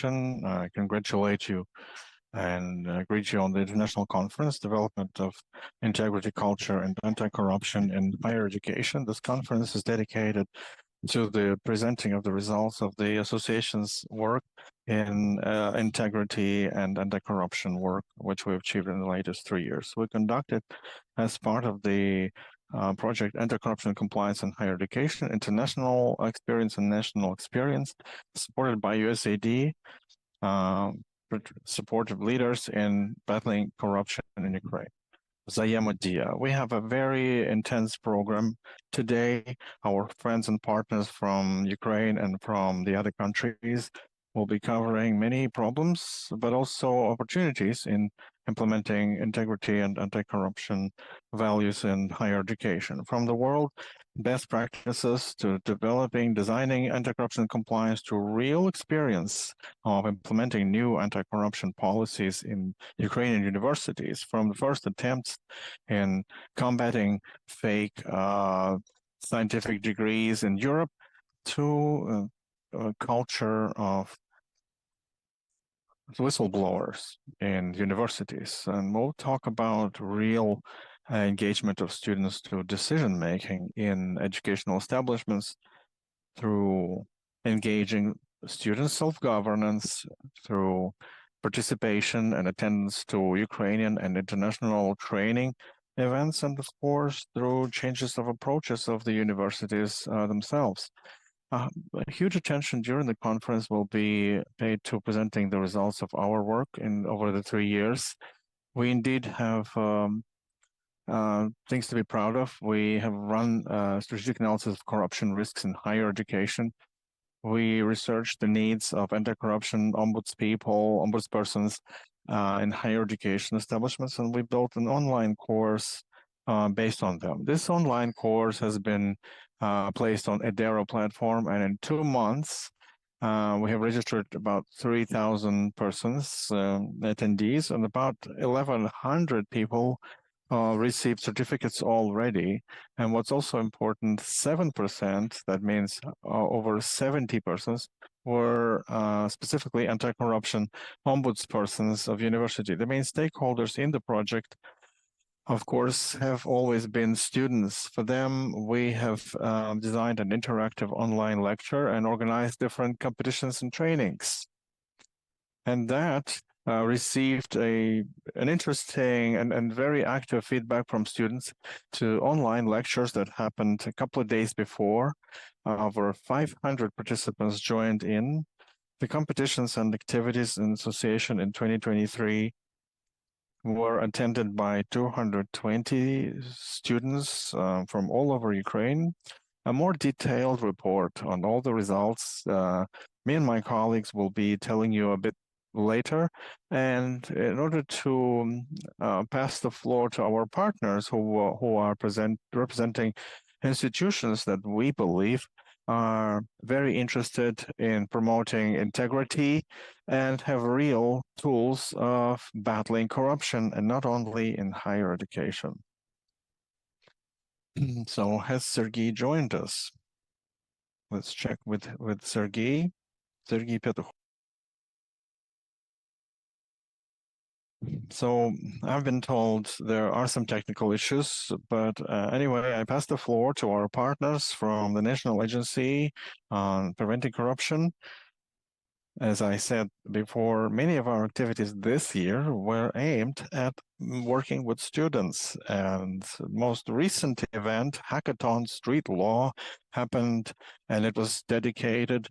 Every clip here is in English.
invitation. I congratulate you and greet you on the International Conference, Development of Integrity Culture and Anti-Corruption in Higher Education. This conference is dedicated to the presenting of the results of the association's work in integrity and anti-corruption work, which we've achieved in the latest 3 years. We conducted as part of the project Anti-Corruption Compliance in Higher Education, international experience and national experience, supported by USAID, supportive leaders in battling corruption in Ukraine. Взаимодия. We have a very intense program today. Our friends and partners from Ukraine and from the other countries will be covering many problems, but also opportunities in implementing integrity and anti-corruption values in higher education. From the world, best practices to developing, designing anti-corruption compliance to real experience of implementing new anti-corruption policies in Ukrainian universities, from the first attempts in combating fake scientific degrees in Europe to a culture of whistleblowers in universities. And we'll talk about real engagement of students to decision-making in educational establishments through engaging student self-governance, through participation and attendance to Ukrainian and international training events, and of course, through changes of approaches of the universities themselves. Huge attention during the conference will be paid to presenting the results of our work over the 3 years. We indeed have things to be proud of. We have run strategic analysis of corruption risks in higher education. We researched the needs of anti-corruption ombudspersons in higher education establishments, and we built an online course based on them. This online course has been placed on Edero platform, and in 2 months, we have registered about 3,000 persons, attendees, and about 1,100 people received certificates already. And what's also important, 7%, that means over 70 persons, were specifically anti-corruption ombudspersons of university. The main stakeholders in the project, of course, have always been students. For them, we have designed an interactive online lecture and organized different competitions and trainings. And that received an interesting and very active feedback from students to online lectures that happened a couple of days before. Over 500 participants joined in. The competitions and activities in association in 2023 were attended by 220 students from all over Ukraine. A more detailed report on all the results, me and my colleagues will be telling you a bit later. And in order to pass the floor to our partners who are representing institutions that we believe are very interested in promoting integrity and have real tools of battling corruption, and not only in higher education. So has Sergey joined us? Let's check with Sergey. Sergey Petukhov. So I've been told there are some technical issues, but anyway, I pass the floor to our partners from the National Agency on Preventing Corruption. As I said before, many of our activities this year were aimed at working with students, and most recent event, Hackathon Street Law, happened, and it was dedicated,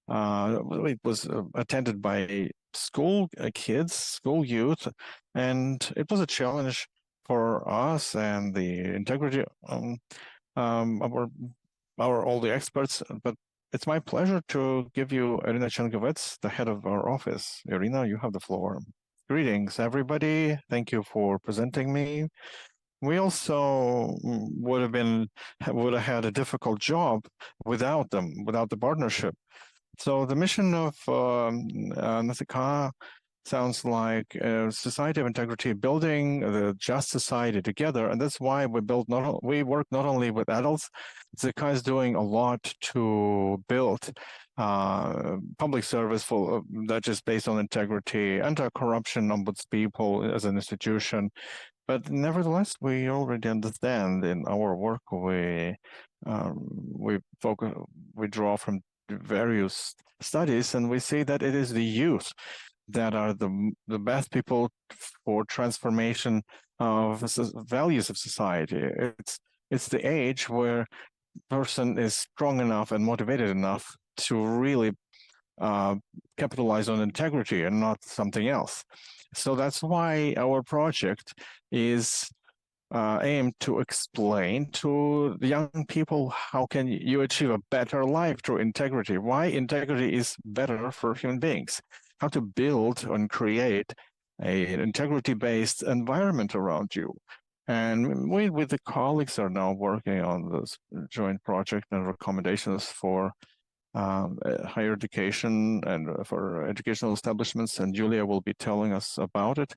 it was attended by school kids, school youth, and it was a challenge for us and the integrity our all the experts. But it's my pleasure to give you Irina Chengovets, the head of our office. Irina, you have the floor. Greetings, everybody. Thank you for presenting me. We also would have had a difficult job without them, without the partnership. So the mission of NSICA sounds like a society of integrity, building the just society together. And that's why we work not only with adults. Zekai is doing a lot to build public service for that is based on integrity, anti-corruption, ombudspeople as an institution. But nevertheless, we already understand in our work we focus, we draw from various studies, and we see that it is the youth that are the best people for transformation of values of society. It's the age where person is strong enough and motivated enough to really capitalize on integrity and not something else. So that's why our project is aimed to explain to the young people how can you achieve a better life through integrity, why integrity is better for human beings, how to build and create an integrity-based environment around you. And we, with the colleagues, are now working on this joint project and recommendations for higher education and for educational establishments, and Julia will be telling us about it.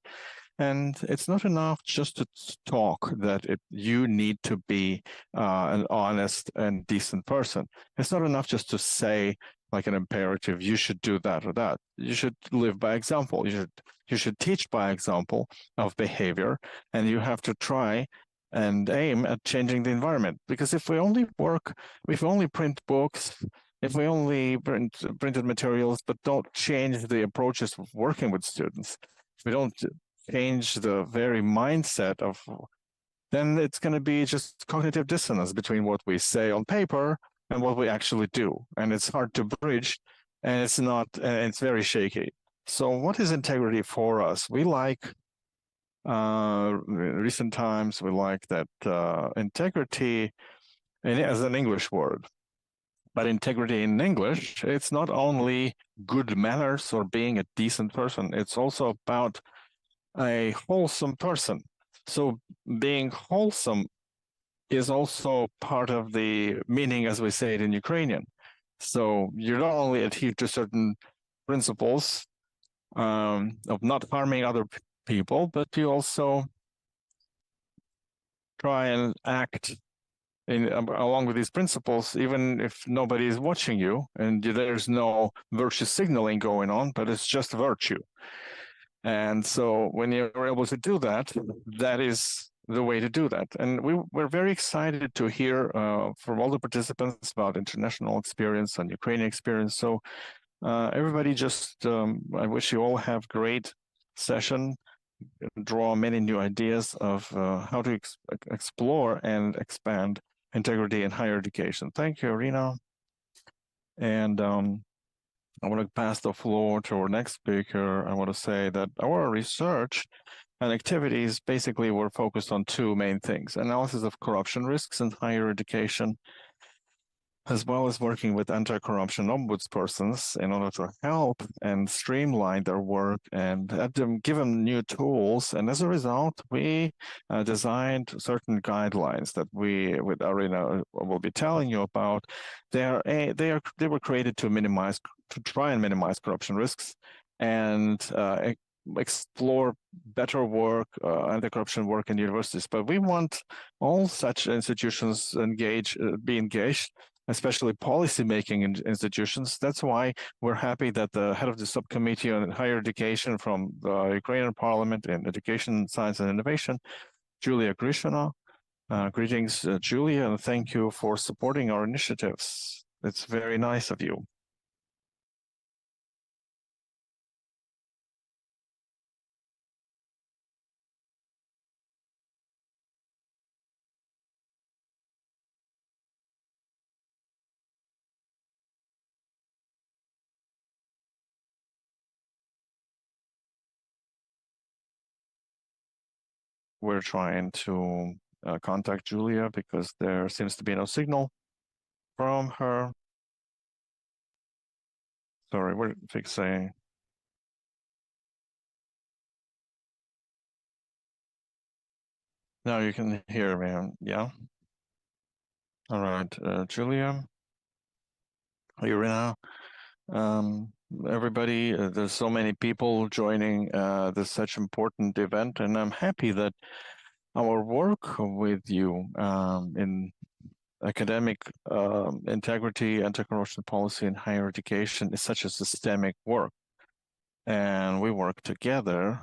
And it's not enough just to talk that you need to be an honest and decent person. It's not enough just to say like an imperative, you should do that or that. You should live by example. You should teach by example of behavior, and you have to try and aim at changing the environment. Because if we only print books, if we only printed materials, but don't change the approaches of working with students, if we don't change the very mindset of, then it's going to be just cognitive dissonance between what we say on paper and what we actually do. And it's hard to bridge, and it's very shaky. So what is integrity for us? We like, recent times, we like that integrity as an English word. But integrity in English, it's not only good manners or being a decent person. It's also about a wholesome person. So being wholesome is also part of the meaning as we say it in Ukrainian. So you not only adhere to certain principles of not harming other people, but you also try and act along with these principles, even if nobody is watching you and there's no virtue signaling going on, but it's just virtue. And so when you're able to do that, that is the way to do that. And we're very excited to hear from all the participants about international experience and Ukrainian experience. So everybody just, I wish you all have great session, draw many new ideas of how to explore and expand integrity in higher education. Thank you, Irina. And I want to pass the floor to our next speaker. I want to say that our research and activities basically were focused on two main things: analysis of corruption risks in higher education, as well as working with anti-corruption ombudspersons in order to help and streamline their work and give them new tools. And as a result, we designed certain guidelines that we, with Irina, will be telling you about. They were created to try and minimize corruption risks and explore better work, anti-corruption work in universities. But we want all such institutions be engaged, especially policy-making institutions. That's why we're happy that the head of the subcommittee on higher education from the Ukrainian Parliament in Education, Science and Innovation, Julia Grishina. Greetings, Julia, and thank you for supporting our initiatives. It's very nice of you. We're trying to contact Julia because there seems to be no signal from her. Sorry, we're fixing. Now you can hear me, yeah? All right, Julia, Irina, everybody. There's so many people joining this such important event, and I'm happy that our work with you in academic integrity, anti-corruption policy in higher education is such a systemic work. And we work together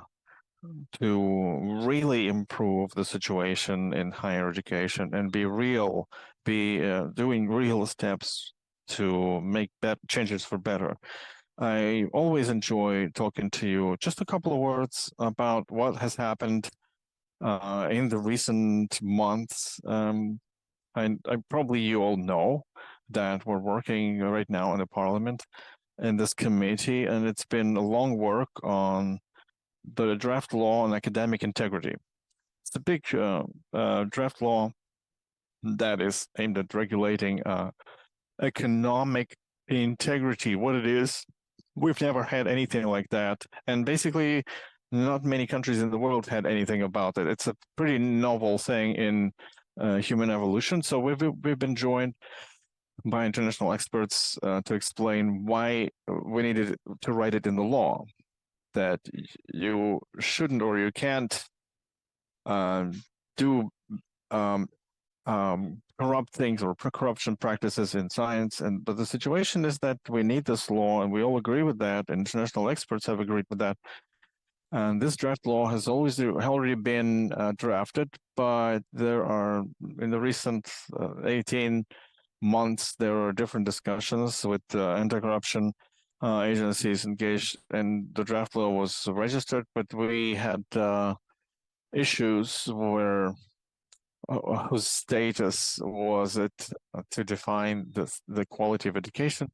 to really improve the situation in higher education and be doing real steps to make changes for better. I always enjoy talking to you. Just a couple of words about what has happened in the recent months. And probably you all know that we're working right now in the parliament in this committee, and it's been a long work on the draft law on academic integrity. It's a big draft law that is aimed at regulating economic integrity. What it is, we've never had anything like that. And basically, not many countries in the world had anything about it. It's a pretty novel thing in human evolution. So we've been joined by international experts to explain why we needed to write it in the law, that you shouldn't or you can't do corrupt things or corruption practices in science. But the situation is that we need this law, and we all agree with that. International experts have agreed with that. And this draft law has already been drafted, but there are, in the recent 18 months, there are different discussions with anti-corruption agencies engaged, and the draft law was registered, but we had issues where whose status was it to define the quality of education.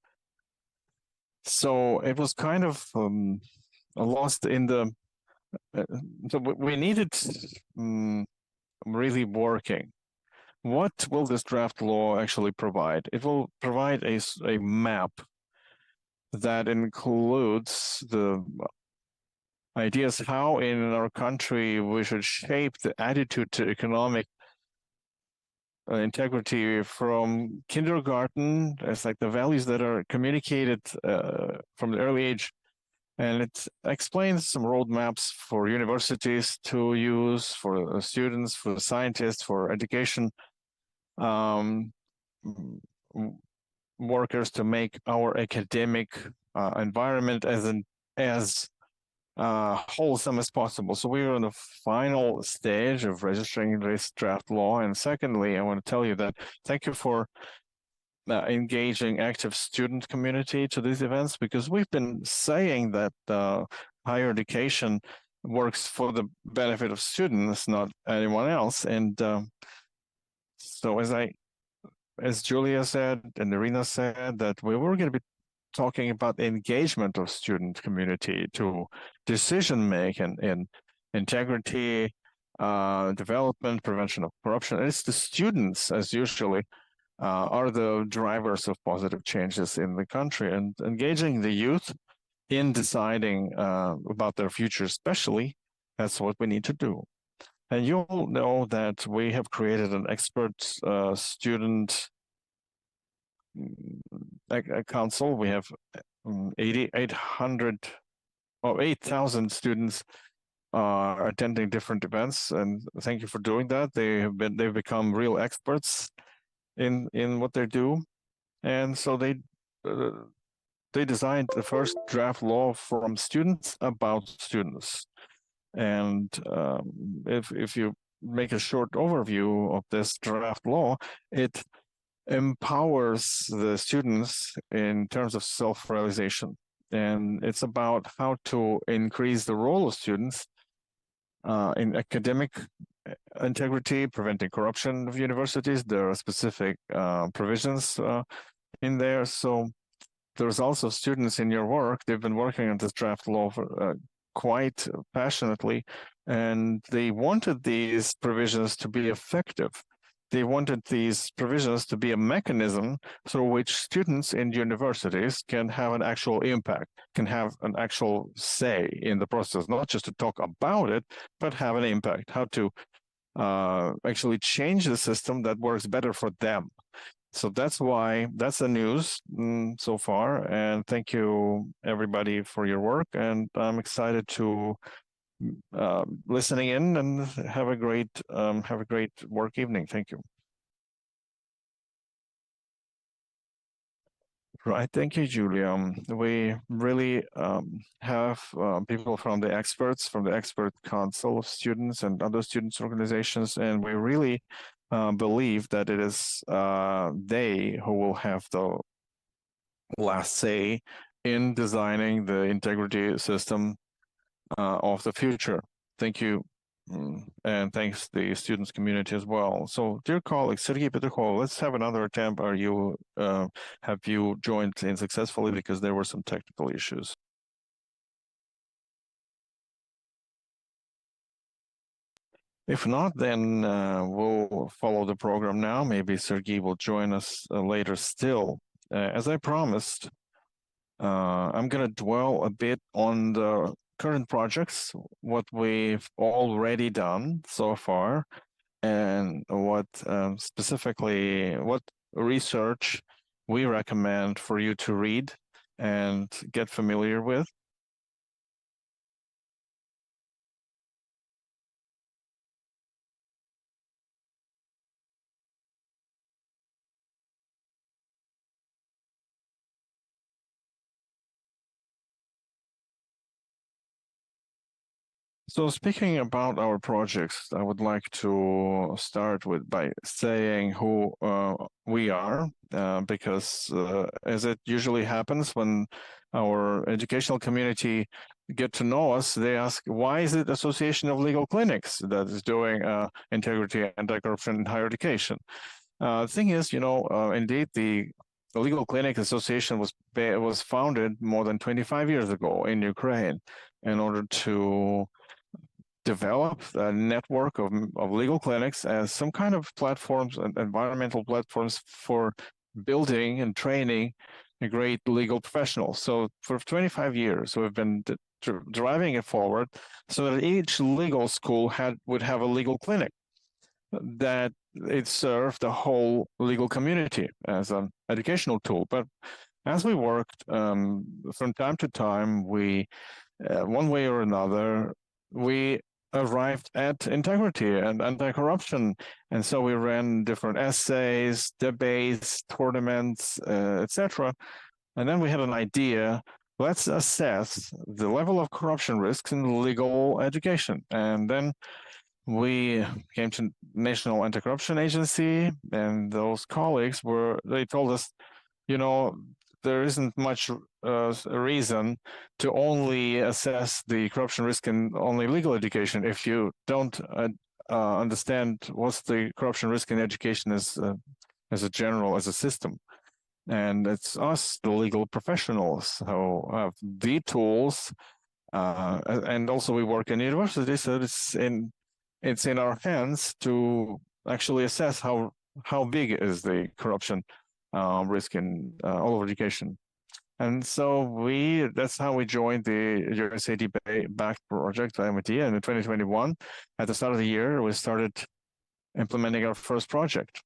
So it was kind of lost in the. So we needed really working. What will this draft law actually provide? It will provide a map that includes the ideas how in our country we should shape the attitude to economic integrity from kindergarten. It's like the values that are communicated from the early age. And it explains some roadmaps for universities to use, for students, for scientists, for education workers, to make our academic environment as wholesome as possible. So we are on the final stage of registering this draft law. And secondly, I want to tell you that thank you for engaging active student community to these events, because we've been saying that higher education works for the benefit of students, not anyone else. And so as Julia said and Irina said, that we were going to be talking about the engagement of student community to decision making in integrity, development, prevention of corruption. And it's the students, as usually, are the drivers of positive changes in the country, and engaging the youth in deciding about their future, especially, that's what we need to do. And you'll know that we have created an expert student council. We have 8,000 students attending different events, and thank you for doing that. They've become real experts in what they do, and so they designed the first draft law from students about students. And if you make a short overview of this draft law, it empowers the students in terms of self-realization, and it's about how to increase the role of students in academic integrity, preventing corruption of universities. There are specific provisions in there. So there's also students in your work. They've been working on this draft law for, quite passionately, and they wanted these provisions to be effective. They wanted these provisions to be a mechanism through which students in universities can have an actual impact, can have an actual say in the process, not just to talk about it, but have an impact, how to actually change the system that works better for them. So that's why that's the news so far. And thank you everybody for your work. And I'm excited to listening in and have a great work evening. Thank you. Right, thank you, Julia. We really have people from the experts, from the expert council of students and other students organizations, and we really believe that it is they who will have the last say in designing the integrity system of the future. Thank you. And thanks the students community as well. So, dear colleagues, Sergey Petukhov, let's have another attempt. Are you have you joined in successfully because there were some technical issues? If not, then we'll follow the program now. Maybe Sergey will join us later still. As I promised, I'm going to dwell a bit on the current projects, what we've already done so far, and what specifically, what research we recommend for you to read and get familiar with. So speaking about our projects, I would like to start with by saying who we are, because as it usually happens when our educational community get to know us, they ask, why is it Association of Legal Clinics that is doing integrity, anti-corruption in higher education? The thing is, indeed, the Legal Clinic Association was founded more than 25 years ago in Ukraine in order to develop a network of legal clinics as some kind of platforms and environmental platforms for building and training great legal professionals. So for 25 years, we've been driving it forward so that each legal school would have a legal clinic that it served the whole legal community as an educational tool. But as we worked from time to time, we, one way or another, we arrived at integrity and anti-corruption. And so we ran different essays, debates, tournaments, etc. And then we had an idea, let's assess the level of corruption risks in legal education. And then we came to National Anti-Corruption Agency, and those colleagues they told us, there isn't much reason to only assess the corruption risk in only legal education if you don't understand what's the corruption risk in education as a system. And it's us, the legal professionals, who have the tools, and also we work in universities, so it's in our hands to actually assess how big is the corruption risk in all of education. And so that's how we joined the USAID-backed project by MIT. And in 2021, at the start of the year, we started implementing our first project.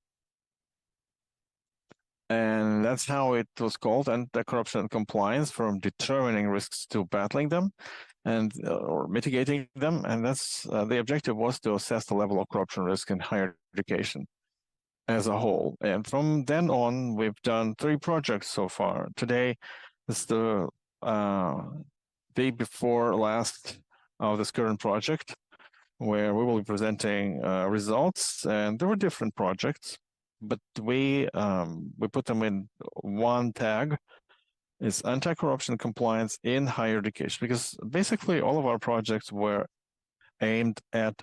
And that's how it was called, anti-corruption compliance, from determining risks to battling them and or mitigating them. And that's the objective was to assess the level of corruption risk in higher education as a whole. And from then on, we've done 3 projects so far. Today is the day before last of this current project, where we will be presenting results. And there were different projects, but we put them in one tag. It's anti-corruption compliance in higher education, because basically all of our projects were aimed at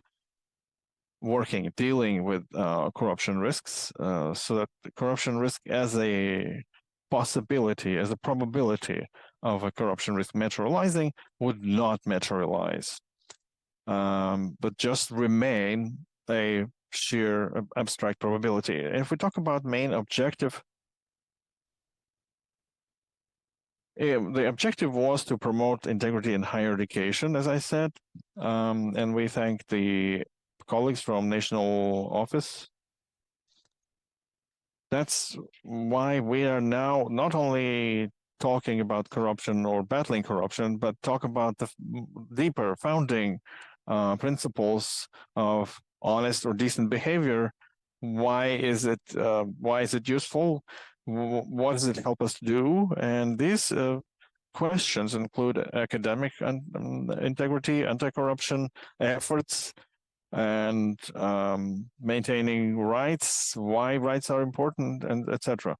dealing with corruption risks, so that the corruption risk as a possibility, as a probability of a corruption risk materializing would not materialize, but just remain a sheer abstract probability. And if we talk about main objective, the objective was to promote integrity in higher education, as I said, and we thank the colleagues from National Office That's why we are now not only talking about corruption or battling corruption, but talk about the deeper founding principles of honest or decent behavior. Why is it useful? What does it help us to do? And these questions include academic integrity, anti-corruption efforts, and maintaining rights, why rights are important, and etc.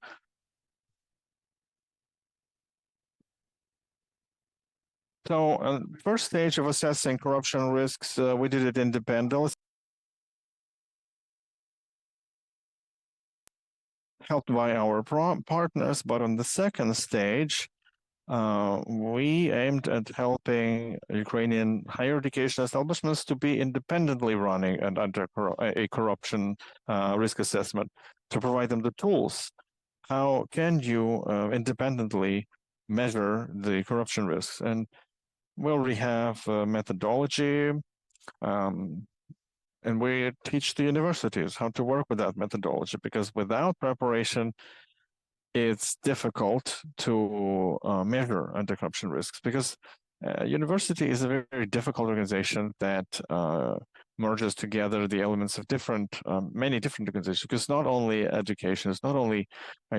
So, first stage of assessing corruption risks, we did it independently, helped by our partners. But on the second stage, we aimed at helping Ukrainian higher education establishments to be independently running and under a corruption risk assessment, to provide them the tools. How can you independently measure the corruption risks? And we already have a methodology, and we teach the universities how to work with that methodology, because without preparation, it's difficult to measure anti-corruption risks, because university is a very, very difficult organization that merges together the elements of many different organizations. Because it's not only education, it's not only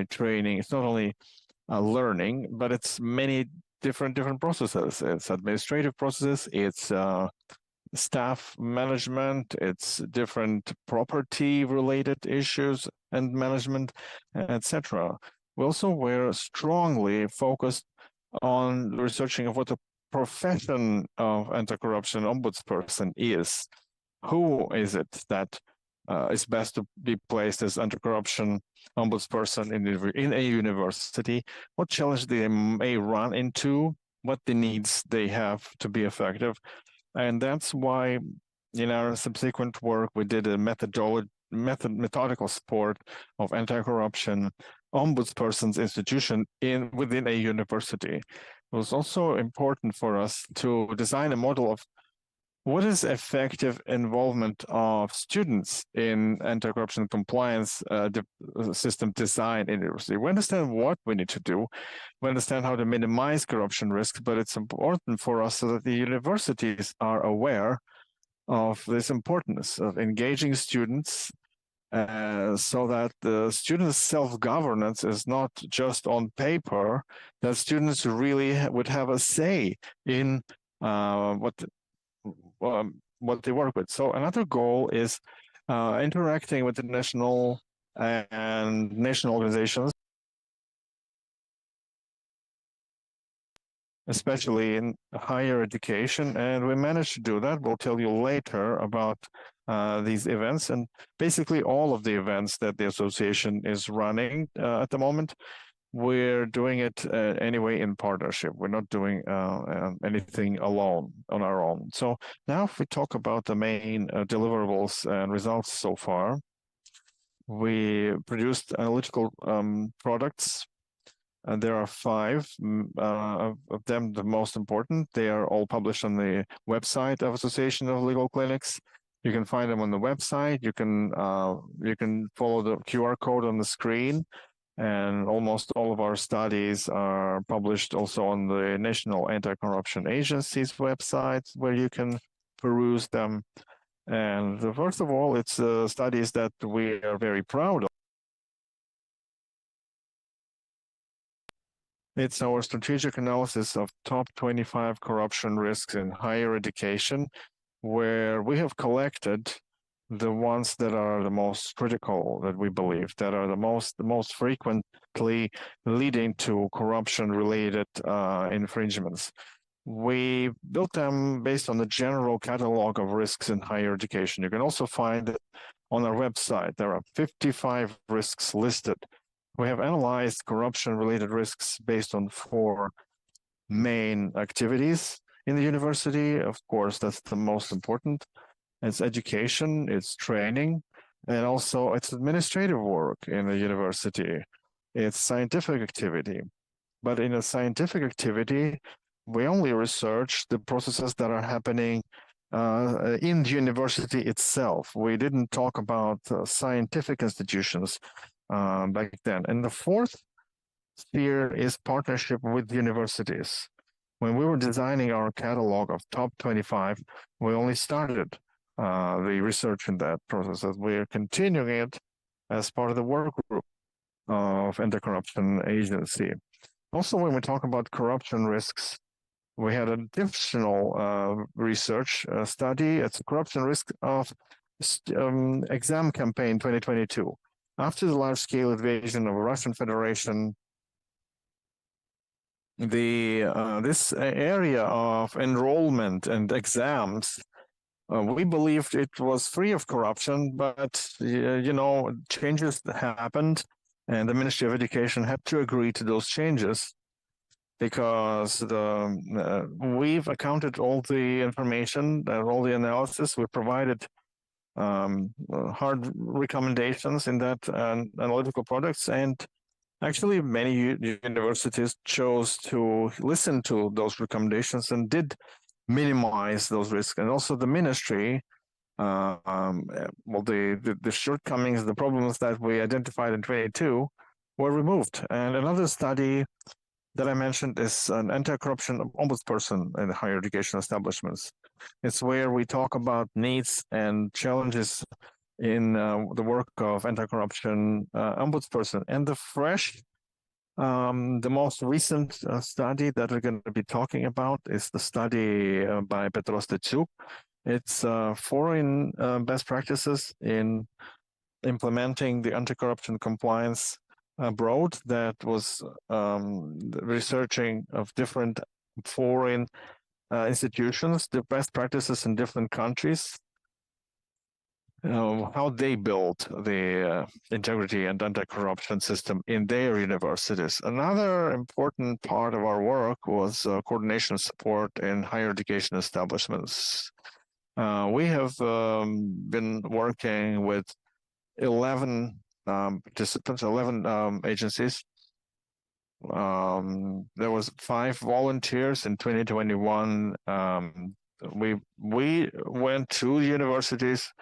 training, it's not only learning, but it's many different processes. It's administrative processes, it's staff management, it's different property related issues and management, etc. We also were strongly focused on researching of what the profession of anti-corruption ombudsperson is. Who is it that is best to be placed as anti-corruption ombudsperson in a university? What challenge they may run into? What the needs they have to be effective? And that's why in our subsequent work, we did a methodical support of anti-corruption ombudsperson's institution within a university. It was also important for us to design a model of what is effective involvement of students in anti-corruption compliance system design in university. We understand what we need to do. We understand how to minimize corruption risks, but it's important for us so that the universities are aware of this importance of engaging students, so that the students' self-governance is not just on paper, that students really would have a say in what they work with. So another goal is interacting with the national and national organizations, especially in higher education, and we managed to do that. We'll tell you later about these events, and basically all of the events that the association is running at the moment. We're doing it anyway in partnership. We're not doing anything alone on our own. So now if we talk about the main deliverables and results so far, we produced analytical products, and there are 5 of them, the most important. They are all published on the website of Association of Legal Clinics. You can find them on the website. You can follow the QR code on the screen. And almost all of our studies are published also on the National Anti-Corruption Agency's website, where you can peruse them. And first of all, it's studies that we are very proud of. It's our strategic analysis of top 25 corruption risks in higher education, where we have collected the ones that are the most critical, that we believe, that are the most frequently leading to corruption-related infringements. We built them based on the general catalog of risks in higher education. You can also find it on our website. There are 55 risks listed. We have analyzed corruption-related risks based on 4 main activities in the university. Of course, that's the most important. It's education, it's training, and also it's administrative work in the university. It's scientific activity. But in a scientific activity, we only research the processes that are happening in the university itself. We didn't talk about scientific institutions. back then. And the fourth sphere is partnership with universities. When we were designing our catalog of top 25, we only started the research in that process, as we are continuing it as part of the work group of Anti-Corruption Agency. Also, when we talk about corruption risks, we had additional research study. It's corruption risk of exam campaign 2022. After the large-scale invasion of the Russian Federation, this area of enrollment and exams, we believed it was free of corruption, but changes happened, and the Ministry of Education had to agree to those changes because we've accounted all the information, all the analysis. We provided hard recommendations in that analytical products, and actually many universities chose to listen to those recommendations and did minimize those risks. And also the ministry, the shortcomings, the problems that we identified in 22 were removed. And another study that I mentioned is an anti-corruption ombudsperson in higher education establishments. It's where we talk about needs and challenges in the work of anti-corruption ombudsperson. And the most recent study that we're going to be talking about is the study by Petros Stechuk. It's foreign best practices in implementing the anti-corruption compliance abroad, that was researching of different foreign institutions, the best practices in different countries, how they built the integrity and anti-corruption system in their universities. Another important part of our work was coordination support in higher education establishments. We have been working with 11 participants, 11 agencies. There was 5 volunteers in 2021. We went to universities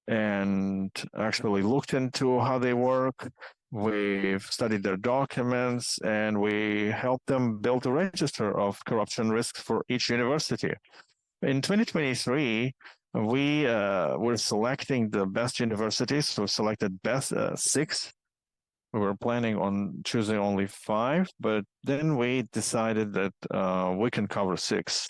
and actually looked into how they work. We've studied their documents, and we helped them build a register of corruption risks for each university. In 2023, we were selecting the best universities. So we selected best 6. We were planning on choosing only 5, but then we decided that we can cover 6.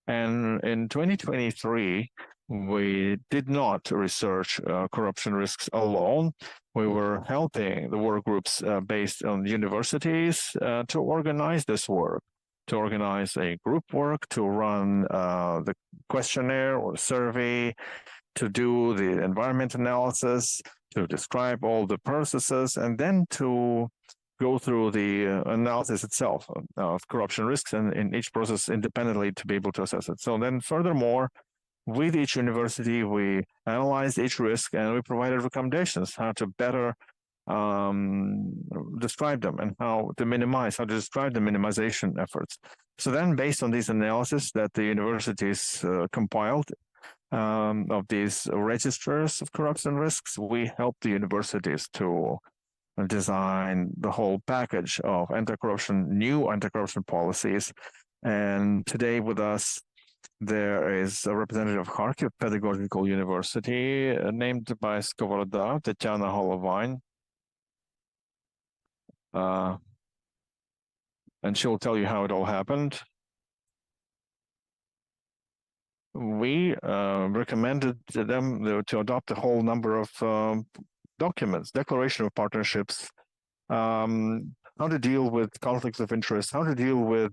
And in 2023, we did not research corruption risks alone. We were helping the work groups based on universities to organize this work, to organize a group work, to run the questionnaire or survey, to do the environment analysis, to describe all the processes, and then to go through the analysis itself of corruption risks and in each process independently to be able to assess it. So then furthermore, with each university, we analyzed each risk and we provided recommendations how to better describe them and how to describe the minimization efforts. So then based on these analysis that the universities compiled of these registers of corruption risks, we helped the universities to design the whole package of new anti-corruption policies. And today with us, there is a representative of Kharkiv Pedagogical University named by Skovoroda, Tatiana Holovine. And she'll tell you how it all happened. We recommended to them to adopt a whole number of documents, declaration of partnerships, how to deal with conflicts of interest, how to deal with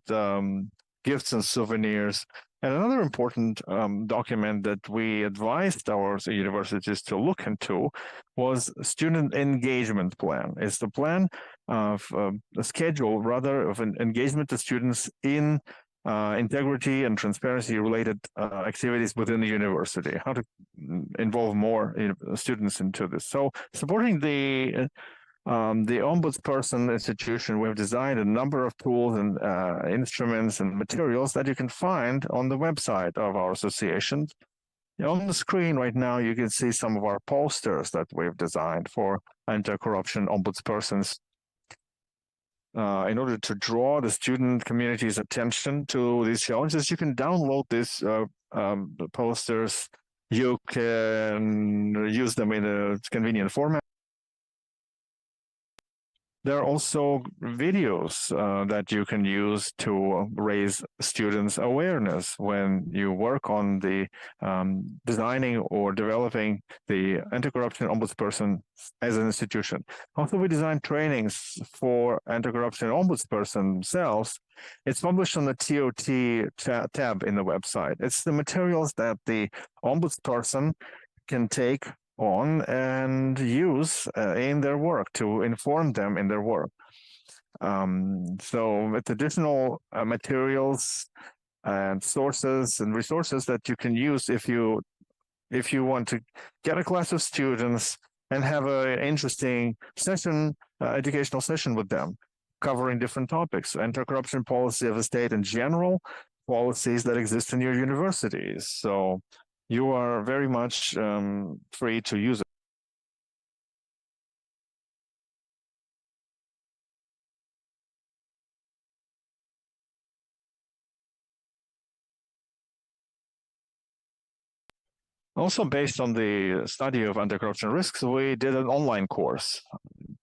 gifts and souvenirs. And another important document that we advised our universities to look into was student engagement plan. It's the plan of a schedule, rather, of an engagement of students in integrity and transparency related activities within the university, how to involve more students into this. So supporting the Ombudsperson institution, we've designed a number of tools and instruments and materials that you can find on the website of our association. On the screen right now, you can see some of our posters that we've designed for anti-corruption ombudspersons. In order to draw the student community's attention to these challenges, you can download these posters. You can use them in a convenient format. There are also videos that you can use to raise students' awareness when you work on the designing or developing the anti-corruption ombudsperson as an institution. Also, we design trainings for anti-corruption ombudsperson themselves. It's published on the TOT tab in the website. It's the materials that the ombudsperson can take on and use in their work to inform them in their work. So with additional materials and sources and resources that you can use if you want to get a class of students and have an interesting session, educational session with them, covering different topics, anti-corruption policy of the state in general, policies that exist in your universities. So you are very much free to use it. Also, based on the study of anti-corruption risks, we did an online course,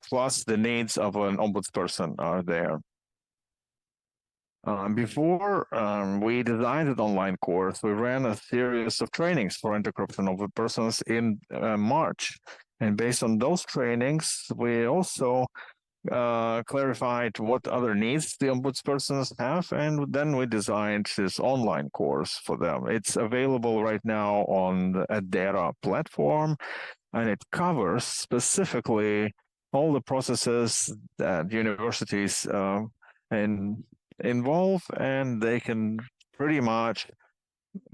plus the needs of an ombudsperson are there. Before we designed an online course, we ran a series of trainings for anti-corruption ombudspersons in March. And based on those trainings, we also clarified what other needs the ombudspersons have, and then we designed this online course for them. It's available right now on the Edera platform, and it covers specifically all the processes that universities involve, and they can pretty much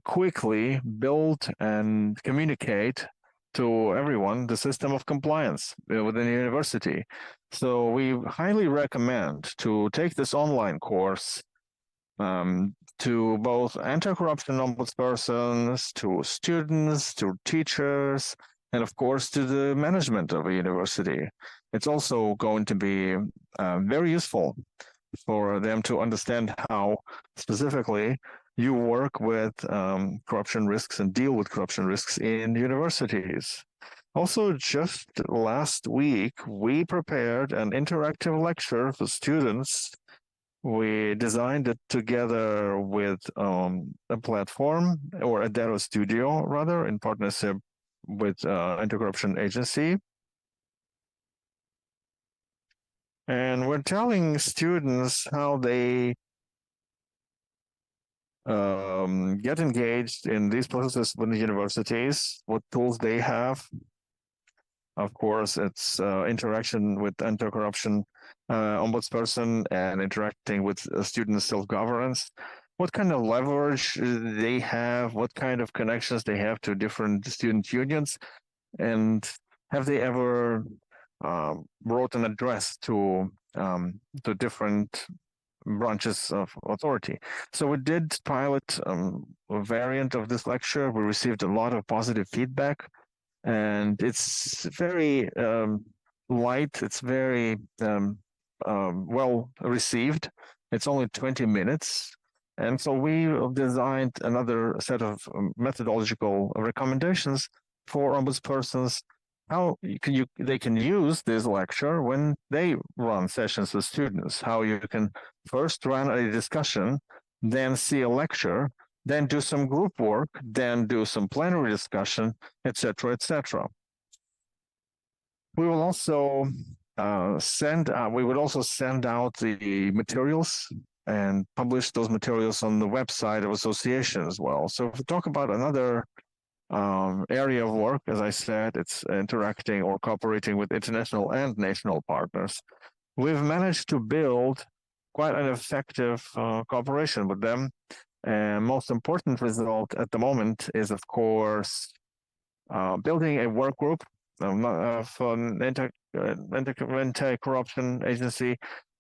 quickly build and communicate to everyone the system of compliance within the university. So we highly recommend to take this online course to both anti-corruption ombudspersons, to students, to teachers, and of course to the management of a university. It's also going to be very useful for them to understand how specifically you work with corruption risks and deal with corruption risks in universities. Also, just last week, we prepared an interactive lecture for students. We designed it together with a platform, or Edera Studio, rather, in partnership with Anti-Corruption Agency. And we're telling students how they get engaged in these processes within the universities, what tools they have. Of course, it's interaction with anti-corruption ombudsperson and interacting with student self-governance. What kind of leverage they have, what kind of connections they have to different student unions, and have they ever wrote an address to different branches of authority. So we did pilot a variant of this lecture. We received a lot of positive feedback, and it's very light. It's very well received. It's only 20 minutes. And so we designed another set of methodological recommendations for ombudspersons, how they can use this lecture when they run sessions with students, how you can first run a discussion, then see a lecture, then do some group work, then do some plenary discussion, etc., etc. We will also send out the materials and publish those materials on the website of association as well. So if we talk about another area of work, as I said, it's interacting or cooperating with international and national partners. We've managed to build quite an effective cooperation with them. And most important result at the moment is, of course, building a work group for an anti-corruption agency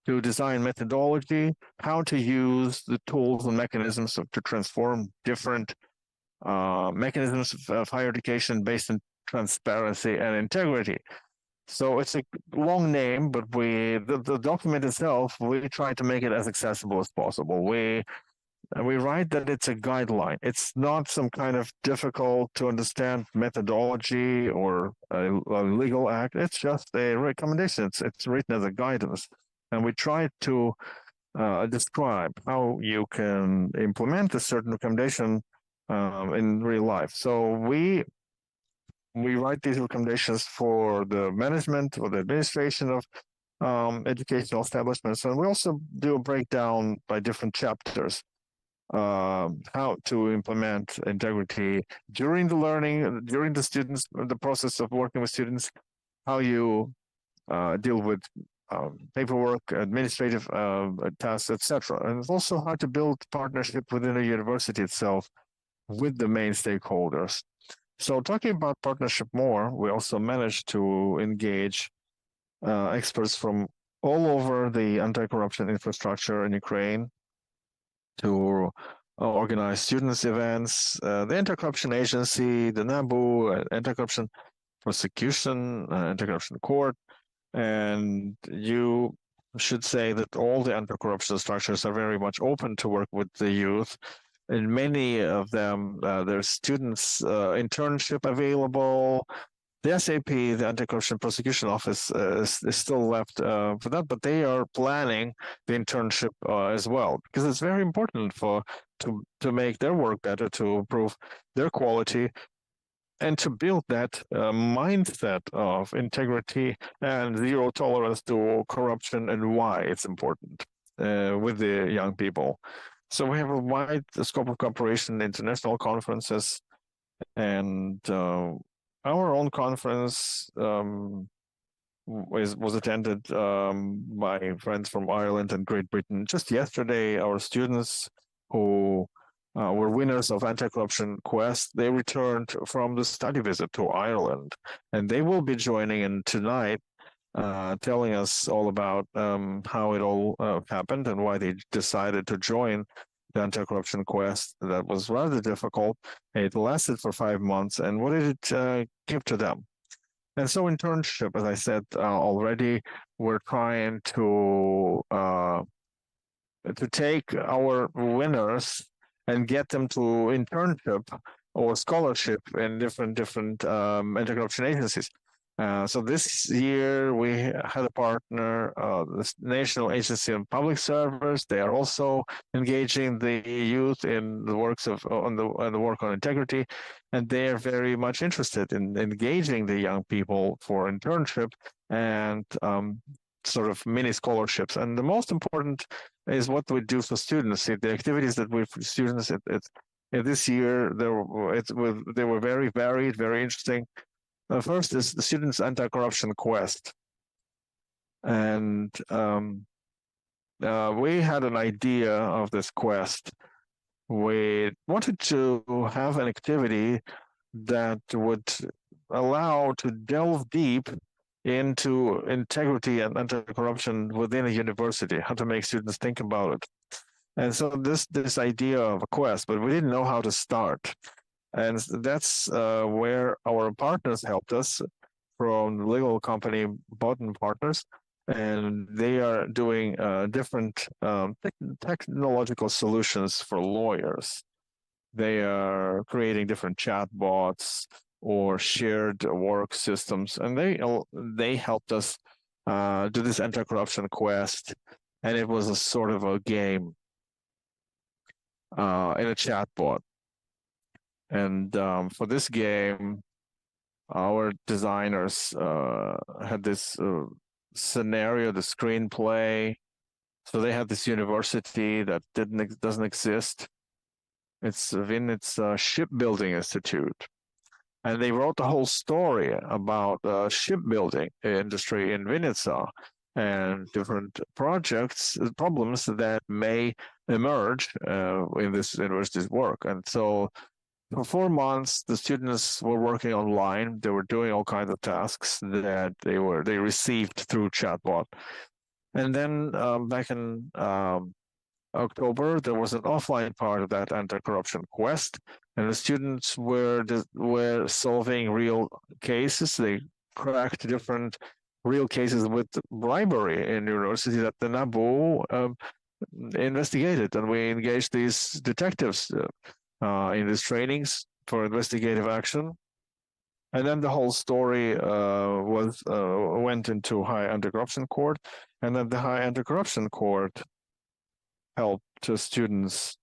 to design methodology, how to use the tools and mechanisms to transform different mechanisms of higher education based on transparency and integrity. So it's a long name, but the document itself, we try to make it as accessible as possible. We write that it's a guideline. It's not some kind of difficult to understand methodology or a legal act. It's just a recommendation. It's written as a guidance, and we try to describe how you can implement a certain recommendation in real life. So we write these recommendations for the management or the administration of educational establishments, and we also do a breakdown by different chapters. How to implement integrity during the learning, during the process of working with students, how you deal with paperwork, administrative tasks, etc. And it's also how to build partnership within a university itself with the main stakeholders. So talking about partnership more, we also managed to engage experts from all over the anti-corruption infrastructure in Ukraine to organize students' events, the Anti-Corruption Agency, the NABU, Anti-Corruption Prosecution, Anti-Corruption Court, and you should say that all the anti-corruption structures are very much open to work with the youth. In many of them, there's students' internship available. The SAP, the Anti-Corruption Prosecution Office, is still left for that, but they are planning the internship as well, because it's very important to make their work better, to improve their quality, and to build that mindset of integrity and zero tolerance to corruption and why it's important with the young people. So we have a wide scope of cooperation, international conferences, and our own conference was attended by friends from Ireland and Great Britain. Just yesterday, our students who were winners of Anti-Corruption Quest, they returned from the study visit to Ireland, and they will be joining in tonight, telling us all about how it all happened and why they decided to join the Anti-Corruption Quest. That was rather difficult. It lasted for 5 months, and what did it give to them? And so internship, as I said already, we're trying to take our winners and get them to internship or scholarship in different anti-corruption agencies. So this year we had a partner, the National Agency on Public Service. They are also engaging the youth in the works of on the work on integrity, and they are very much interested in engaging the young people for internship and sort of mini scholarships. And the most important is what we do for students. The activities that we for students this year they were very varied, very interesting. First is the Students' Anti-Corruption Quest. And we had an idea of this quest. We wanted to have an activity that would allow to delve deep into integrity and anti-corruption within a university, how to make students think about it. And so this idea of a quest, but we didn't know how to start. And that's where our partners helped us from the legal company Boughton Partners, and they are doing different technological solutions for lawyers. They are creating different chatbots or shared work systems, and they helped us do this anti-corruption quest, and it was a sort of a game in a chatbot. And for this game, our designers had this scenario, the screenplay. So they had this university that doesn't exist. It's Vinnytsia Shipbuilding Institute, and they wrote the whole story about shipbuilding industry in Vinnytsia and different projects, problems that may emerge in this university's work. And so for 4 months, the students were working online. They were doing all kinds of tasks that they received through chatbot. And then back in October, there was an offline part of that anti-corruption quest, and the students were solving real cases. They cracked different real cases with bribery in university that the NABU investigated, and we engaged these detectives in these trainings for investigative action. And then the whole story went into High Anti-Corruption Court, and then the High Anti-Corruption Court helped students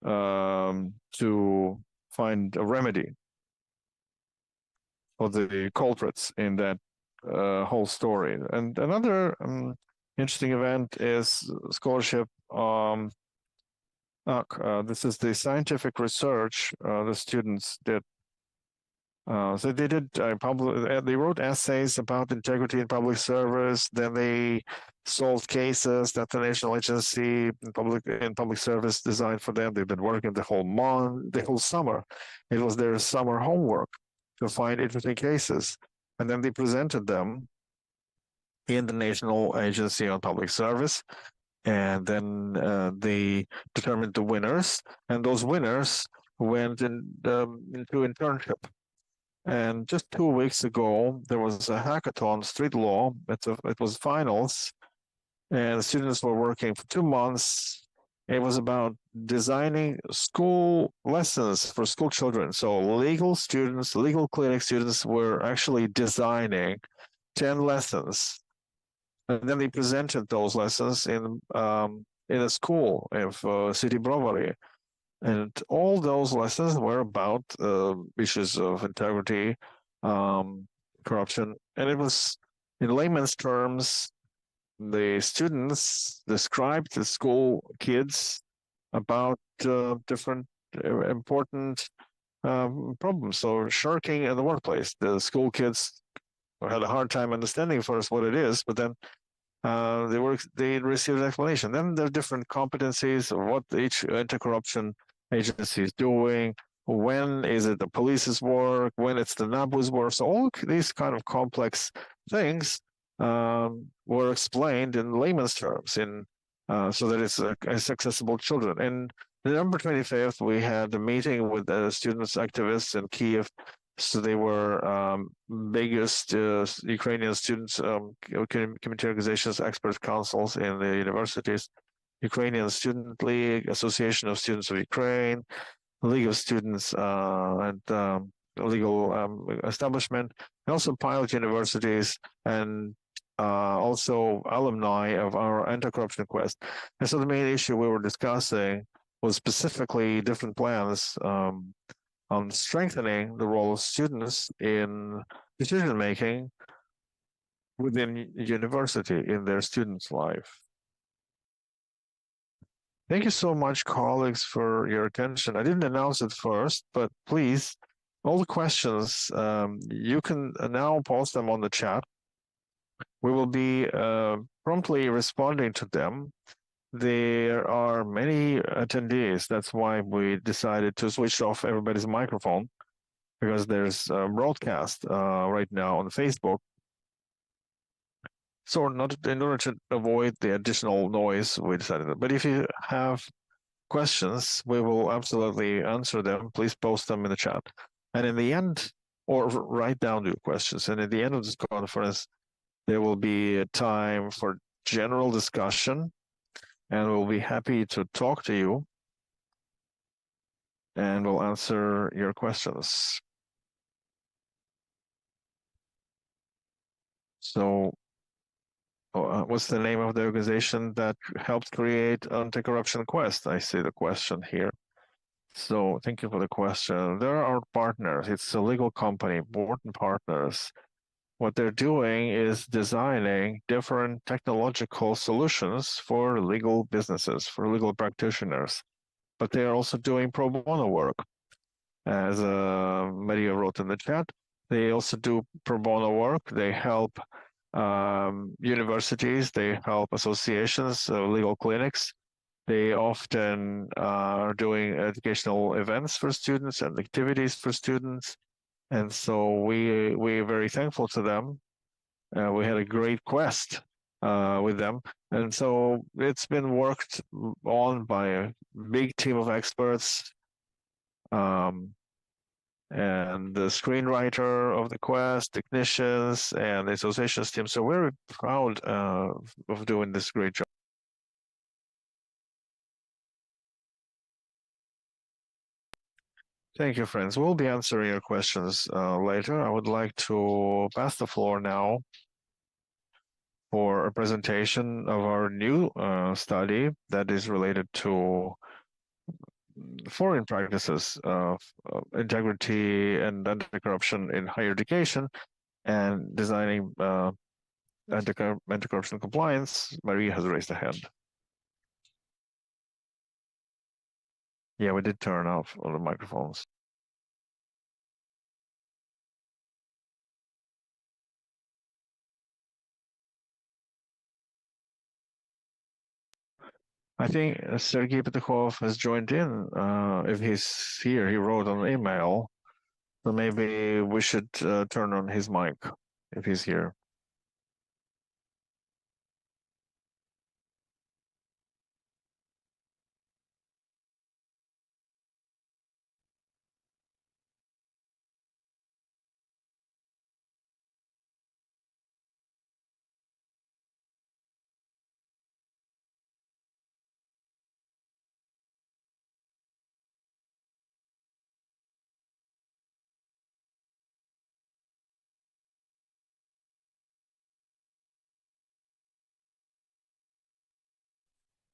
to find a remedy for the culprits in that whole story. And another interesting event is scholarship. This is the scientific research the students did. So they did they wrote essays about integrity in public service. Then they solved cases that the National Agency in public service designed for them. They've been working the whole month, the whole summer. It was their summer homework to find interesting cases, and then they presented them in the National Agency on Public Service. And then they determined the winners, and those winners went into internship. And just 2 weeks ago, there was a hackathon, street law. It was finals, and the students were working for 2 months. It was about designing school lessons for school children. So legal students, legal clinic students were actually designing 10 lessons. And then they presented those lessons in a school of City Brovary. And all those lessons were about issues of integrity, corruption. And it was, in layman's terms, the students described the school kids about different important problems. So shirking in the workplace. The school kids had a hard time understanding first what it is, but then they received an explanation. Then there are different competencies of what each anti-corruption agency is doing. When is it the police's work? When it's the NABU's work? So all these kind of complex things were explained in layman's terms, so that it's accessible to children. And November 25th, we had a meeting with the students, activists in Kiev. So they were biggest Ukrainian students, community organizations, expert councils in the universities, Ukrainian Student League, Association of Students of Ukraine, League of Students and legal establishment, and also pilot universities, and also alumni of our anti-corruption quest. And so the main issue we were discussing was specifically different plans on strengthening the role of students in decision-making within university in their students' life. Thank you so much, colleagues, for your attention. I didn't announce it first, but please, all the questions, you can now post them on the chat. We will be promptly responding to them. There are many attendees. That's why we decided to switch off everybody's microphone, because there's a broadcast right now on Facebook. So in order to avoid the additional noise, we decided that. But if you have questions, we will absolutely answer them. Please post them in the chat. And in the end, or write down your questions. And at the end of this conference, there will be a time for general discussion, and we'll be happy to talk to you, and we'll answer your questions. So what's the name of the organization that helped create Anti-Corruption Quest? I see the question here. So thank you for the question. They're our partners. It's a legal company, Borton Partners. What they're doing is designing different technological solutions for legal businesses, for legal practitioners. But they are also doing pro bono work. As Maria wrote in the chat, they also do pro bono work. They help universities, they help associations, legal clinics. They often are doing educational events for students and activities for students. And so we're very thankful to them. We had a great quest with them. And so it's been worked on by a big team of experts. And the screenwriter of the quest, technicians, and the associations team. So we're proud of doing this great job. Thank you, friends. We'll be answering your questions later. I would like to pass the floor now for a presentation of our new study that is related to foreign practices of integrity and anti-corruption in higher education and designing anti-corruption compliance. Marie has raised a hand. Yeah, we did turn off all the microphones. I think Sergei Petukhov has joined in. If he's here, he wrote an email. So maybe we should turn on his mic if he's here.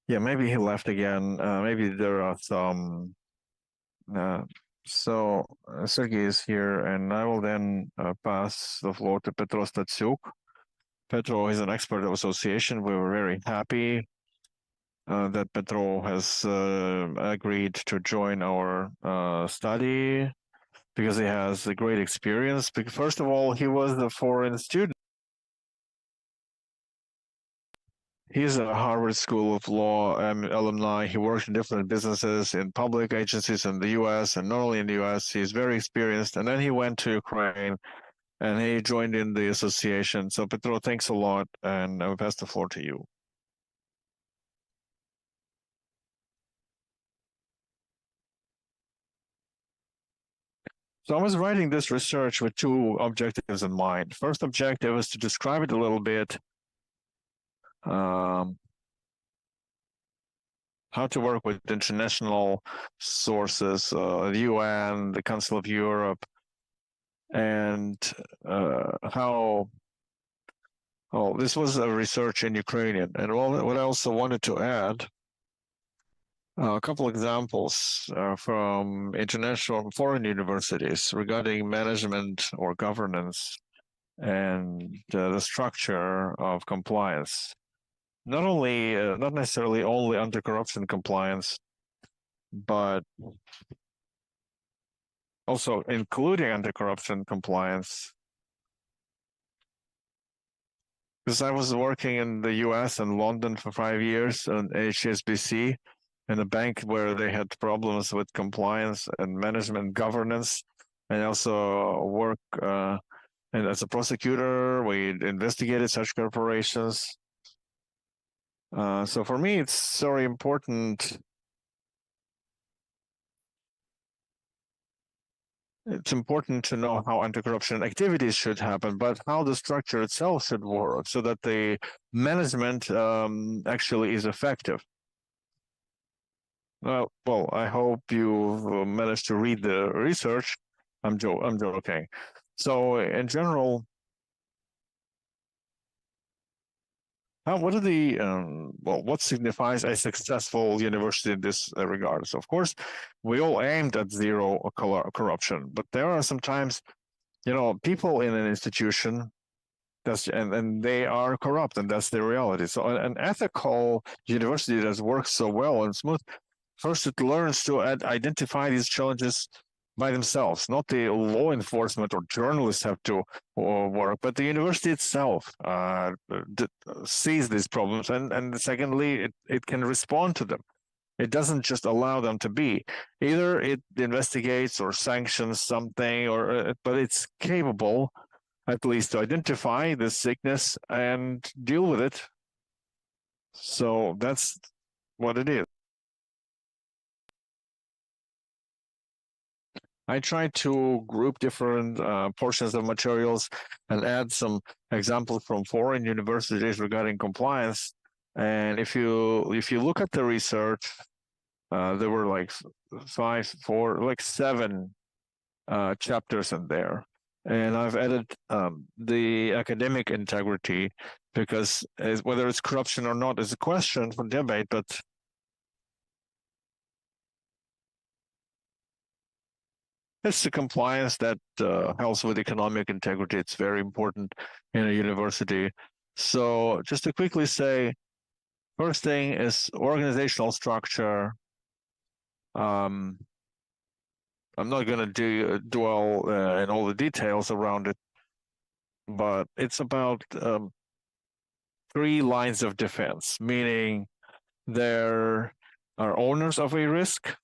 Yeah, maybe he left again. Maybe there are some. So Sergei is here, and I will then pass the floor to Petro Statsiuk. Petro is an expert of association. We were very happy that Petro has agreed to join our study because he has a great experience. First of all, he was a foreign student. He's a Harvard School of Law alumni. He worked in different businesses in public agencies in the US, and not only in the US, he's very experienced. And then he went to Ukraine and he joined in the association. So Petro, thanks a lot, and I will pass the floor to you. So I was writing this research with two objectives in mind. First objective is to describe it a little bit, how to work with international sources, the UN, the Council of Europe, and how. Oh, this was a research in Ukrainian, and what I also wanted to add a couple examples from international foreign universities regarding management or governance and the structure of compliance. Not only, not necessarily only anti-corruption compliance, but also including anti-corruption compliance. Because I was working in the US and London for 5 years on HSBC, in a bank where they had problems with compliance and management governance, and also work and as a prosecutor, we investigated such corporations. So for me, it's very important. It's important to know how anti-corruption activities should happen, but how the structure itself should work so that the management actually is effective. Well, I hope you managed to read the research. I'm joking. So in general, what are the what signifies a successful university in this regard? So of course, we all aimed at zero corruption, but there are sometimes, people in an institution and they are corrupt, and that's the reality. So an ethical university that works so well and smooth, first it learns to identify these challenges by themselves. Not the law enforcement or journalists have to work, but the university itself sees these problems, and secondly, it can respond to them. It doesn't just allow them to be. Either it investigates or sanctions something, but it's capable at least to identify the sickness and deal with it. So that's what it is. I try to group different portions of materials and add some examples from foreign universities regarding compliance. And if you look at the research, there were like seven chapters in there. And I've added the academic integrity because whether it's corruption or not is a question for debate, but it's the compliance that helps with economic integrity. It's very important in a university. So just to quickly say, first thing is organizational structure. I'm not going to dwell in all the details around it, but it's about 3 lines of defense, meaning there are owners of a risk,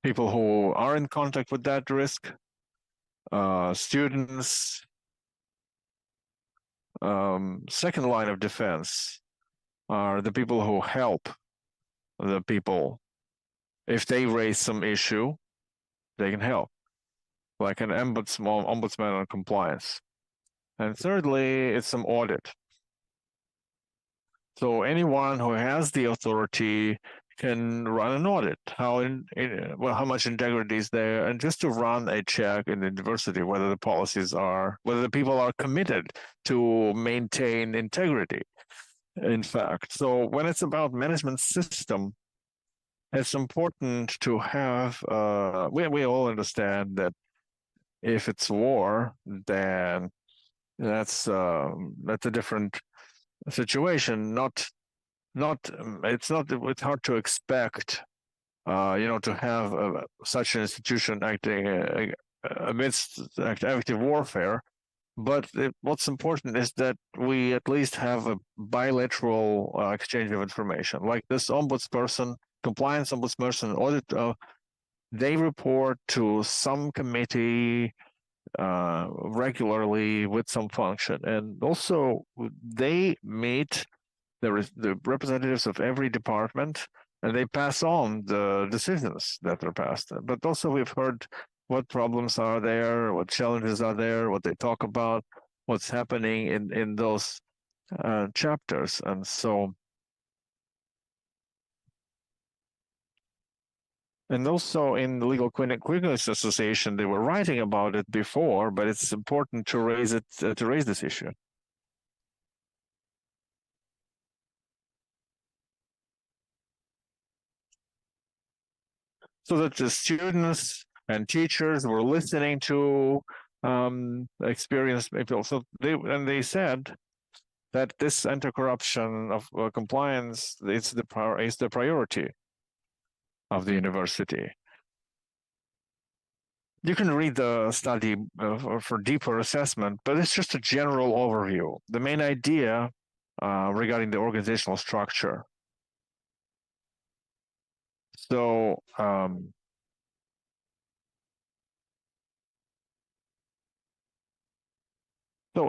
people who are in contact with that risk, students. Second line of defense are the people who help the people. If they raise some issue, they can help, like an ombudsman on compliance. And thirdly, it's some audit. So anyone who has the authority can run an audit. How much integrity is there, and just to run a check in the university whether the policies whether the people are committed to maintain integrity. In fact, so when it's about management system, it's important to have. We all understand that if it's war, then that's a different situation. It's hard to expect, to have such an institution acting amidst active warfare. But what's important is that we at least have a bilateral exchange of information. Like this ombudsperson, compliance ombudsperson, audit, they report to some committee regularly with some function, and also they meet the representatives of every department, and they pass on the decisions that are passed. But also we've heard what problems are there, what challenges are there, what they talk about, what's happening in those chapters. And so, and also in the Legal Clinicals Association, they were writing about it before, but it's important to raise this issue. So that the students and teachers were listening to experienced people. So they said that this anti-corruption of compliance is the priority of the university. You can read the study for deeper assessment, but it's just a general overview. The main idea regarding the organizational structure. So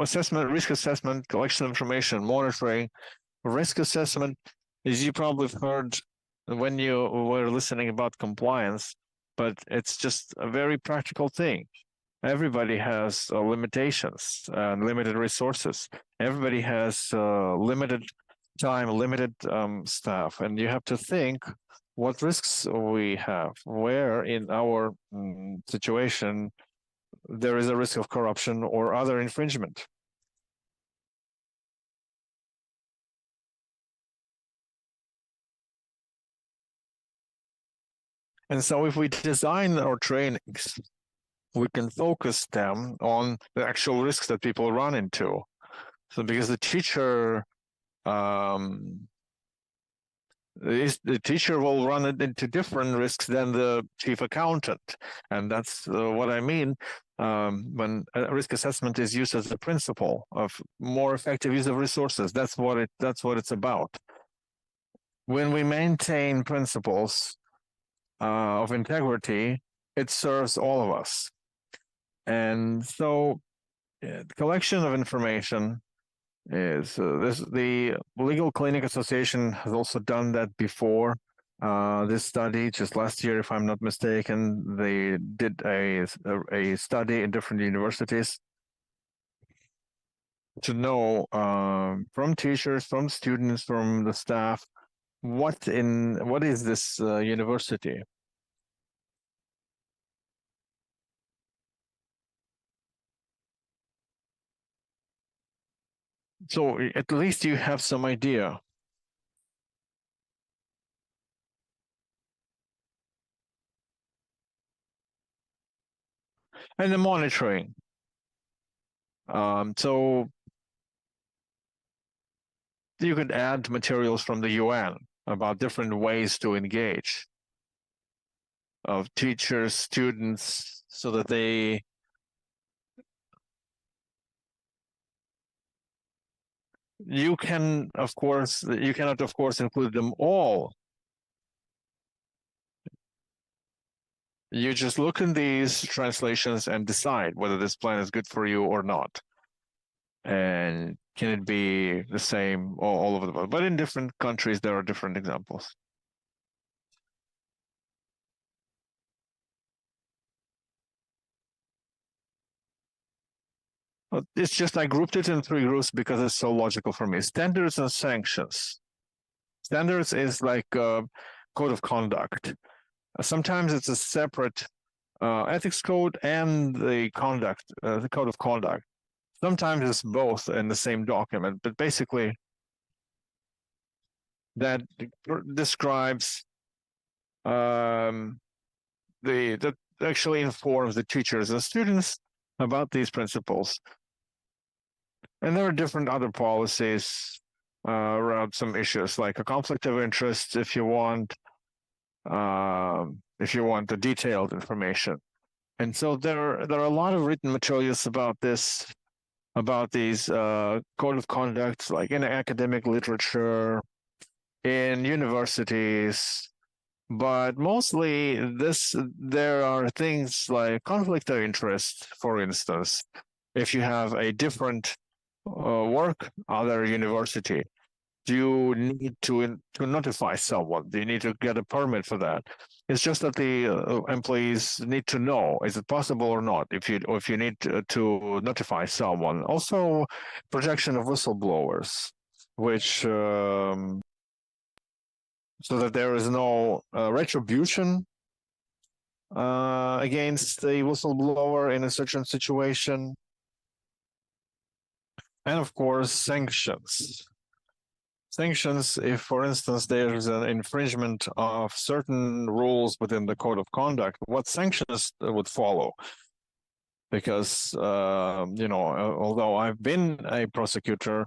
assessment, risk assessment, collection of information, monitoring, risk assessment, as you probably have heard when you were listening about compliance, but it's just a very practical thing. Everybody has limitations and limited resources. Everybody has limited time, limited staff, and you have to think what risks we have, where in our situation there is a risk of corruption or other infringement. And so if we design our trainings, we can focus them on the actual risks that people run into. So because the teacher will run into different risks than the chief accountant. And that's what I mean when risk assessment is used as a principle of more effective use of resources. That's what it's about. When we maintain principles of integrity, it serves all of us. And so the collection of information is the Legal Clinic Association has also done that before. This study just last year, if I'm not mistaken, they did a study in different universities to know from teachers, from students, from the staff, what is this university? So at least you have some idea. And the monitoring. So you could add materials from the UN about different ways to engage of teachers, students, so that you cannot of course include them all. You just look in these translations and decide whether this plan is good for you or not. And can it be the same all over the world? But in different countries, there are different examples. It's just I grouped it in three groups because it's so logical for me. Standards and sanctions. Standards is like a code of conduct. Sometimes it's a separate ethics code and the code of conduct. Sometimes it's both in the same document, but basically that describes that actually informs the teachers and students about these principles. And there are different other policies around some issues like a conflict of interest if you want the detailed information. And so there are a lot of written materials about this, about these code of conducts, like in academic literature, in universities, but mostly there are things like conflict of interest, for instance. If you have a different work other university, do you need to notify someone? Do you need to get a permit for that? It's just that the employees need to know, is it possible or not, if you need to notify someone. Also, protection of whistleblowers, which so that there is no retribution against the whistleblower in a certain situation. And of course, sanctions. Sanctions, if, for instance, there's an infringement of certain rules within the code of conduct, what sanctions would follow? Because, although I've been a prosecutor,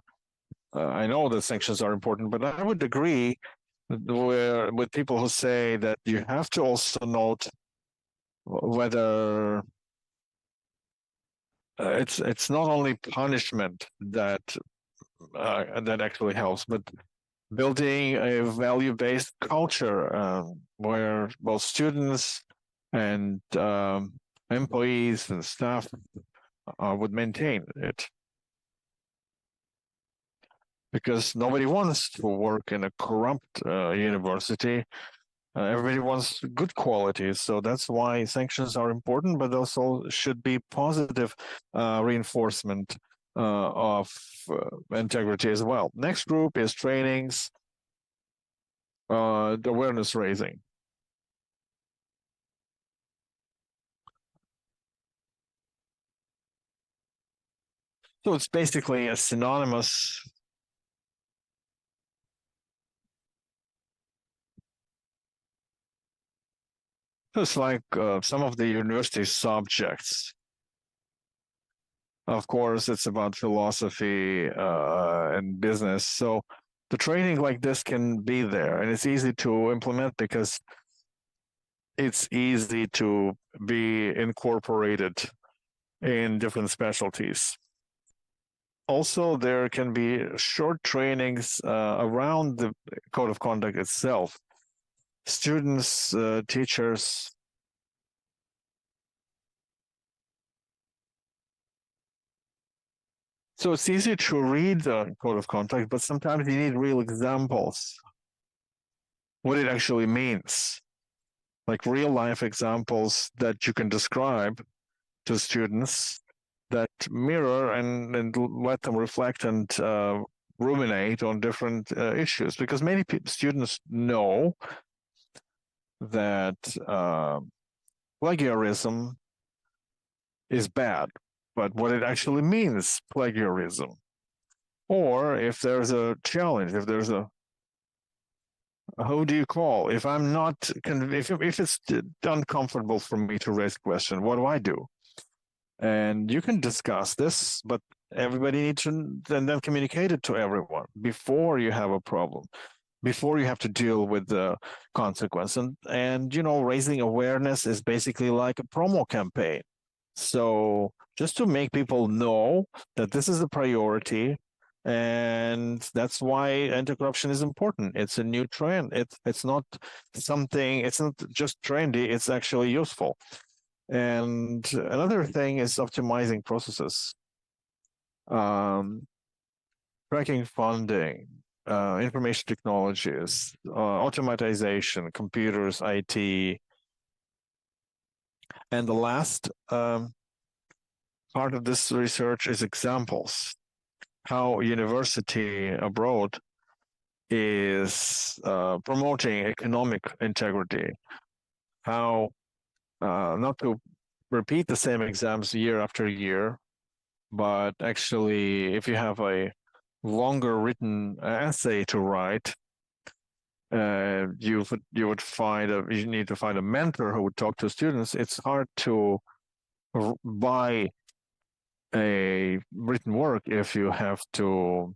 I know that sanctions are important, but I would agree with people who say that you have to also note whether it's not only punishment that actually helps, but building a value-based culture where both students and employees and staff would maintain it. Because nobody wants to work in a corrupt university. Everybody wants good qualities, so that's why sanctions are important, but also should be positive reinforcement of integrity as well. Next group is trainings, the awareness raising. So it's basically a synonymous. It's like some of the university subjects. Of course, it's about philosophy and business. So the training like this can be there, and it's easy to implement because it's easy to be incorporated in different specialties. Also, there can be short trainings around the code of conduct itself. Students, teachers. So it's easy to read the code of conduct, but sometimes you need real examples, what it actually means, like real life examples that you can describe to students that mirror and let them reflect and ruminate on different issues, because many students know that plagiarism is bad, but what it actually means, plagiarism, or if there's a challenge, if there's a who do you call? If I'm not, if it's uncomfortable for me to raise a question, what do I do? And you can discuss this, but everybody needs to then communicate it to everyone before you have a problem, before you have to deal with the consequence. And you know, raising awareness is basically like a promo campaign. So just to make people know that this is a priority, and that's why anti-corruption is important. It's a new trend. It's not something. It's not just trendy. It's actually useful. And another thing is optimizing processes, tracking funding, information technologies, automatization, computers, IT. And the last part of this research is examples, how university abroad is promoting economic integrity, how not to repeat the same exams year after year, but actually, if you have a longer written essay to write, you would find you need to find a mentor who would talk to students. It's hard to buy a written work if you have to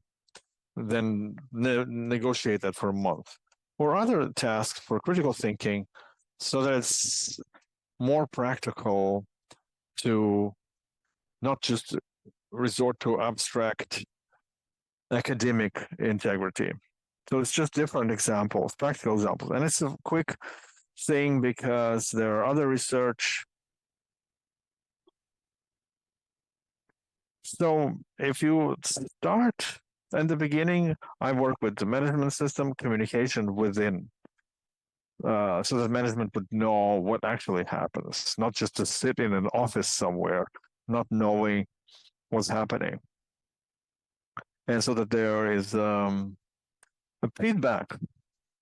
then negotiate that for a month, or other tasks for critical thinking, so that it's more practical to not just resort to abstract academic integrity. So it's just different examples, practical examples. And it's a quick thing because there are other research. So if you start in the beginning, I work with the management system, communication within, so that management would know what actually happens, not just to sit in an office somewhere, not knowing what's happening. And so that there is a feedback,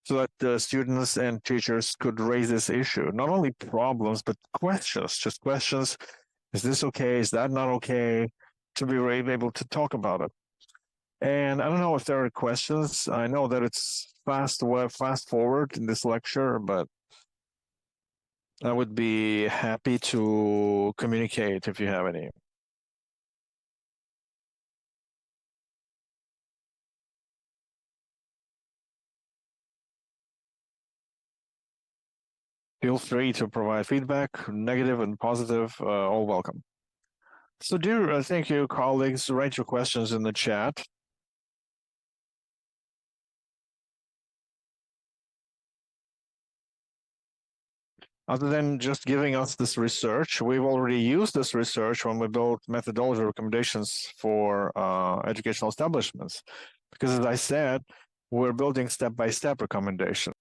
so that the students and teachers could raise this issue, not only problems, but questions, just questions. Is this okay? Is that not okay? To be able to talk about it. And I don't know if there are questions. I know that it's fast forward in this lecture, but I would be happy to communicate if you have any. Feel free to provide feedback, negative and positive, all welcome. So dear, thank you, colleagues. Write your questions in the chat. Other than just giving us this research, we've already used this research when we built methodology recommendations for educational establishments. Because as I said, we're building step-by-step recommendations.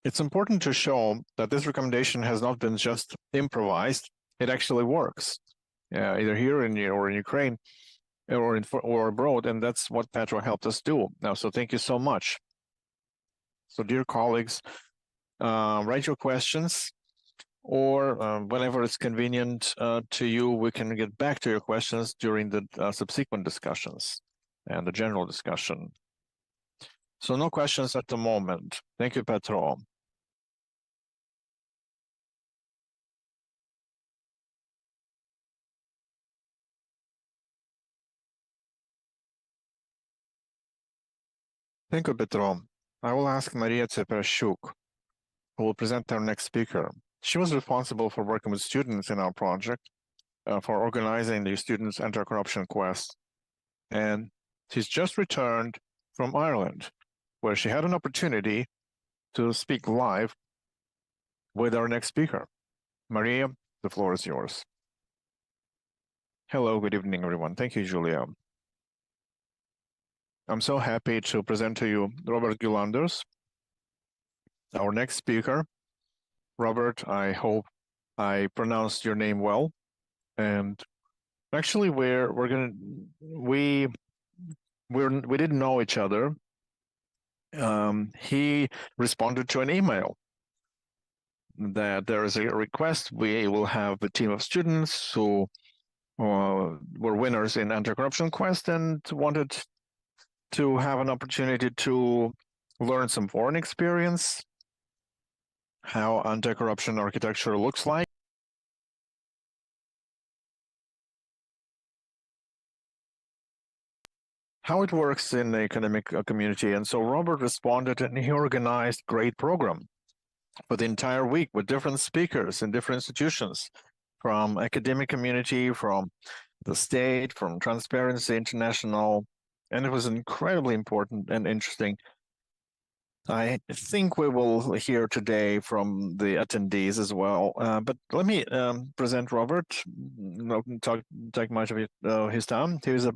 It's important to show that this recommendation has not been just improvised. It actually works, either here or in Ukraine or abroad, and that's what Petro helped us do. Now, so thank you so much. So dear colleagues, write your questions, or whenever it's convenient to you, we can get back to your questions during the subsequent discussions and the general discussion. So no questions at the moment. Thank you, Petro. Thank you, Petro. I will ask Maria Tsepershuk, who will present our next speaker. She was responsible for working with students in our project, for organizing the Students' Anti-Corruption Quest. And she's just returned from Ireland, where she had an opportunity to speak live with our next speaker. Maria, the floor is yours. Hello, good evening, everyone. Thank you, Julia. I'm so happy to present to you Robert Gulanders, our next speaker. Robert, I hope I pronounced your name well. And actually, we didn't know each other. He responded to an email that there is a request. We will have a team of students who were winners in Anti-Corruption Quest and wanted to have an opportunity to learn some foreign experience, how anti-corruption architecture looks like. How it works in the academic community. And so Robert responded and he organized a great program for the entire week with different speakers in different institutions, from academic community, from the state, from Transparency International, and it was incredibly important and interesting. I think we will hear today from the attendees as well, but let me present Robert, not take much of his time. He is a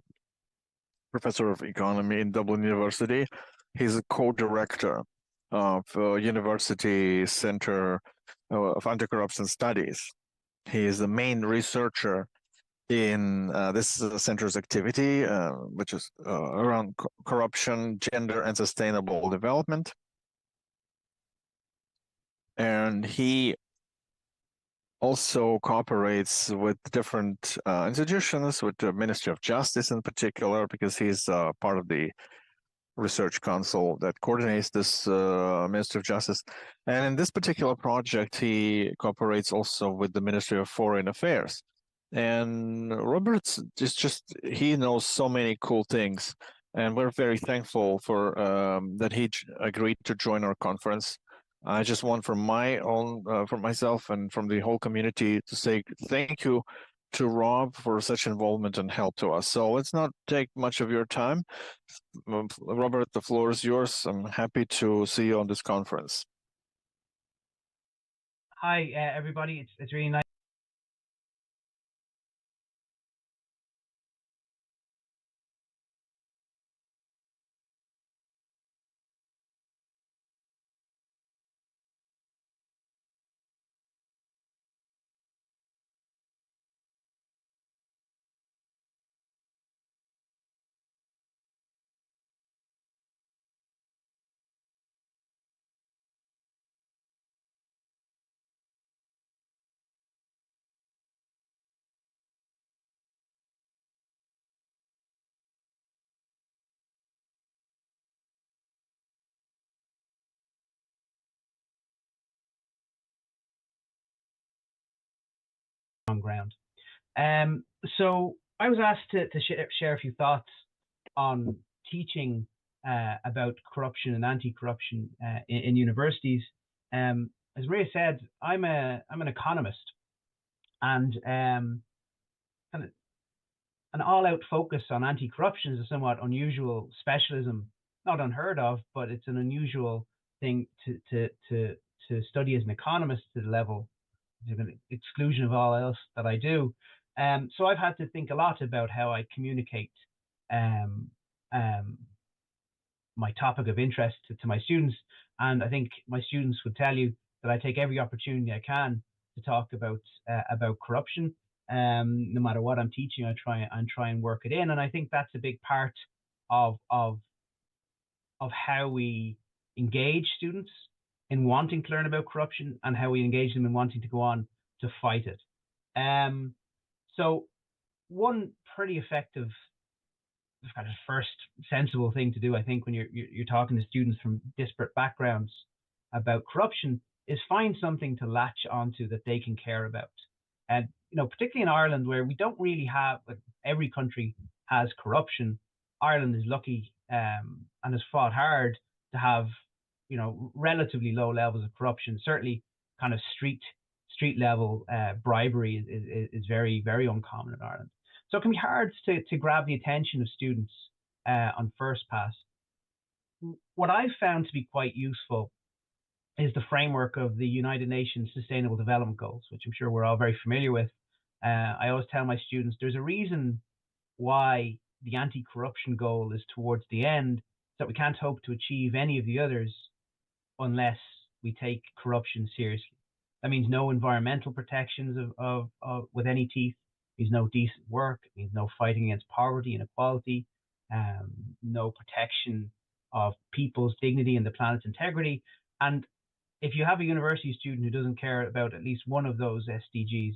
professor of economy in Dublin University. He's a co-director of University Center of Anti-Corruption Studies. He is the main researcher in this center's activity, which is around corruption, gender, and sustainable development. And he also cooperates with different institutions, with the Ministry of Justice in particular, because he's part of the research council that coordinates this Ministry of Justice. And in this particular project, he cooperates also with the Ministry of Foreign Affairs. And Robert's he knows so many cool things. And we're very thankful for that he agreed to join our conference. I just want from myself and from the whole community to say thank you to Rob for such involvement and help to us. So let's not take much of your time. Robert, the floor is yours. I'm happy to see you on this conference. Hi, everybody. It's really nice. Ground. So I was asked to share a few thoughts on teaching about corruption and anti-corruption in universities. As Maria said, I'm an economist, and kind of an all-out focus on anti-corruption is a somewhat unusual specialism, not unheard of, but it's an unusual thing to study as an economist to the level, exclusion of all else that I do. So I've had to think a lot about how I communicate my topic of interest to my students. And I think my students would tell you that I take every opportunity I can to talk about corruption. No matter what I'm teaching, I try and work it in. And I think that's a big part of how we engage students in wanting to learn about corruption and how we engage them in wanting to go on to fight it. So one pretty effective kind of first sensible thing to do, I think, when you're talking to students from disparate backgrounds about corruption is find something to latch onto that they can care about. And particularly in Ireland, where we don't really have, every country has corruption. Ireland is lucky and has fought hard to have relatively low levels of corruption. Certainly, kind of street level bribery is very, very uncommon in Ireland. So it can be hard to grab the attention of students on first pass. What I've found to be quite useful is the framework of the United Nations Sustainable Development Goals, which I'm sure we're all very familiar with. I always tell my students there's a reason why the anti-corruption goal is towards the end, that we can't hope to achieve any of the others unless we take corruption seriously. That means no environmental protections of with any teeth. It means no decent work. It means no fighting against poverty and inequality. No protection of people's dignity and the planet's integrity. And if you have a university student who doesn't care about at least one of those SDGs,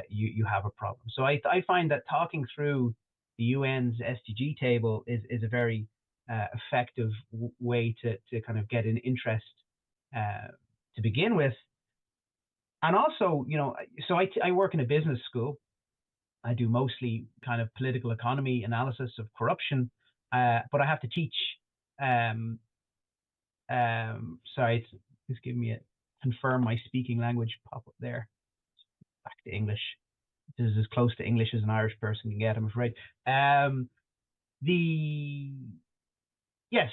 you have a problem. So I find that talking through the UN's SDG table is a very effective way to kind of get an interest to begin with. And also, you know, so I work in a business school. I do mostly kind of political economy analysis of corruption, but I have to teach. Sorry, just give me a confirm my speaking language pop up there. Back to English. This is as close to English as an Irish person can get, I'm afraid.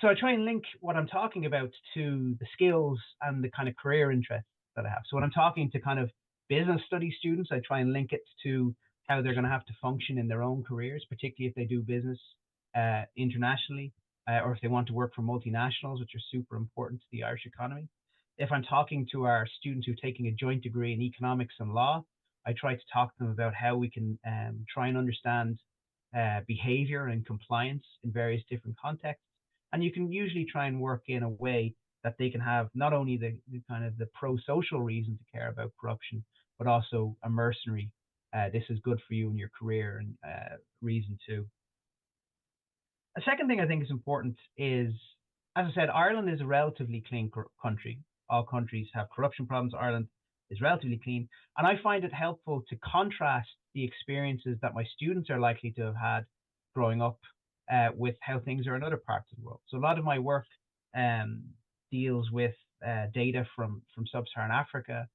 So I try and link what I'm talking about to the skills and the kind of career interests that I have. So when I'm talking to kind of business studies students, I try and link it to how they're going to have to function in their own careers, particularly if they do business internationally, or if they want to work for multinationals, which are super important to the Irish economy. If I'm talking to our students who are taking a joint degree in economics and law, I try to talk to them about how we can try and understand behavior and compliance in various different contexts. And you can usually try and work in a way that they can have not only the kind of the pro-social reason to care about corruption, but also a mercenary, this is good for you in your career and reason too. A second thing I think is important is, as I said, Ireland is a relatively clean country. All countries have corruption problems. Ireland is relatively clean. And I find it helpful to contrast the experiences that my students are likely to have had growing up with how things are in other parts of the world. So a lot of my work deals with data from sub-Saharan Africa,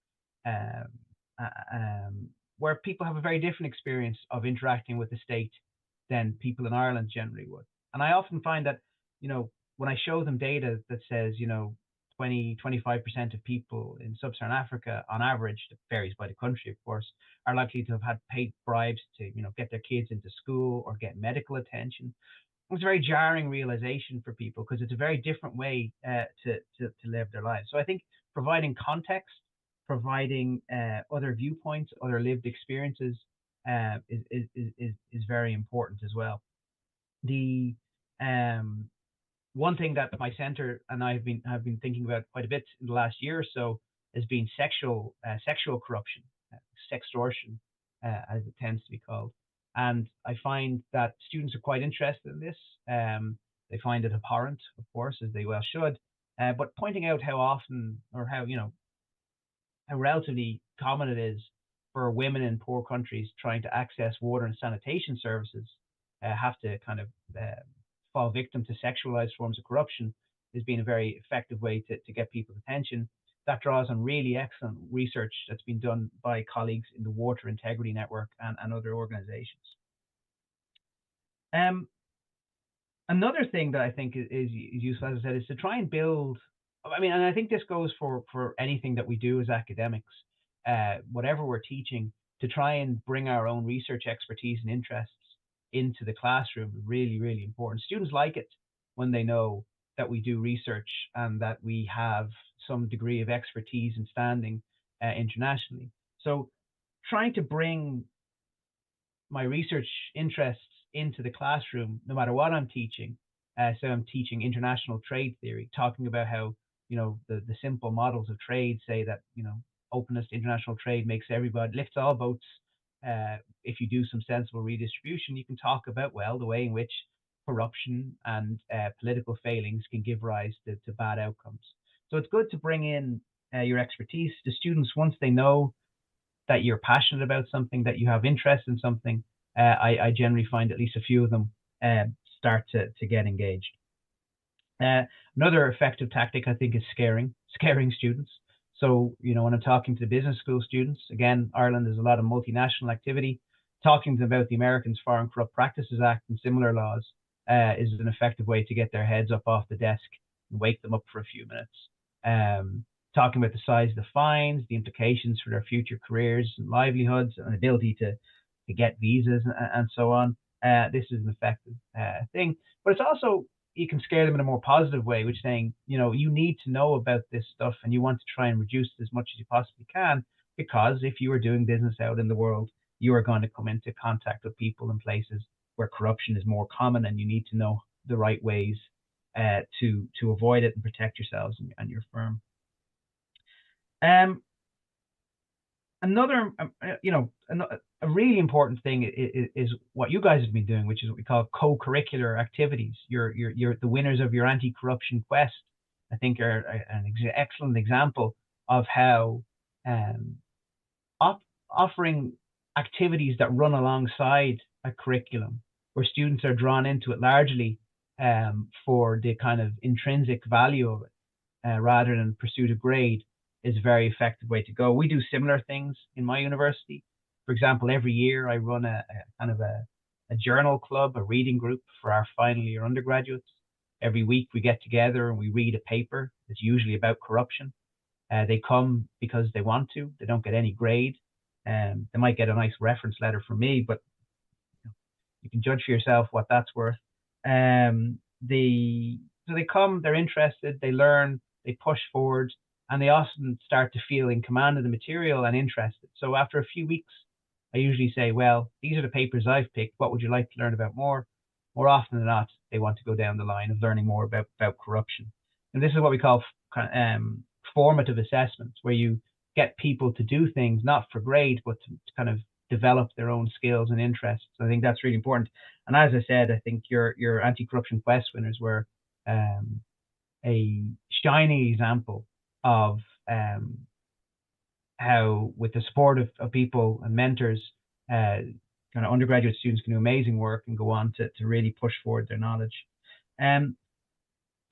where people have a very different experience of interacting with the state than people in Ireland generally would. And I often find that, you know, when I show them data that says, you know, 25% of people in sub-Saharan Africa, on average, it varies by the country, of course, are likely to have had paid bribes to, you know, get their kids into school or get medical attention. It's a very jarring realization for people because it's a very different way to live their lives. So I think providing context, providing other viewpoints, other lived experiences is very important as well. The one thing that my center and I have been thinking about quite a bit in the last year or so has been sexual corruption, sextortion, as it tends to be called. And I find that students are quite interested in this. They find it abhorrent, of course, as they well should. But pointing out how often, or how, you know, how relatively common it is for women in poor countries trying to access water and sanitation services have to kind of fall victim to sexualized forms of corruption has been a very effective way to get people's attention. That draws on really excellent research that's been done by colleagues in the Water Integrity Network and other organizations. Another thing that I think is useful, as I said, is to try and build, I mean, and I think this goes for anything that we do as academics, whatever we're teaching, to try and bring our own research expertise and interests into the classroom. Really, really important. Students like it when they know that we do research and that we have some degree of expertise and standing internationally. So trying to bring my research interests into the classroom, no matter what I'm teaching. So I'm teaching international trade theory, talking about how, you know, the simple models of trade say that, you know, openness to international trade makes everybody, lifts all boats. If you do some sensible redistribution, you can talk about, well, the way in which corruption and political failings can give rise to bad outcomes. So it's good to bring in your expertise. The students, once they know that you're passionate about something, that you have interest in something, I generally find at least a few of them start to get engaged. Another effective tactic, I think, is scaring students. So, you know, when I'm talking to the business school students, again, Ireland, there's a lot of multinational activity. Talking to them about the Americans Foreign Corrupt Practices Act and similar laws is an effective way to get their heads up off the desk and wake them up for a few minutes. talking about the size of the fines, the implications for their future careers and livelihoods, and ability to get visas and so on. This is an effective thing, but it's also, you can scare them in a more positive way, which saying, you need to know about this stuff and you want to try and reduce it as much as you possibly can, because if you are doing business out in the world, you are going to come into contact with people in places where corruption is more common, and you need to know the right ways to avoid it and protect yourselves and your firm. Another, a really important thing is what you guys have been doing, which is what we call co-curricular activities. You're the winners of your anti-corruption quest, I think, are an excellent example of how offering activities that run alongside a curriculum, where students are drawn into it largely for the kind of intrinsic value of it, rather than pursuit of grade, is a very effective way to go. We do similar things in my university. For example, every year I run a kind of a journal club, a reading group for our final year undergraduates. Every week we get together and we read a paper that's usually about corruption. They come because they want to. They don't get any grade. They might get a nice reference letter from me, but you can judge for yourself what that's worth. So they come, they're interested, they learn, they push forward, and they often start to feel in command of the material and interested. So after a few weeks, I usually say, well, these are the papers I've picked. What would you like to learn about more? More often than not, they want to go down the line of learning more about corruption. And this is what we call formative assessments, where you get people to do things not for grade, but to kind of develop their own skills and interests. I think that's really important. And as I said, I think your anti-corruption quest winners were a shining example of how, with the support of people and mentors, kind of undergraduate students can do amazing work and go on to really push forward their knowledge. It's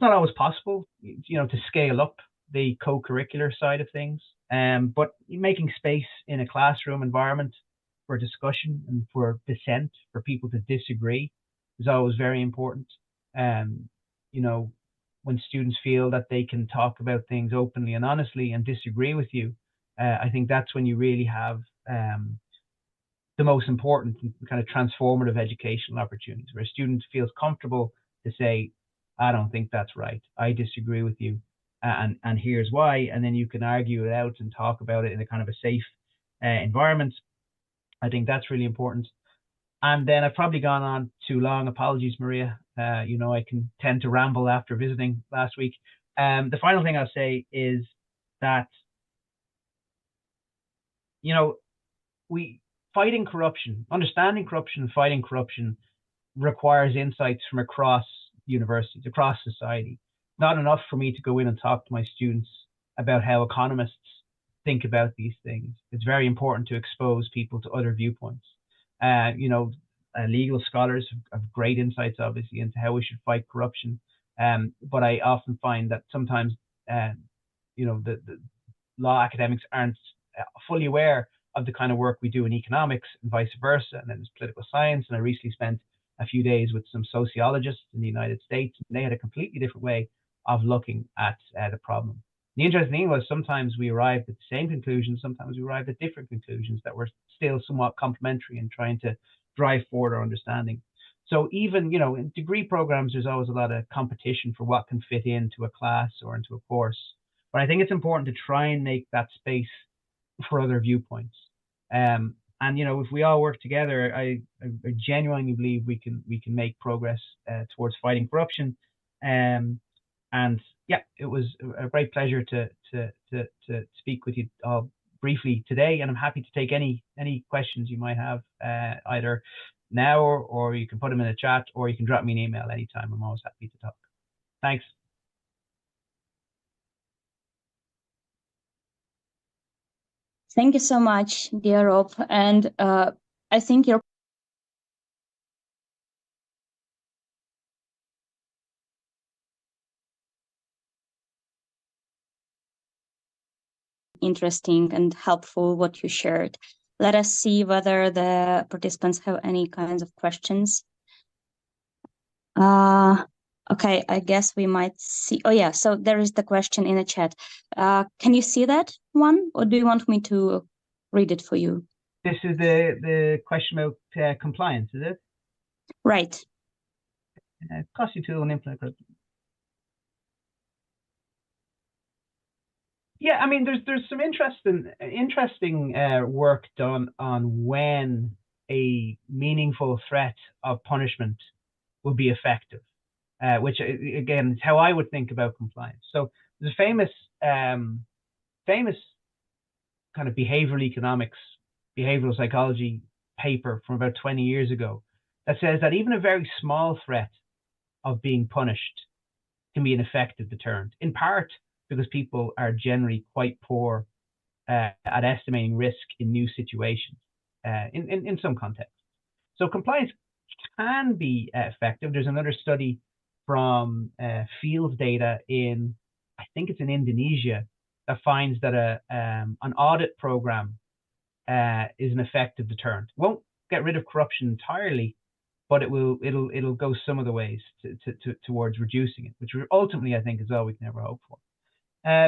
not always possible, to scale up the co-curricular side of things, but making space in a classroom environment for discussion and for dissent, for people to disagree, is always very important. When students feel that they can talk about things openly and honestly and disagree with you, I think that's when you really have the most important kind of transformative educational opportunities, where a student feels comfortable to say, I don't think that's right, I disagree with you, and here's why, and then you can argue it out and talk about it in a kind of a safe environment. I think that's really important. And then I've probably gone on too long. Apologies, Maria. I can tend to ramble after visiting last week. The final thing I'll say is that, fighting corruption, understanding corruption and fighting corruption requires insights from across universities, across society. Not enough for me to go in and talk to my students about how economists think about these things. It's very important to expose people to other viewpoints. Legal scholars have great insights, obviously, into how we should fight corruption. But I often find that sometimes, the law academics aren't fully aware of the kind of work we do in economics and vice versa. And then there's political science. And I recently spent a few days with some sociologists in the United States, and they had a completely different way of looking at the problem. The interesting thing was, sometimes we arrived at the same conclusions, sometimes we arrived at different conclusions that were still somewhat complementary in trying to drive forward our understanding. So even, in degree programs, there's always a lot of competition for what can fit into a class or into a course. But I think it's important to try and make that space for other viewpoints. And if we all work together, I genuinely believe we can make progress towards fighting corruption. And yeah, it was a great pleasure to speak with you all briefly today, and I'm happy to take any questions you might have, either now or you can put them in the chat, or you can drop me an email anytime. I'm always happy to talk. Thanks. Thank you so much, dear Rob. And I think your interesting and helpful what you shared. Let us see whether the participants have any kinds of questions. Okay, I guess we might see. Oh yeah, so there is the question in the chat. Can you see that one, or do you want me to read it for you? This is the question about compliance, is it? Right. Costly tool and implement. Yeah, I mean, there's some interesting work done on when a meaningful threat of punishment will be effective, which again is how I would think about compliance. So there's a famous kind of behavioral psychology paper from about 20 years ago that says that even a very small threat of being punished can be an effective deterrent, in part because people are generally quite poor at estimating risk in new situations in some contexts. So compliance can be effective. There's another study from field data I think it's in Indonesia, that finds that an audit program is an effective deterrent. Won't get rid of corruption entirely, but it'll go some of the ways towards reducing it, which ultimately I think is all we can ever hope for.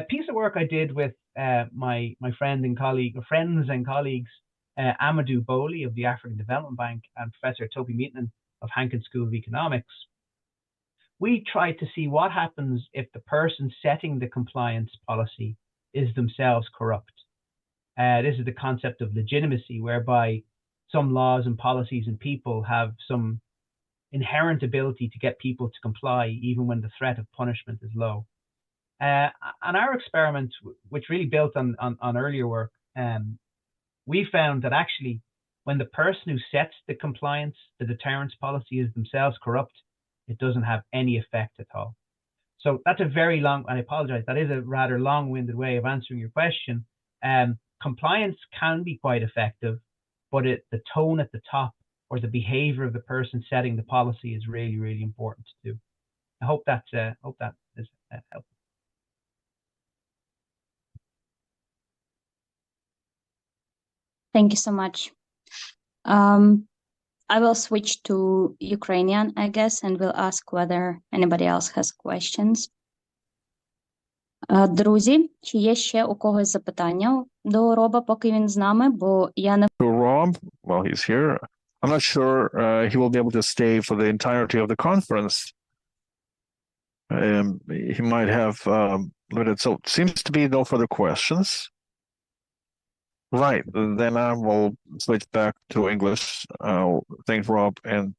Piece of work I did with my friends and colleagues, Amadou Boli of the African Development Bank and Professor Topi Mietinen of Hanken School of Economics. We tried to see what happens if the person setting the compliance policy is themselves corrupt. This is the concept of legitimacy, whereby some laws and policies and people have some inherent ability to get people to comply even when the threat of punishment is low. And our experiment, which really built on earlier work, we found that actually when the person who sets the deterrence policy is themselves corrupt, it doesn't have any effect at all. So that's a very long, and I apologize, that is a rather long-winded way of answering your question. Compliance can be quite effective, but the tone at the top or the behavior of the person setting the policy is really, really important to do. I hope that is helpful. Thank you so much. I will switch to Ukrainian, I guess, and will ask whether anybody else has questions. Друзі, чи є ще у когось запитання до Роба, поки він з нами, бо я не... To Rob, well, he's here. I'm not sure he will be able to stay for the entirety of the conference. He might have limited, so seems to be no further questions. Right, then I will switch back to English. Thanks, Rob, and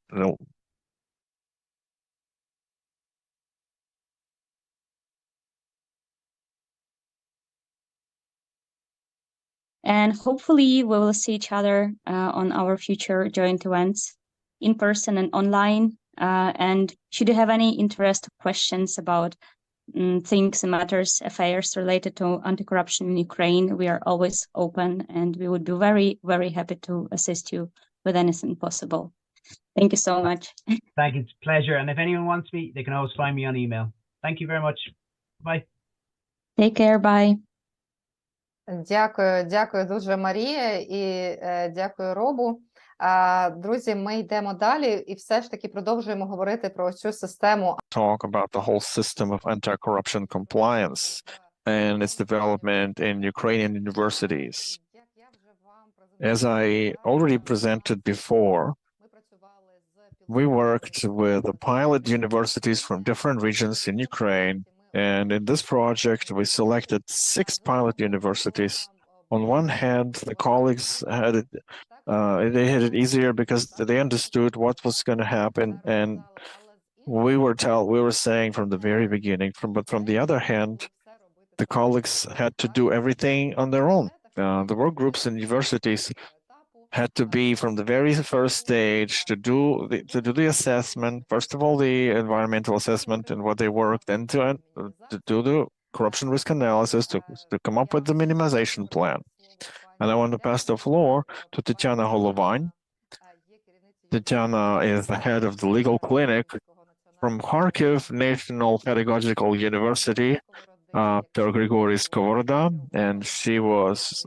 and hopefully we will see each other on our future joint events in person and online. And should you have any interest or questions about things and matters, affairs related to anti-corruption in Ukraine, we are always open and we would be very, very happy to assist you with anything possible. Thank you so much. Thank you, it's a pleasure. And if anyone wants me, they can always find me on email. Thank you very much. Bye. Take care, bye. Дякую дуже, Марія, і дякую, Робу. Друзі, ми йдемо далі і все ж таки продовжуємо говорити про цю систему. Talk about the whole system of anti-corruption compliance and its development in Ukrainian universities. As I already presented before, we worked with the pilot universities from different regions in Ukraine. And in this project, we selected 6 pilot universities. On one hand, the colleagues had it, they had it easier because they understood what was going to happen. And we were saying from the very beginning, but from the other hand, the colleagues had to do everything on their own. The work groups in universities had to be from the very first stage to do the assessment, first of all, the environmental assessment and what they worked, then to do the corruption risk analysis, to come up with the minimization plan. And I want to pass the floor to Tatiana Holovany. Tatiana is the head of the legal clinic from Kharkiv National Pedagogical University, Grigory Skovoroda, and she was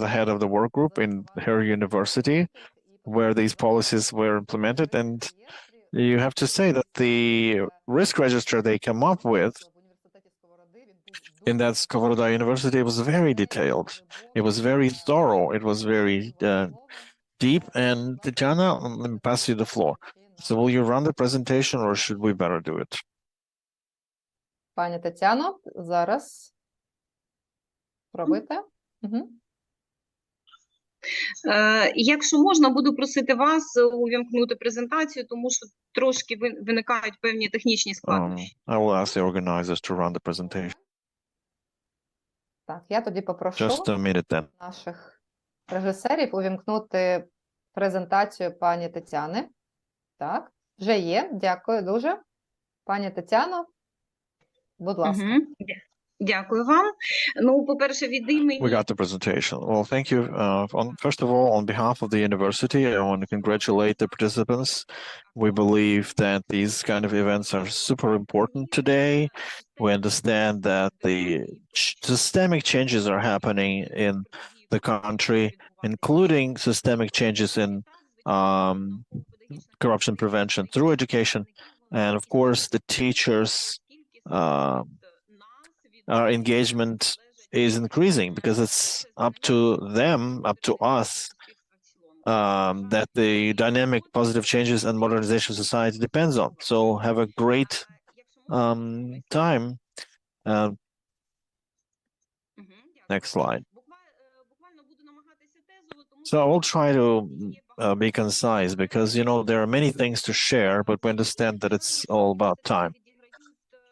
the head of the work group in her university where these policies were implemented. And you have to say that the risk register they come up with in that Skovoroda University was very detailed. It was very thorough. It was very deep. And Tatiana, let me pass you the floor. So will you run the presentation or should we better do it? Пані Тетяно, зараз пробуйте. Угу. Якщо можна, буду просити вас увімкнути презентацію, тому що трошки виникають певні технічні складнощі. I will ask the organizers to run the presentation. Так, я тоді попрошу Just a minute then. наших режисерів увімкнути презентацію пані Тетяни. Так, вже є. Дякую дуже. Пані Тетяно, будь ласка. Дякую вам. Ну, по-перше, від імені... We got the presentation. Well, thank you. First of all, on behalf of the university, I want to congratulate the participants. We believe that these kind of events are super important today. We understand that the systemic changes are happening in the country, including systemic changes in corruption prevention through education. And of course, the teachers' our engagement is increasing because it's up to them, up to us, that the dynamic positive changes and modernization of society depends on. So have a great time. Next slide. So I will try to be concise because, you know, there are many things to share, but we understand that it's all about time.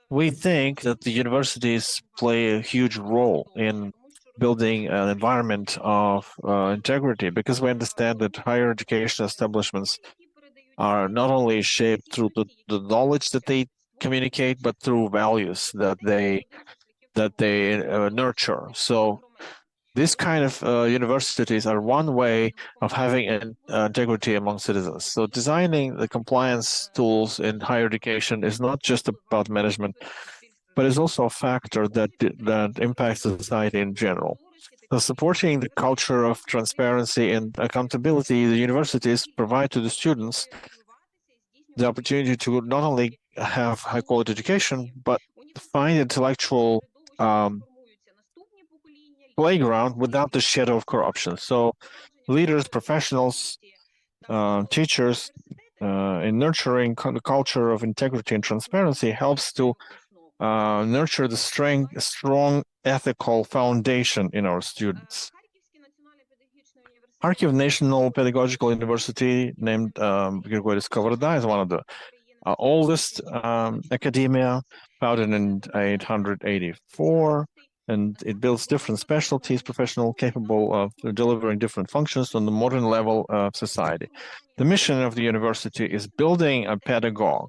We think that the universities play a huge role in building an environment of integrity because we understand that higher education establishments are not only shaped through the knowledge that they communicate, but through values that they nurture. So this kind of universities are one way of having integrity among citizens. So designing the compliance tools in higher education is not just about management, but is also a factor that impacts society in general. So supporting the culture of transparency and accountability, the universities provide to the students the opportunity to not only have high-quality education, but find intellectual playground without the shadow of corruption. So leaders, professionals, teachers in nurturing the culture of integrity and transparency helps to nurture the strong ethical foundation in our students. Kharkiv National Pedagogical University, named Grigory Skovoroda, is one of the oldest academia, founded in 1884. And it builds different specialties, professional capable of delivering different functions on the modern level of society. The mission of the university is building a pedagogue,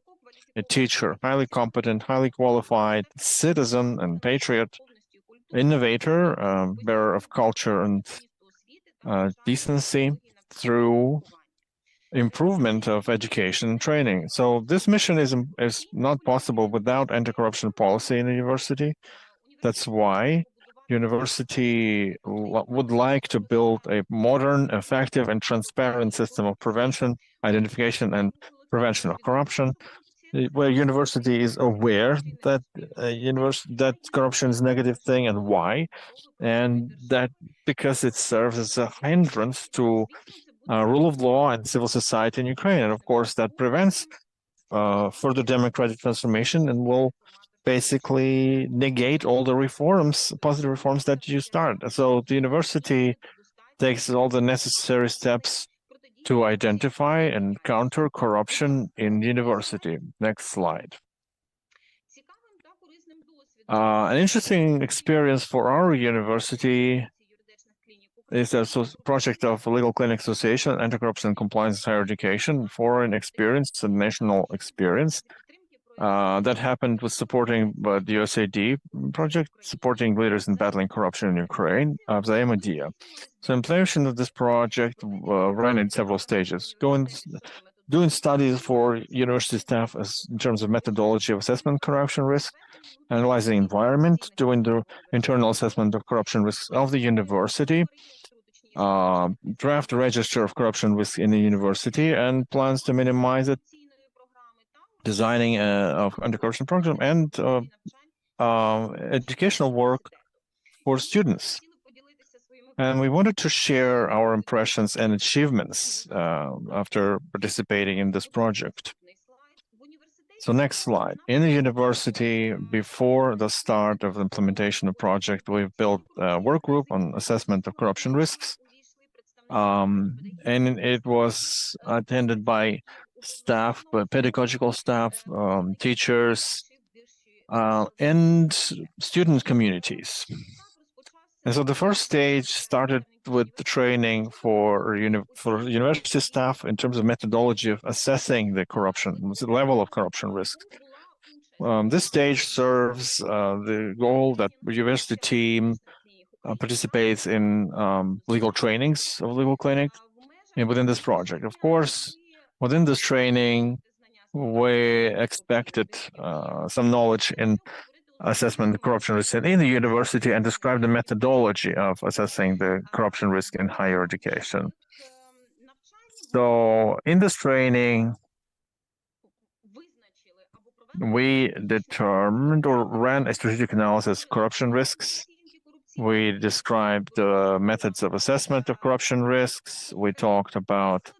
a teacher, highly competent, highly qualified citizen and patriot, innovator, bearer of culture and decency through improvement of education and training. So this mission is not possible without anti-corruption policy in the university. That's why university would like to build a modern, effective, and transparent system of prevention, identification, and prevention of corruption, where university is aware that that corruption is a negative thing and why, and that because it serves as a hindrance to rule of law and civil society in Ukraine. And of course, that prevents further democratic transformation and will basically negate all the reforms, positive reforms that you start. So the university takes all the necessary steps to identify and counter corruption in university. Next slide. An interesting experience for our university is a project of Legal Clinic Association, Anti-Corruption and Compliance in Higher Education, foreign experience and national experience. That happened with supporting the USAID project, supporting leaders in battling corruption in Ukraine, Взаимодия. So implementation of this project ran in several stages, doing studies for university staff in terms of methodology of assessment corruption risk, analyzing environment, doing the internal assessment of corruption risks of the university, draft a register of corruption risk in the university, and plans to minimize it designing of anti-corruption program and educational work for students. And we wanted to share our impressions and achievements after participating in this project. So next slide. In the university, before the start of the implementation of the project, we've built a work group on assessment of corruption risks. And it was attended by staff, pedagogical staff, teachers, and student communities. And so the first stage started with the training for university staff in terms of methodology of assessing the corruption, the level of corruption risk. This stage serves the goal that the university team participates in legal trainings of legal clinic and within this project. Of course, within this training, we expected some knowledge in assessment of corruption risk in the university and describe the methodology of assessing the corruption risk in higher education. So in this training, we determined or ran a strategic analysis of corruption risks. We described the methods of assessment of corruption risks. We talked about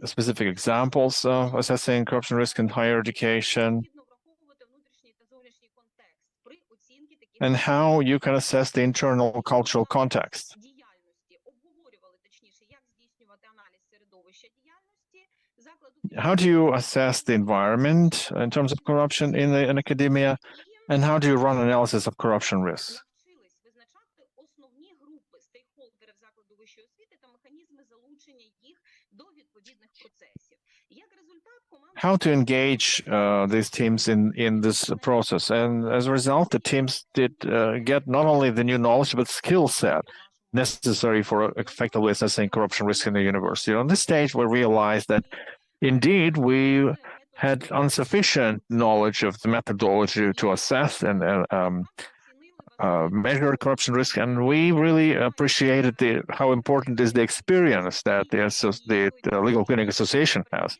specific examples of assessing corruption risk in higher education, and how you can assess the internal cultural context. How do you assess the environment in terms of corruption in academia, and how do you run analysis of corruption risks? How to engage these teams in this process. And as a result, the teams did get not only the new knowledge, but skill set necessary for effectively assessing corruption risk in the university. On this stage, we realized that indeed we had insufficient knowledge of the methodology to assess and measure corruption risk, and we really appreciated how important is the experience that the Legal Clinic Association has.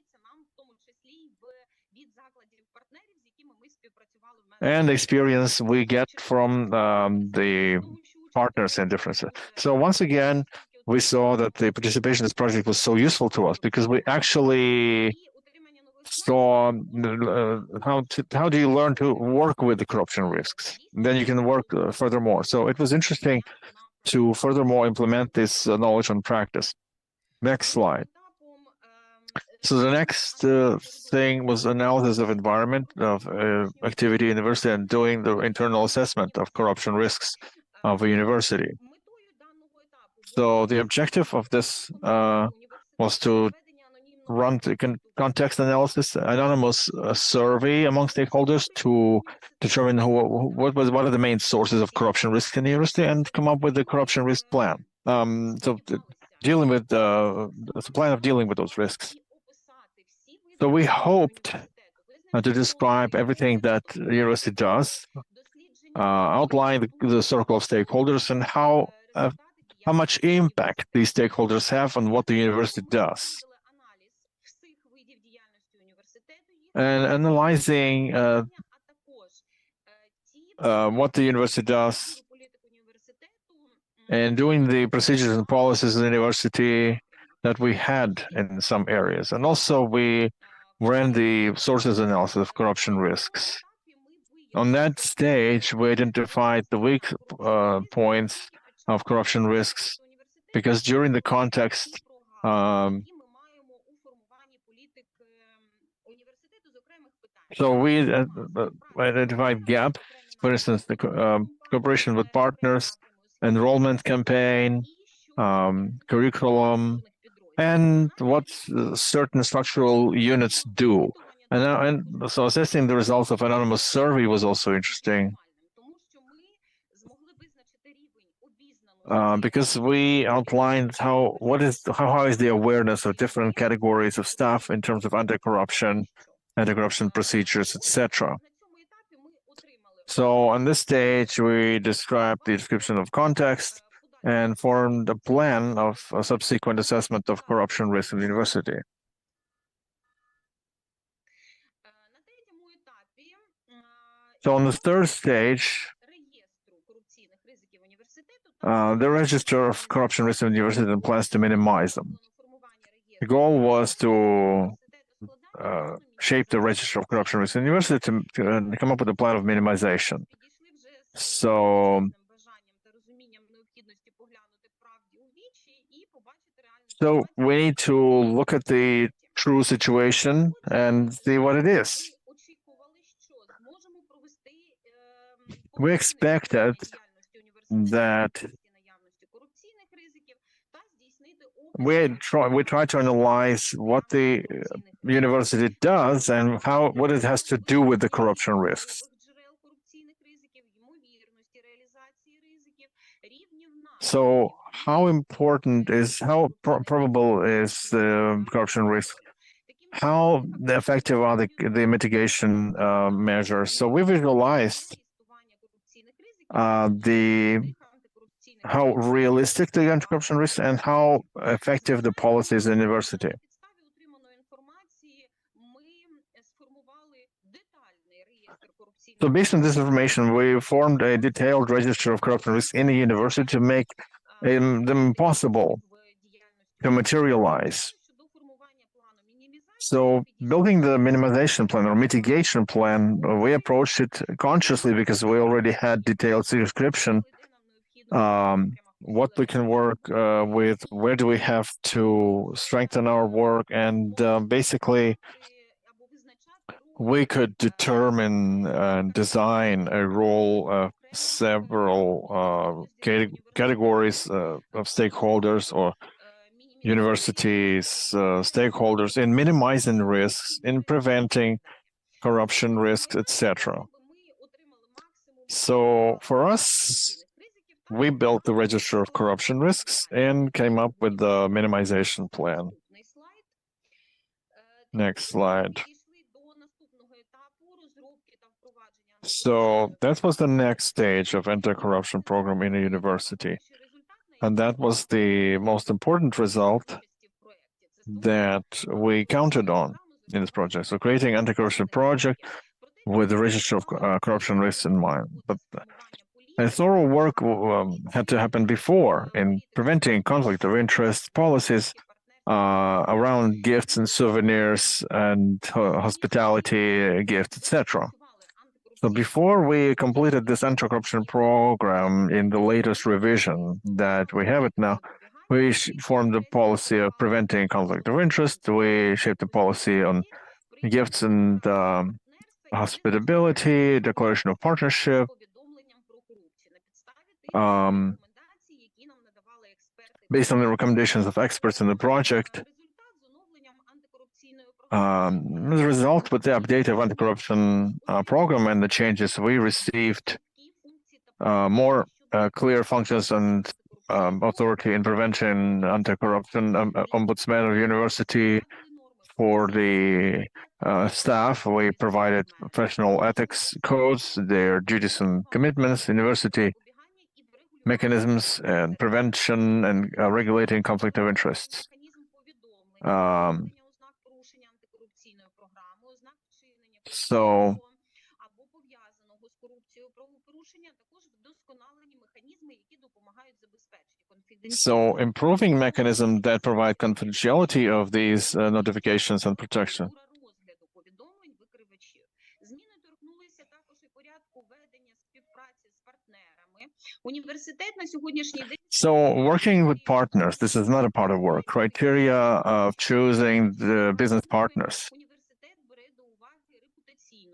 And the experience we get from the partners and differences. So once again, we saw that the participation in this project was so useful to us because we actually saw how do you learn to work with the corruption risks. And then you can work furthermore. So it was interesting to furthermore implement this knowledge on practice. Next slide. So the next thing was analysis of environment of activity in the university and doing the internal assessment of corruption risks of a university. So the objective of this was to run the context analysis, anonymous survey among stakeholders to determine what are the main sources of corruption risk in the university and come up with the corruption risk plan. Dealing with the plan of dealing with those risks. So we hoped to describe everything that the university does, outline the circle of stakeholders and how much impact these stakeholders have on what the university does. And analyzing what the university does and doing the procedures and policies in the university that we had in some areas. And also we ran the sources analysis of corruption risks. On that stage, we identified the weak points of corruption risks because during the context, so we identified gaps, for instance, the cooperation with partners, enrollment campaign, curriculum, and what certain structural units do. And so assessing the results of anonymous survey was also interesting. Because we outlined how is the awareness of different categories of staff in terms of anti-corruption procedures, etc. So on this stage, we described the description of context and formed a plan of a subsequent assessment of corruption risk in the university. So on the third stage, the register of corruption risks in the university and plans to minimize them. The goal was to shape the register of corruption risks in the university to come up with a plan of minimization. So we need to look at the true situation and see what it is. We expected that we try to analyze what the university does and what it has to do with the corruption risks. So how probable is the corruption risk? How effective are the mitigation measures? So we visualized how realistic the anti-corruption risks and how effective the policies in the university. So based on this information, we formed a detailed register of corruption risks in the university to make them possible to materialize. So building the minimization plan or mitigation plan, we approached it consciously because we already had detailed description what we can work with, where do we have to strengthen our work, and basically we could determine and design a role of several categories of stakeholders or universities stakeholders in minimizing risks, in preventing corruption risks, etc. So for us, we built the register of corruption risks and came up with the minimization plan. Next slide. So that was the next stage of anti-corruption program in a university. And that was the most important result that we counted on in this project. So creating anti-corruption project with the register of corruption risks in mind. But a thorough work had to happen before in preventing conflict of interest policies around gifts and souvenirs and hospitality gifts, etc. So before we completed this anti-corruption program in the latest revision that we have it now, we formed the policy of preventing conflict of interest. We shaped the policy on gifts and hospitality, declaration of partnership, based on the recommendations of experts in the project. As a result, with the update of anti-corruption program and the changes, we received more clear functions and authority in prevention, anti-corruption, ombudsman of university. For the staff, we provided professional ethics codes, their duties and commitments, university mechanisms, and prevention and regulating conflict of interests. So improving mechanisms that provide confidentiality of these notifications and protection. So working with partners, this is not a part of work. Criteria of choosing the business partners.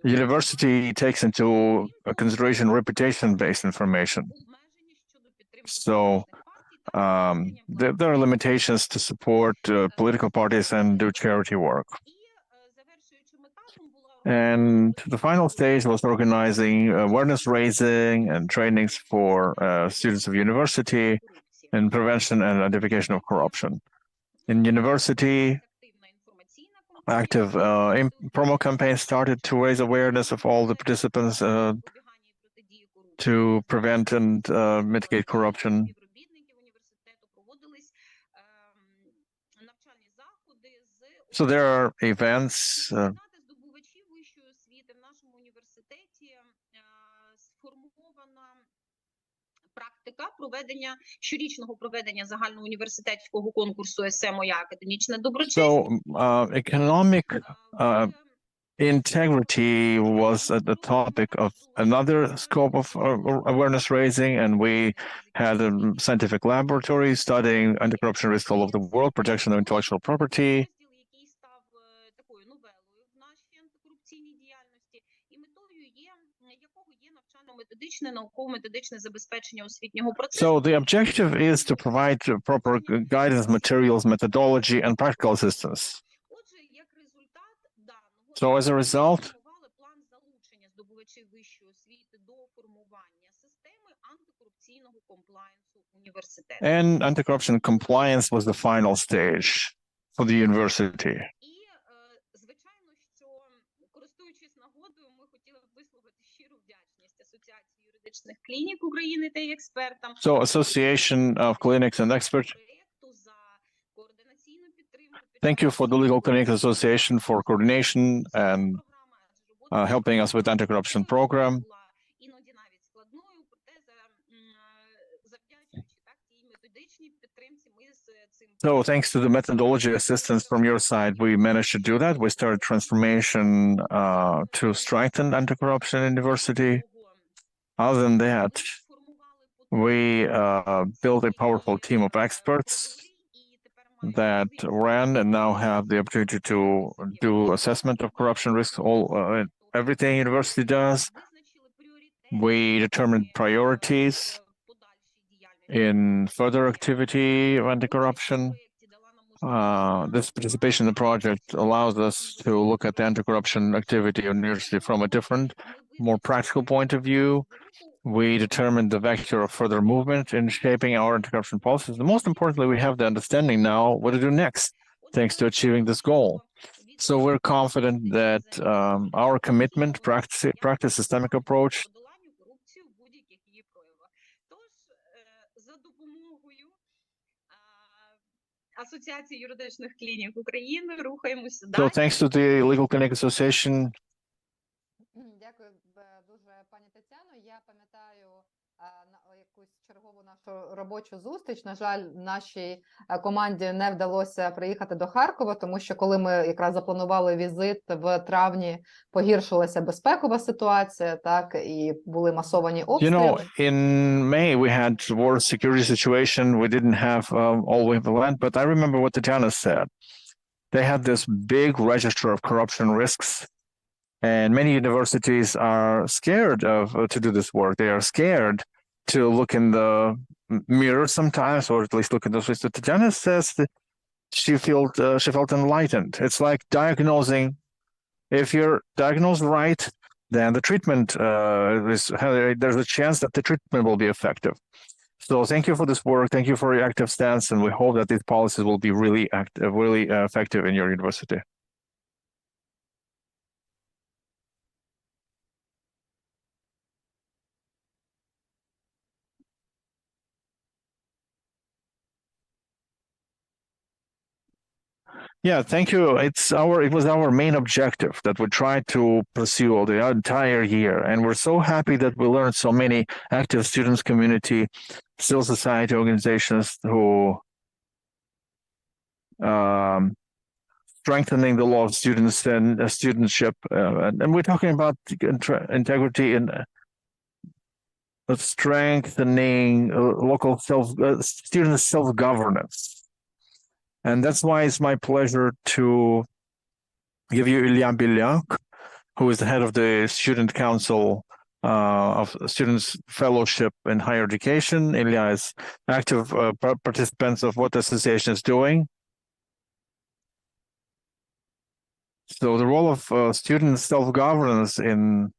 The university takes into consideration reputation-based information. So there are limitations to support political parties and do charity work. And the final stage was organizing awareness raising and trainings for students of university in prevention and identification of corruption. In university, active promo campaigns started to raise awareness of all the participants to prevent and mitigate corruption. So there are events щорічного проведення загальноуніверситетського конкурсу «Есе. Моя академічна доброчесність». So, economic integrity was at the topic of another scope of awareness raising, and we had a scientific laboratory studying anti-corruption risks all over the world, protection of intellectual property. Який став такою новелою в нашій антикорупційній діяльності, і метою якого є навчально-методичне, науково-методичне забезпечення освітнього процесу. So the objective is to provide proper guidance, materials, methodology, and practical assistance. Отже, як результат даного, So as a result, сформували план залучення здобувачів вищої освіти до формування системи антикорупційного комплаєнсу університету. and anti-corruption compliance was the final stage for the university. І, звичайно, що, користуючись нагодою, ми хотіли б висловити щиру вдячність Асоціації юридичних клінік України та її експертам. So Association of Clinics and Experts, Проєкту за координаційну підтримку. thank you for the Legal Clinics Association for coordination and helping us with anti-corruption program. Була іноді навіть складною, проте завдячуючи так цій методичній підтримці, ми з цим So thanks to the methodology assistance from your side, we managed to do that. We started transformation to strengthen anti-corruption university. Other than that, we built a powerful team of experts that ran and now have the opportunity to do assessment of corruption risks, everything university does. We determined priorities in further activity of anti-corruption. This participation in the project allows us to look at the anti-corruption activity of the university from a different, more practical point of view. We determined the vector of further movement in shaping our anti-corruption policies. And most importantly, we have the understanding now what to do next, thanks to achieving this goal. So we're confident that our commitment, practice systemic approach, подоланню корупції у будь-яких її проявах. Тож, за допомогою Асоціації юридичних клінік України рухаємося so далі. thanks to the Legal Clinic Association, Дякую дуже, пані Тетяно. Я пам'ятаю на якусь чергову нашу робочу зустріч. На жаль, нашій команді не вдалося приїхати до Харкова, тому що коли ми якраз запланували візит в травні, погіршилася безпекова ситуація, так, і були масовані you обстріли. know, in May we had worse security situation. We didn't have all we have land, but I remember what Tatiana said. They had this big register of corruption risks, and many universities are scared of to do this work. They are scared to look in the mirror sometimes, or at least look in the face. So Tatiana says that she felt enlightened. It's like diagnosing. If you're diagnosed right, then the treatment there's a chance that the treatment will be effective. So thank you for this work. Thank you for your active stance, and we hope that these policies will be really effective in your university. Yeah, thank you. It was our main objective that we tried to pursue the entire year. And we're so happy that we learned so many active students community, civil society organizations who strengthening the law of students and studentship. And we're talking about integrity and strengthening local student self-governance. And that's why it's my pleasure to give you Ilya Belyak, who is the head of the Student Council of Students Fellowship in Higher Education. Ilya is active participants of what the association is doing. So the role of student self-governance in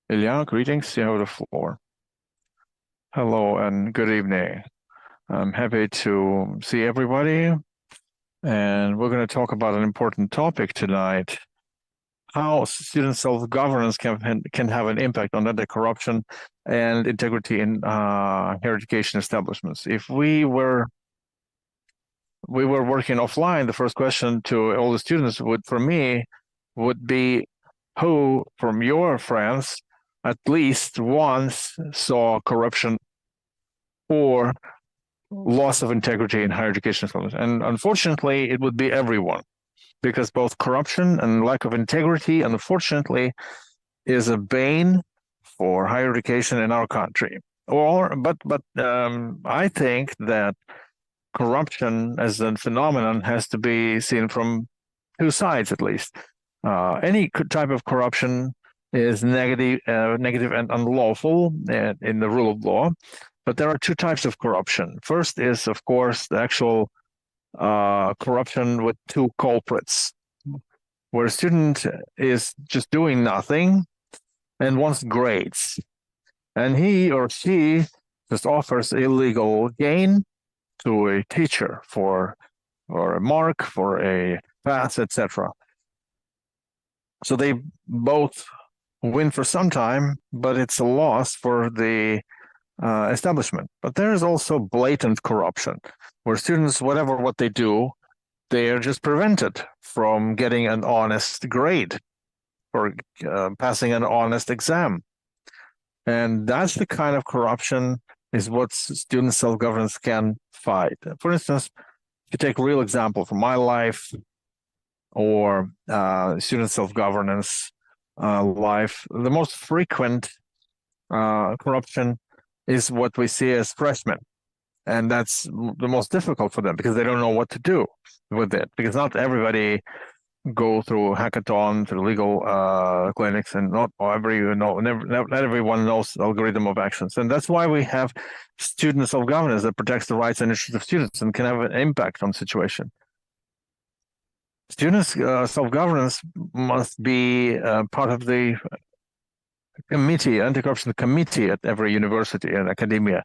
Ilya, greetings, you have the floor. Hello and good evening. I'm happy to see everybody. And we're going to talk about an important topic tonight, how student self-governance can have an impact on anti-corruption and integrity in higher education establishments. If we were working offline, the first question to all the students would be, who from your friends at least once saw corruption or loss of integrity in higher education systems. And unfortunately, it would be everyone, because both corruption and lack of integrity, unfortunately, is a bane for higher education in our country. But I think that corruption as a phenomenon has to be seen from two sides, at least. Any type of corruption is negative and unlawful in the rule of law. But there are two types of corruption. First is, of course, the actual corruption with two culprits, where a student is just doing nothing and wants grades, and he or she just offers illegal gain to a teacher for a mark, for a pass, etc. So they both win for some time, but it's a loss for the establishment. But there is also blatant corruption, where students, whatever what they do, they are just prevented from getting an honest grade or passing an honest exam. And that's the kind of corruption is what student self-governance can fight. For instance, if you take a real example from my life or student self-governance life, the most frequent corruption is what we see as freshmen. And that's the most difficult for them because they don't know what to do with it, because not everybody go through hackathon, through legal clinics, and not everyone knows the algorithm of actions. And that's why we have student self-governance that protects the rights and interests of students and can have an impact on the situation. Students self-governance must be part of the committee, anti-corruption committee at every university and academia.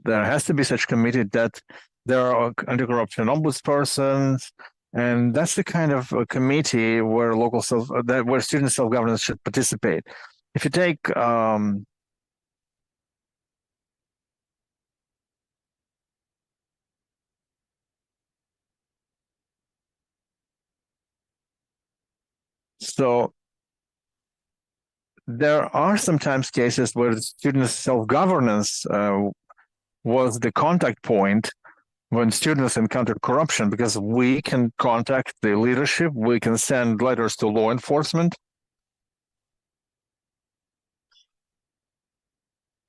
There has to be such committee that there are anti-corruption ombudspersons, and that's the kind of committee where where student self-governance should participate. If you take so there are sometimes cases where the student self-governance was the contact point when students encounter corruption, because we can contact the leadership, we can send letters to law enforcement.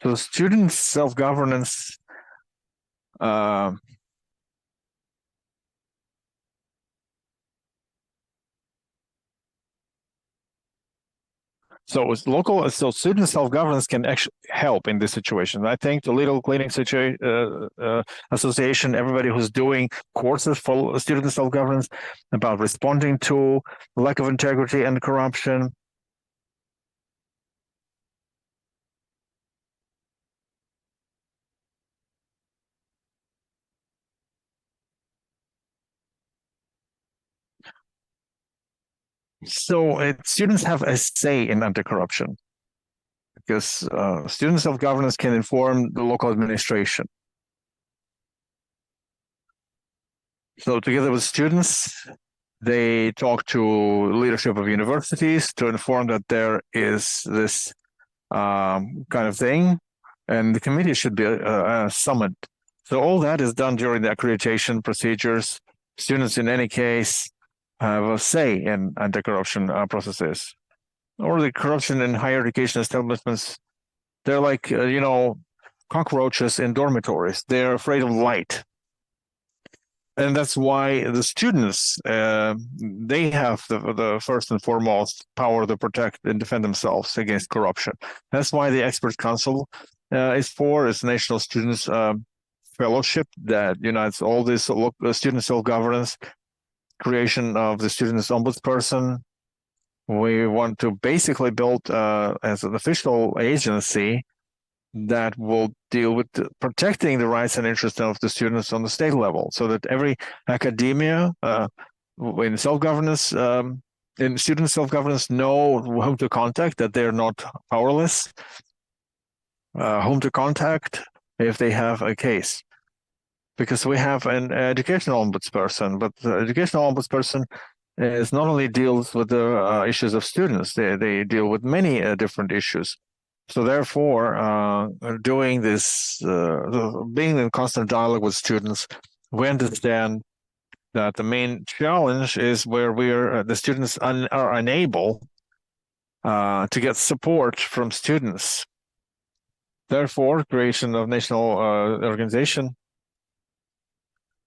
So student self-governance So student self-governance can actually help in this situation. I think the Legal Cleaning Association, everybody who's doing courses for student self-governance about responding to lack of integrity and corruption. So students have a say in anti-corruption because student self-governance can inform the local administration. So together with students, they talk to leadership of universities to inform that there is this kind of thing, and the committee should be summoned. So all that is done during the accreditation procedures. Students, in any case, have a say in anti-corruption processes. Or the corruption in higher education establishments, they're like, cockroaches in dormitories. They're afraid of light. And that's why the students, they have the first and foremost power to protect and defend themselves against corruption. That's why the Expert Council is National Students Fellowship that unites all this student self-governance, creation of the Students Ombudsperson. We want to basically build as an official agency that will deal with protecting the rights and interests of the students on the state level, so that every academia in self-governance, in student self-governance, know whom to contact, that they're not powerless, whom to contact if they have a case. Because we have an educational ombudsperson, but the educational ombudsperson is not only deals with the issues of students, they deal with many different issues. So therefore, doing this, being in constant dialogue with students, we understand that the main challenge is where the students are unable to get support from students. Therefore, creation of national organization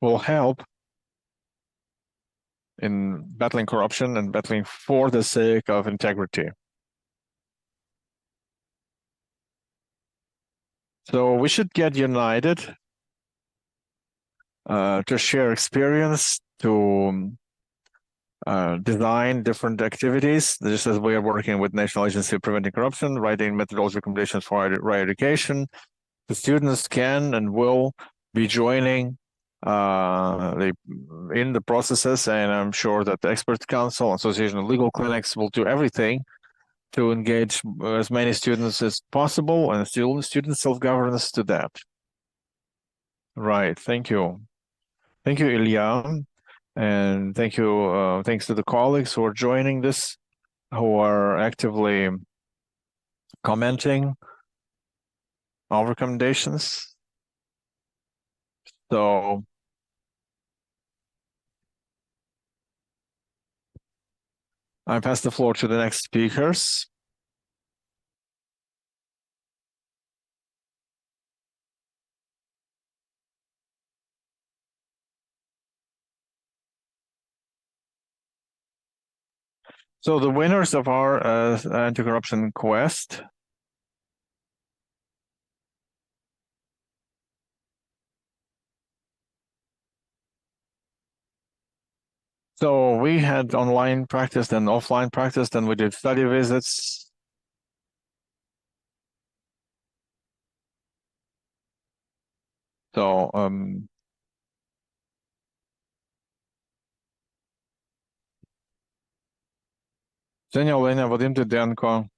will help in battling corruption and battling for the sake of integrity. So we should get united to share experience, to design different activities, just as we are working with National Agency of Preventing Corruption, writing methodology recommendations for higher education. The students can and will be joining in the processes, and I'm sure that the Expert Council, Association of Legal Clinics will do everything to engage as many students as possible and student self-governance to that. Right, thank you. Thank you, Ilya. And thank you, thanks to the colleagues who are joining this, who are actively commenting our recommendations. So I pass the floor to the next speakers. So the winners of our anti-corruption quest So we had online practice and offline practice, then we did study visits. So Xenia Olenia, Vadim Didenko.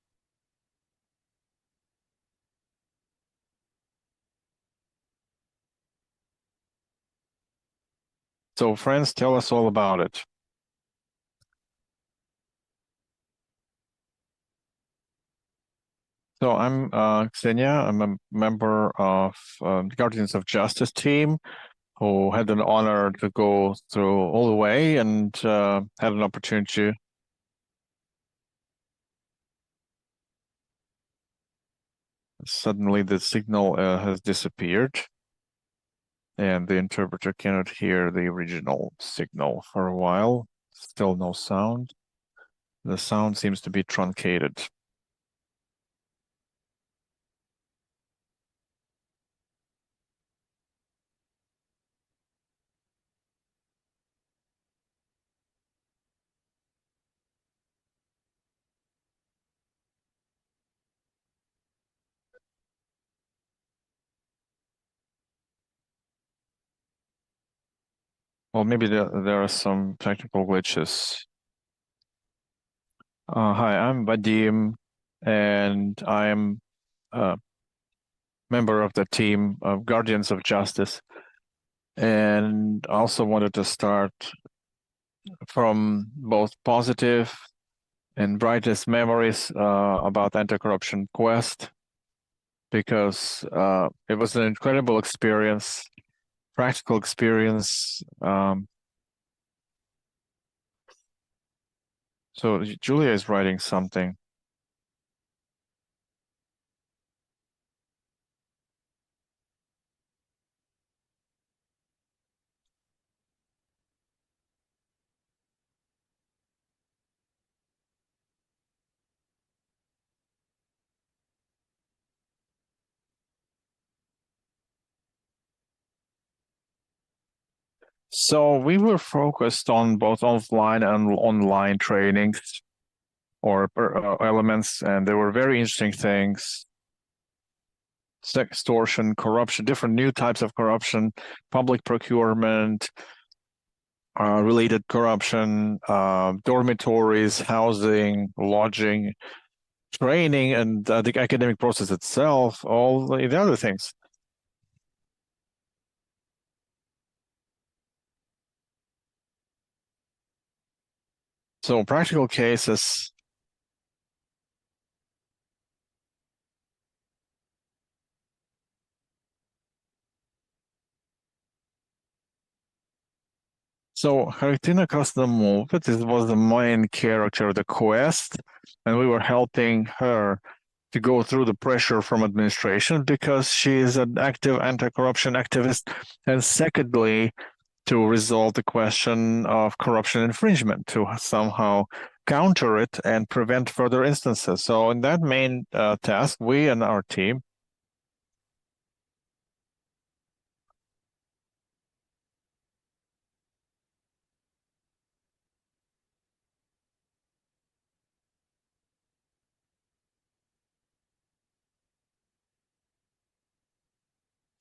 So friends, tell us all about it. So I'm Xenia. I'm a member of the Guardians of Justice team, who had an honor to go through all the way and had an opportunity. Suddenly the signal has disappeared and the interpreter cannot hear the original signal for a while. Still no sound. The sound seems to be truncated. Well, maybe there are some technical glitches. Hi, I'm Vadim, and I'm a member of the team of Guardians of Justice. And also wanted to start from both positive and brightest memories about anti-corruption quest, because it was an incredible experience, practical experience. So Julia is writing something. So we were focused on both offline and online trainings or elements, and there were very interesting things. Extortion, corruption, different new types of corruption, public procurement, related corruption, dormitories, housing, lodging, training, and the academic process itself, all the other things. So practical cases So Haritina Krasnomulka, this was the main character of the quest, and we were helping her to go through the pressure from administration because she is an active anti-corruption activist, and secondly, to resolve the question of corruption infringement, to somehow counter it and prevent further instances. So in that main task, we and our team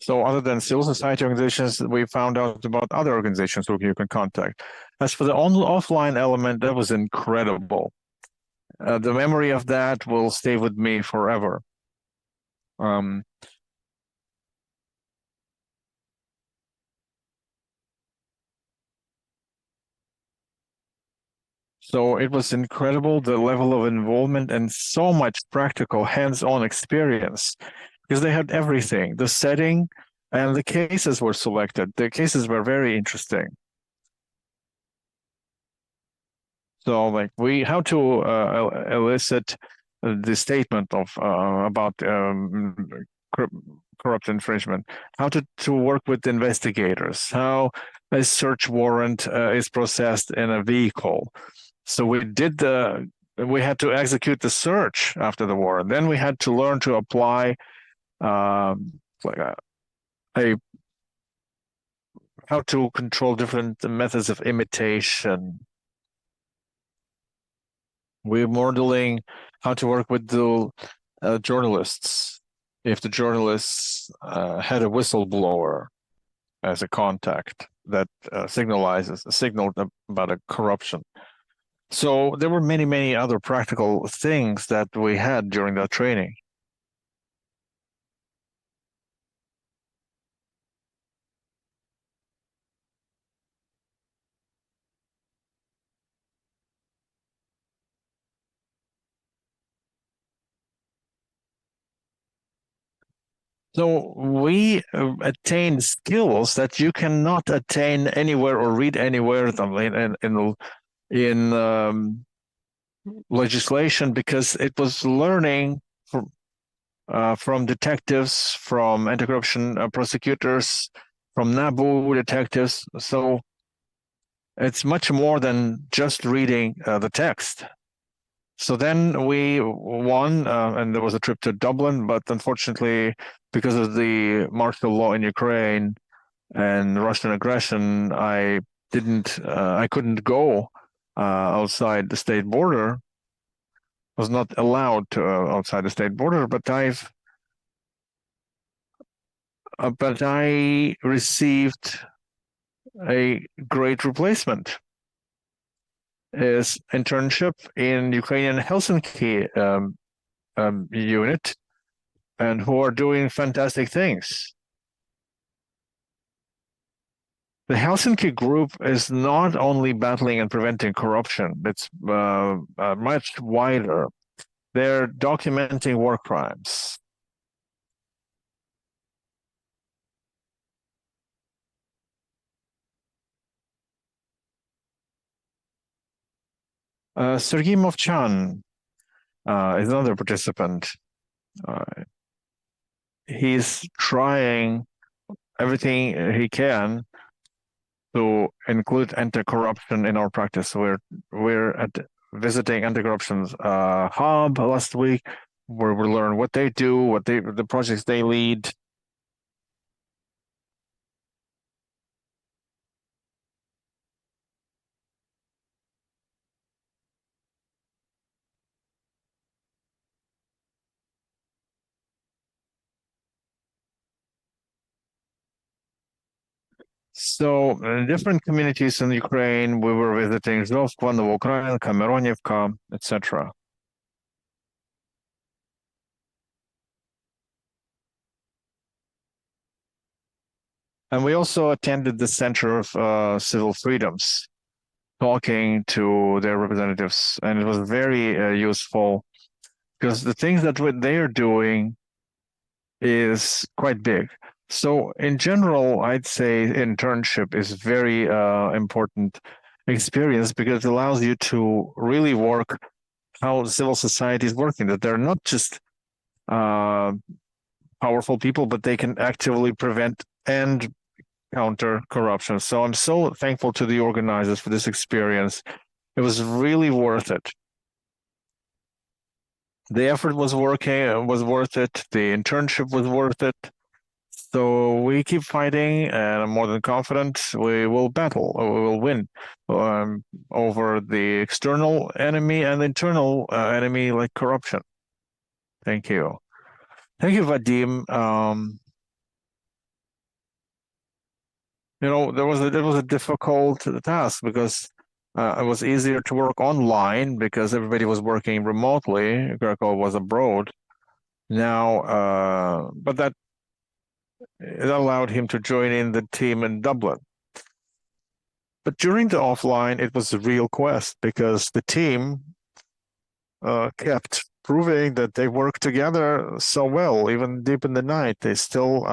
So other than civil society organizations, we found out about other organizations who you can contact. As for the offline element, that was incredible. The memory of that will stay with me forever. So it was incredible, the level of involvement and so much practical hands-on experience, because they had everything, the setting and the cases were selected. The cases were very interesting. So like how to elicit the statement of about corrupt infringement, how to work with investigators, how a search warrant is processed in a vehicle. So we had to execute the search after the warrant. Then we had to learn to apply how to control different methods of imitation. We're modeling how to work with the journalists. If the journalists had a whistleblower as a contact that signaled about a corruption. So there were many, many other practical things that we had during that training. So we attained skills that you cannot attain anywhere or read anywhere in legislation, because it was learning from detectives, from anti-corruption prosecutors, from NABU detectives. So it's much more than just reading the text. So then we won, and there was a trip to Dublin, but unfortunately, because of the martial law in Ukraine and Russian aggression, I couldn't go outside the state border. Was not allowed to outside the state border, but I received a great replacement. Is internship in Ukrainian Helsinki unit, and who are doing fantastic things. The Helsinki group is not only battling and preventing corruption, it's much wider. They're documenting war crimes. Sergei Movchan is another participant. He's trying everything he can to include anti-corruption in our practice. We're visiting anti-corruption's hub last week, where we learn what they do, the projects they lead. So in different communities in Ukraine, we were visiting Zhovskva, Novoukrainka, Mironivka, etc. And we also attended the Center of Civil Freedoms, talking to their representatives, and it was very useful, because the things that they are doing is quite big. So in general, I'd say internship is very important experience because it allows you to really work how civil society is working, that they're not just powerful people, but they can actively prevent and counter corruption. So I'm so thankful to the organizers for this experience. It was really worth it. The effort was worth it. The internship was worth it. So we keep fighting, and I'm more than confident we will battle, we will win over the external enemy and internal enemy like corruption. Thank you. Thank you, Vadim. There was a difficult task because it was easier to work online because everybody was working remotely. Greco was abroad now, but that it allowed him to join in the team in Dublin. But during the offline, it was a real quest because the team kept proving that they work together so well, even deep in the night. They still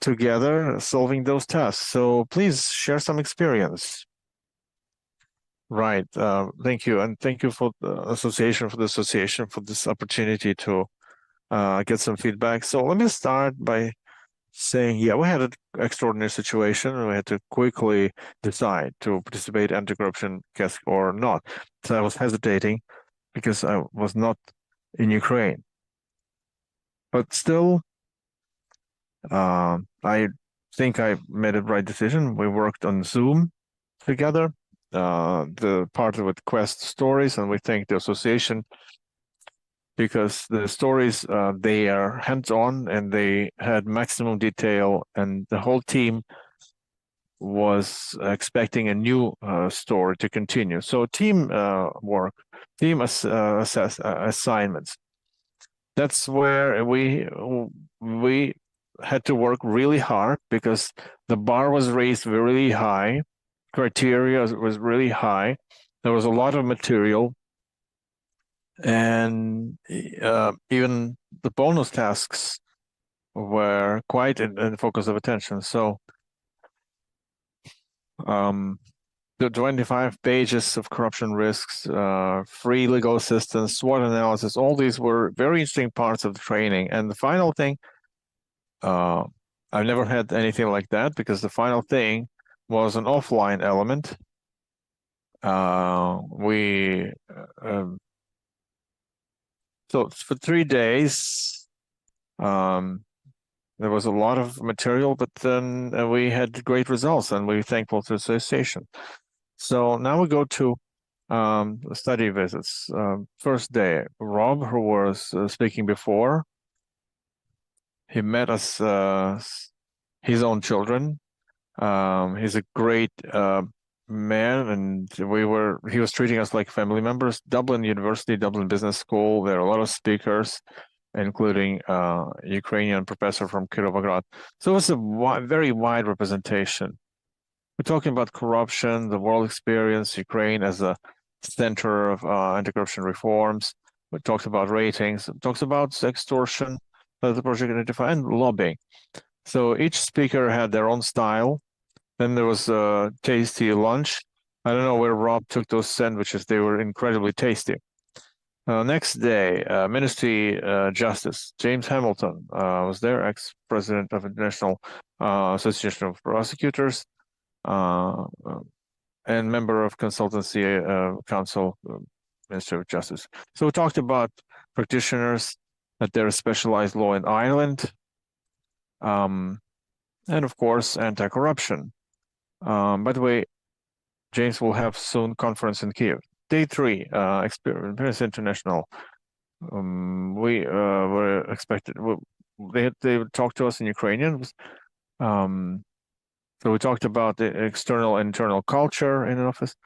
together solving those tasks. So please share some experience. Right. Thank you. And thank you for the association for this opportunity to get some feedback. So let me start by saying, yeah, we had an extraordinary situation. We had to quickly decide to participate in anti-corruption task or not. So I was hesitating because I was not in Ukraine. But still, I think I made the right decision. We worked on Zoom together, the part with Quest Stories, and we thank the association because the stories, they are hands-on and they had maximum detail, and the whole team was expecting a new story to continue. So team work, team assignments. That's where we had to work really hard because the bar was raised really high, criteria was really high. There was a lot of material, and even the bonus tasks were quite in focus of attention. So the 25 pages of corruption risks, free legal assistance, SWOT analysis, all these were very interesting parts of the training. And the final thing, I've never had anything like that because the final thing was an offline element. So for 3 days, there was a lot of material, but then we had great results, and we're thankful to the association. So now we go to study visits. First day, Rob, who was speaking before, he met us, his own children. He's a great man, and he was treating us like family members. Dublin University, Dublin Business School, there are a lot of speakers, including Ukrainian professor from Kirovograd. So it was a very wide representation. We're talking about corruption, the world experience, Ukraine as a center of anti-corruption reforms. We talked about ratings, talks about extortion, the project identify, and lobbying. So each speaker had their own style. Then there was a tasty lunch. I don't know where Rob took those sandwiches. They were incredibly tasty. Next day, Ministry Justice, James Hamilton was there, ex-president of International Association of Prosecutors, and member of Consultancy Council, Ministry of Justice. So we talked about practitioners, that there is specialized law in Ireland, and of course, anti-corruption. By the way, James will have soon conference in Kiev. Day 3, Experience International. We were expected. They talked to us in Ukrainian. So we talked about the external and internal culture in an office,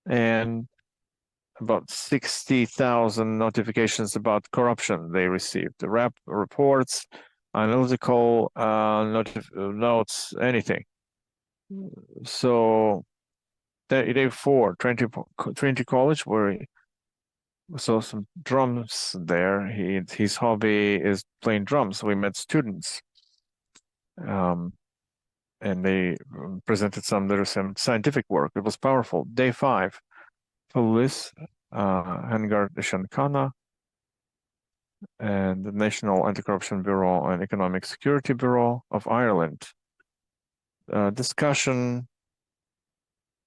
and about 60,000 notifications about corruption they received. The reports, analytical notes, anything. So day 4, Trinity College, where we saw some drums there. His hobby is playing drums. So we met students. and they presented some scientific work. It was powerful. Day 5, Police, Hengard Ishankana, and the National Anti-Corruption Bureau and Economic Security Bureau of Ireland. Discussion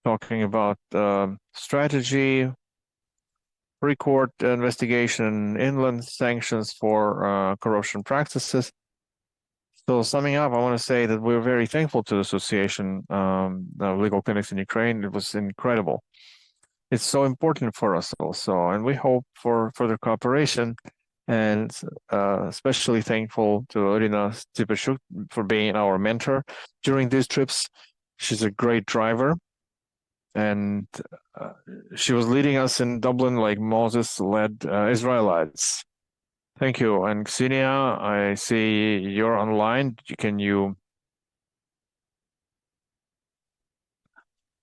talking about strategy, pre-court investigation, inland sanctions for corruption practices. So summing up, I want to say that we're very thankful to the Association of Legal Clinics in Ukraine. It was incredible. It's so important for us also, and we hope for further cooperation. And especially thankful to Irina Stipashuk for being our mentor during these trips. She's a great driver, and she was leading us in Dublin like Moses led Israelites. Thank you. And Ksenia, I see you're online. Can you?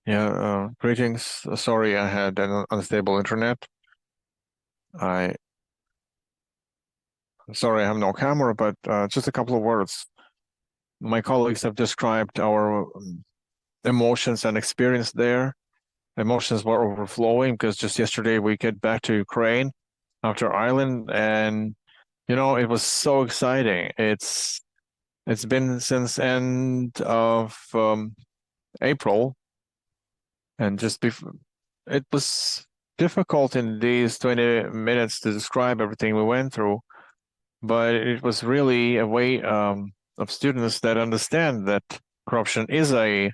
Yeah, greetings. Sorry, I had an unstable internet. Sorry, I have no camera, but just a couple of words. My colleagues have described our emotions and experience there. Emotions were overflowing because just yesterday we get back to Ukraine after Ireland, and you know, it was so exciting. It's been since end of April, and just before it was difficult in these 20 minutes to describe everything we went through. But it was really a way of students that understand that corruption is a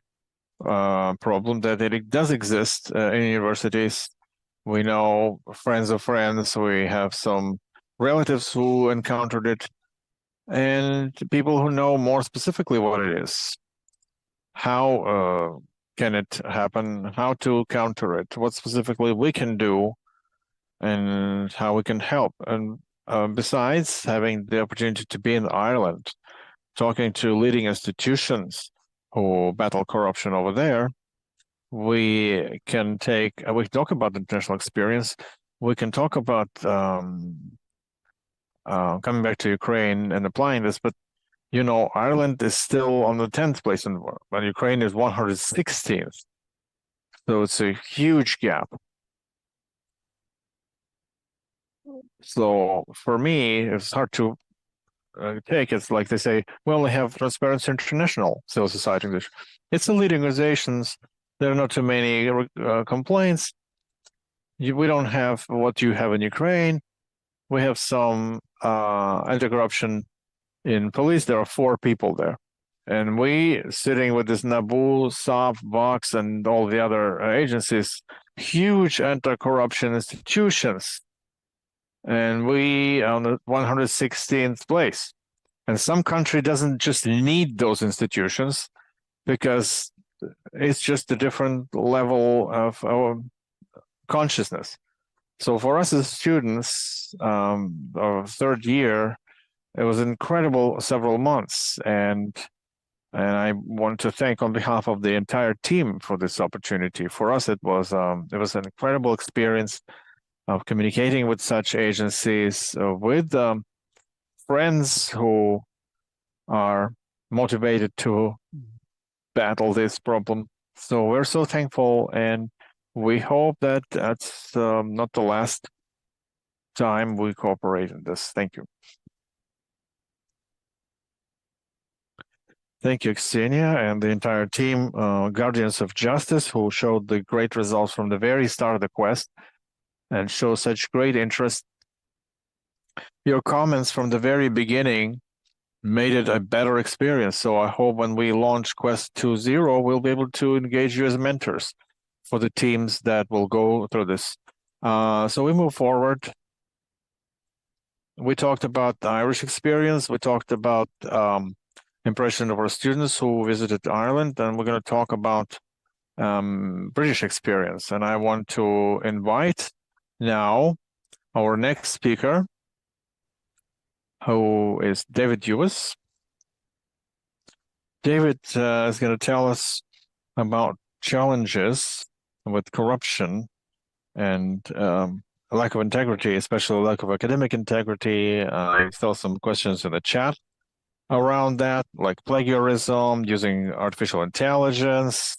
problem, that it does exist in universities. We know friends of friends, we have some relatives who encountered it, and people who know more specifically what it is. How can it happen? How to counter it? What specifically we can do, and how we can help. And besides having the opportunity to be in Ireland, talking to leading institutions who battle corruption over there, we can talk about the international experience. We can talk about coming back to Ukraine and applying this, but you know, Ireland is still on the 10th place in the world, and Ukraine is 116th. So it's a huge gap. So for me, it's hard to take. It's like they say, well, they have Transparency International, civil society English. It's a leading organizations. There are not too many complaints. We don't have what you have in Ukraine. We have some anti-corruption in police. There are 4 people there. And we, sitting with this NABU, SOP, Vox, and all the other agencies, huge anti-corruption institutions. And we are on the 116th place. And some country doesn't just need those institutions because it's just a different level of our consciousness. So for us as students of third year, it was incredible several months. And I want to thank on behalf of the entire team for this opportunity. For us, it was an incredible experience of communicating with such agencies, with friends who are motivated to battle this problem. So we're so thankful, and we hope that that's not the last time we cooperate in this. Thank you. Thank you, Ksenia, and the entire team, Guardians of Justice, who showed the great results from the very start of the quest and show such great interest. Your comments from the very beginning made it a better experience. So I hope when we launch Quest 2.0, we'll be able to engage you as mentors for the teams that will go through this. So we move forward. We talked about the Irish experience. We talked about impression of our students who visited Ireland, and we're going to talk about British experience. And I want to invite now our next speaker, who is David Ewes. David is going to tell us about challenges with corruption and lack of integrity, especially lack of academic integrity. I saw some questions in the chat. around that, like plagiarism, using artificial intelligence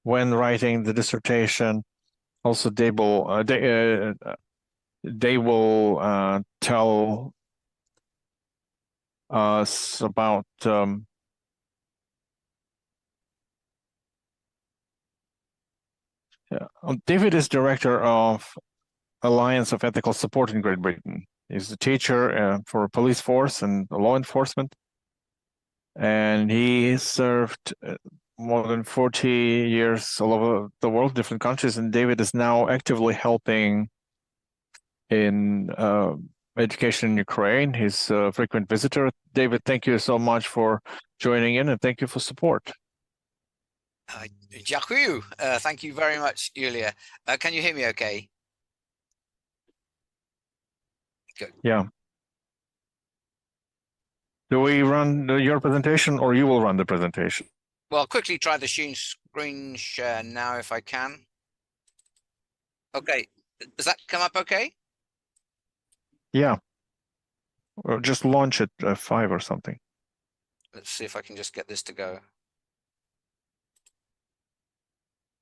when writing the dissertation. Also, they will tell us about David is director of Alliance of Ethical Support in Great Britain. He's a teacher for police force and law enforcement, and he served more than 40 years all over the world, different countries. And David is now actively helping in education in Ukraine. He's a frequent visitor. David, thank you so much for joining in, and thank you for support. Dziękuję. Thank you very much, Julia. Can you hear me okay? Good. Yeah. Do we run your presentation, or you will run the presentation? Well, I'll quickly try the screen share now if I can. Okay, does that come up okay? Yeah. Or just launch it 5 or something. Let's see if I can just get this to go.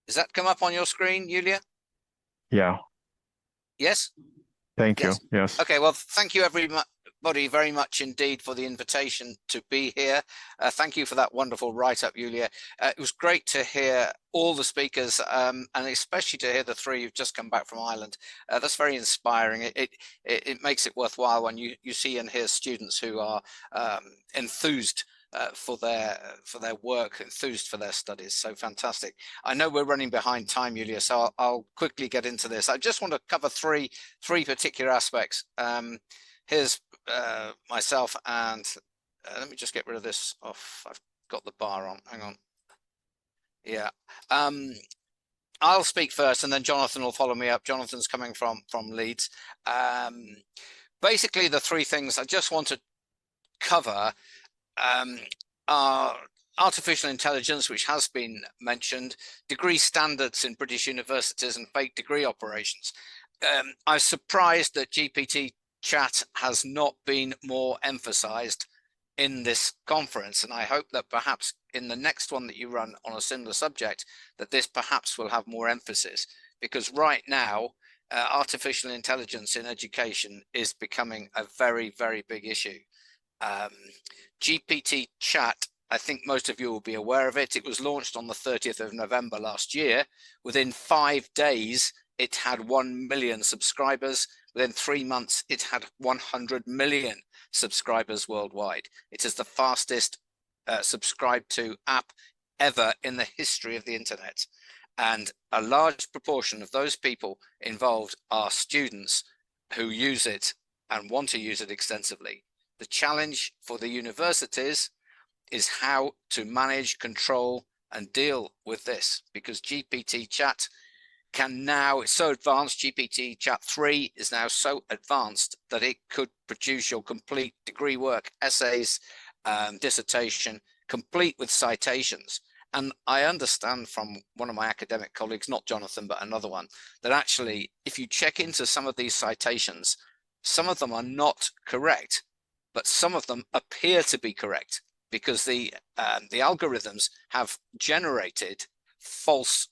Does that come up on your screen, Julia? Yeah. Yes? Thank you. Yes. Yes. Okay, well, thank you everybody very much indeed for the invitation to be here. Thank you for that wonderful write-up, Julia. It was great to hear all the speakers, and especially to hear the 3 who've just come back from Ireland. That's very inspiring. It makes it worthwhile when you see and hear students who are enthused for their work, enthused for their studies. So fantastic. I know we're running behind time, Julia, so I'll quickly get into this. I just want to cover three particular aspects. Here's myself, and let me just get rid of this off. I've got the bar on. Hang on. Yeah. I'll speak first, and then Jonathan will follow me up. Jonathan's coming from Leeds. Basically, the 3 things I just want to cover are artificial intelligence, which has been mentioned, degree standards in British universities, and fake degree operations. I'm surprised that GPT chat has not been more emphasized in this conference, and I hope that perhaps in the next one that you run on a similar subject, that this perhaps will have more emphasis, because right now artificial intelligence in education is becoming a very, very big issue. GPT chat, I think most of you will be aware of it. It was launched on the 30th of November last year. Within 5 days, it had 1 million subscribers. Within 3 months, it had 100 million subscribers worldwide. It is the fastest subscribed to app ever in the history of the internet. And a large proportion of those people involved are students who use it and want to use it extensively. The challenge for the universities is how to manage, control, and deal with this, because GPT chat can now, it's so advanced, GPT chat 3 is now so advanced that it could produce your complete degree work, essays, dissertation, complete with citations. And I understand from one of my academic colleagues, not Jonathan, but another one, that actually, if you check into some of these citations, some of them are not correct, but some of them appear to be correct, because the algorithms have generated false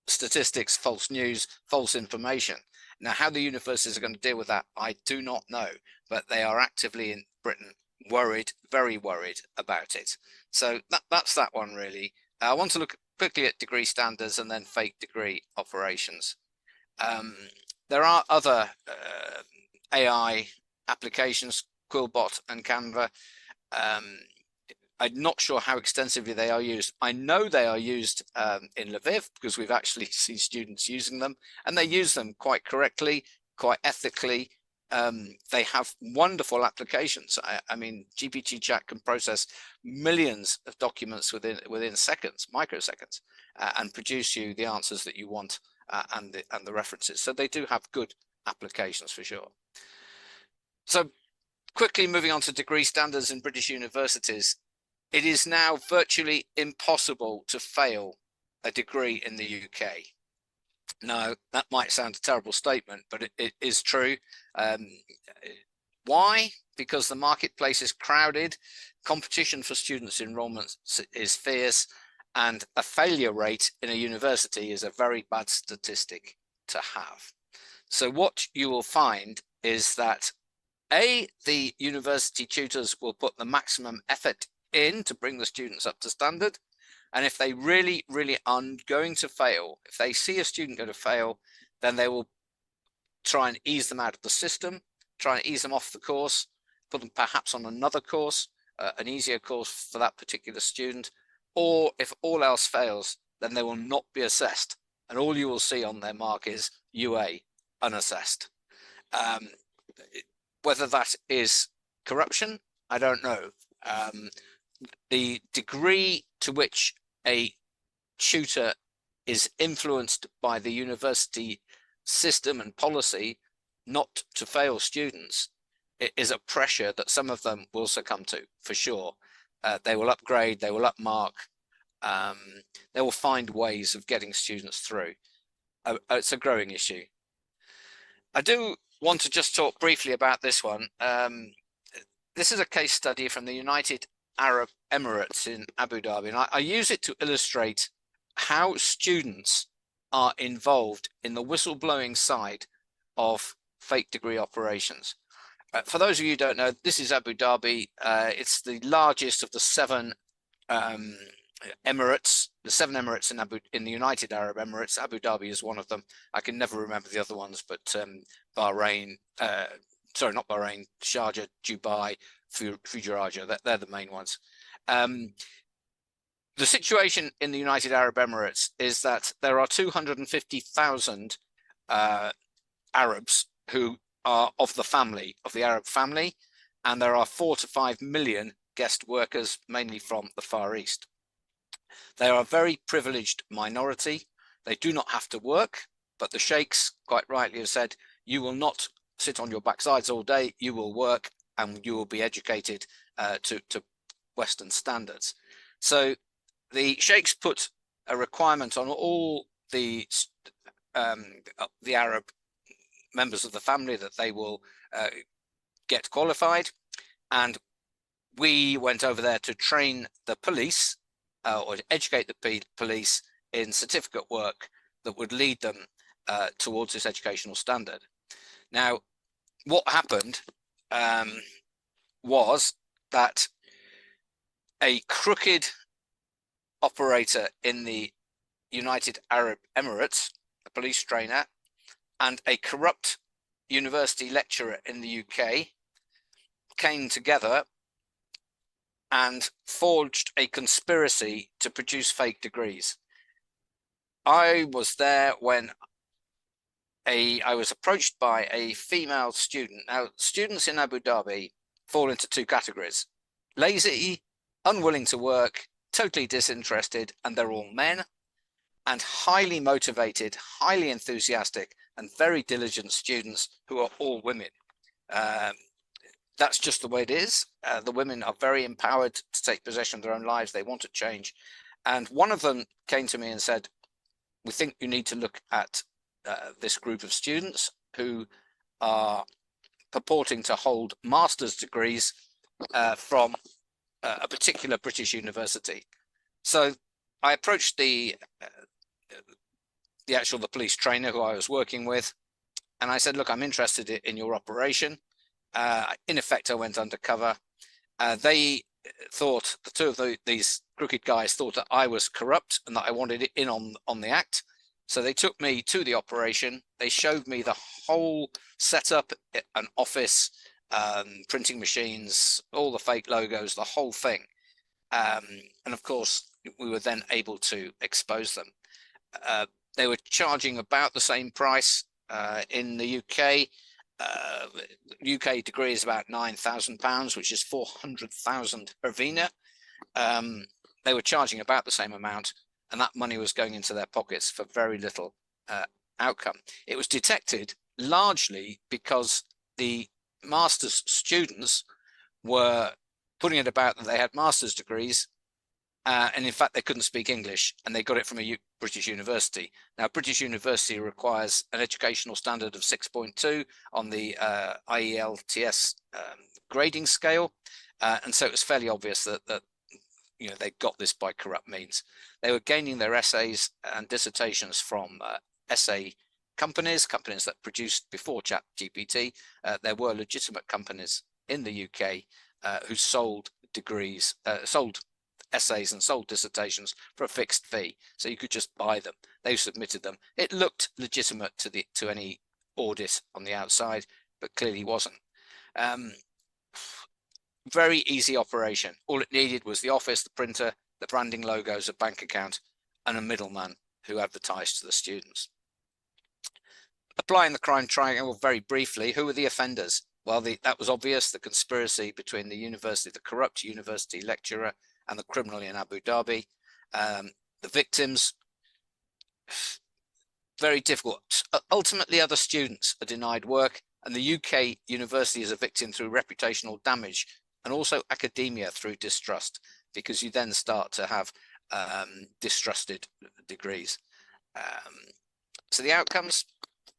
statistics, false news, false information. Now, how the universities are going to deal with that, I do not know, but they are actively in Britain worried, very worried about it. So that's that one really. I want to look quickly at degree standards and then fake degree operations. There are other AI applications, Quillbot and Canva. I'm not sure how extensively they are used. I know they are used in Lviv, because we've actually seen students using them, and they use them quite correctly, quite ethically. They have wonderful applications. I mean, GPT chat can process millions of documents within seconds, microseconds, and produce you the answers that you want and the references. So they do have good applications for sure. So quickly moving on to degree standards in British universities, it is now virtually impossible to fail a degree in the UK. Now, that might sound a terrible statement, but it is true. Why? Because the marketplace is crowded, competition for students' enrollment is fierce, and a failure rate in a university is a very bad statistic to have. So what you will find is that the university tutors will put the maximum effort in to bring the students up to standard. And if they really, really are going to fail, if they see a student going to fail, then they will try and ease them out of the system, try and ease them off the course, put them perhaps on another course, an easier course for that particular student. Or if all else fails, then they will not be assessed. And all you will see on their mark is UA, unassessed. Whether that is corruption, I don't know. The degree to which a tutor is influenced by the university system and policy not to fail students, it is a pressure that some of them will succumb to, for sure. They will upgrade, they will upmark, they will find ways of getting students through. It's a growing issue. I do want to just talk briefly about this one. This is a case study from the United Arab Emirates in Abu Dhabi, and I use it to illustrate how students are involved in the whistleblowing side of fake degree operations. For those of you who don't know, this is Abu Dhabi. It's the largest of the 7 Emirates, the 7 Emirates in the United Arab Emirates. Abu Dhabi is one of them. I can never remember the other ones, but Bahrain, sorry, not Bahrain, Sharjah, Dubai, Fujairah, they're the main ones. The situation in the United Arab Emirates is that there are 250,000 Arabs who are of the Arab family, and there are 4 to 5 million guest workers, mainly from the Far East. They are a very privileged minority. They do not have to work, but the sheikhs quite rightly have said, you will not sit on your backsides all day, you will work and you will be educated to Western standards. So the sheikhs put a requirement on all the Arab members of the family that they will get qualified, and we went over there to train the police or to educate the police in certificate work that would lead them towards this educational standard. Now, what happened was that a crooked operator in the United Arab Emirates, a police trainer, and a corrupt university lecturer in the UK came together and forged a conspiracy to produce fake degrees. I was there when I was approached by a female student. Now, students in Abu Dhabi fall into 2 categories: lazy, unwilling to work, totally disinterested, and they're all men, and highly motivated, highly enthusiastic, and very diligent students who are all women. That's just the way it is. The women are very empowered to take possession of their own lives. They want to change. And one of them came to me and said, we think you need to look at this group of students who are purporting to hold master's degrees from a particular British university. So I approached the police trainer who I was working with, and I said, look, I'm interested in your operation. In effect, I went undercover. They thought, the 2 of these crooked guys thought that I was corrupt and that I wanted it in on the act. So they took me to the operation. They showed me the whole setup, an office, printing machines, all the fake logos, the whole thing. And of course, we were then able to expose them. They were charging about the same price in the UK. UK degree is about £9,000, which is 400,000 hryvnia. They were charging about the same amount, and that money was going into their pockets for very little outcome. It was detected largely because the master's students were putting it about that they had master's degrees, and in fact, they couldn't speak English, and they got it from a British university. Now, British university requires an educational standard of 6.2 on the IELTS grading scale, and so it was fairly obvious that they got this by corrupt means. They were gaining their essays and dissertations from essay companies that produced before ChatGPT. There were legitimate companies in the UK who sold degrees, sold essays and sold dissertations for a fixed fee, so you could just buy them. They submitted them. It looked legitimate to any audit on the outside, but clearly wasn't. Very easy operation. All it needed was the office, the printer, the branding logos, a bank account, and a middleman who advertised to the students. Applying the crime triangle very briefly, who were the offenders? Well, that was obvious, the conspiracy between the university, the corrupt university lecturer, and the criminal in Abu Dhabi. The victims, very difficult. Ultimately, other students are denied work, and the UK university is a victim through reputational damage, and also academia through distrust, because you then start to have distrusted degrees. So the outcomes,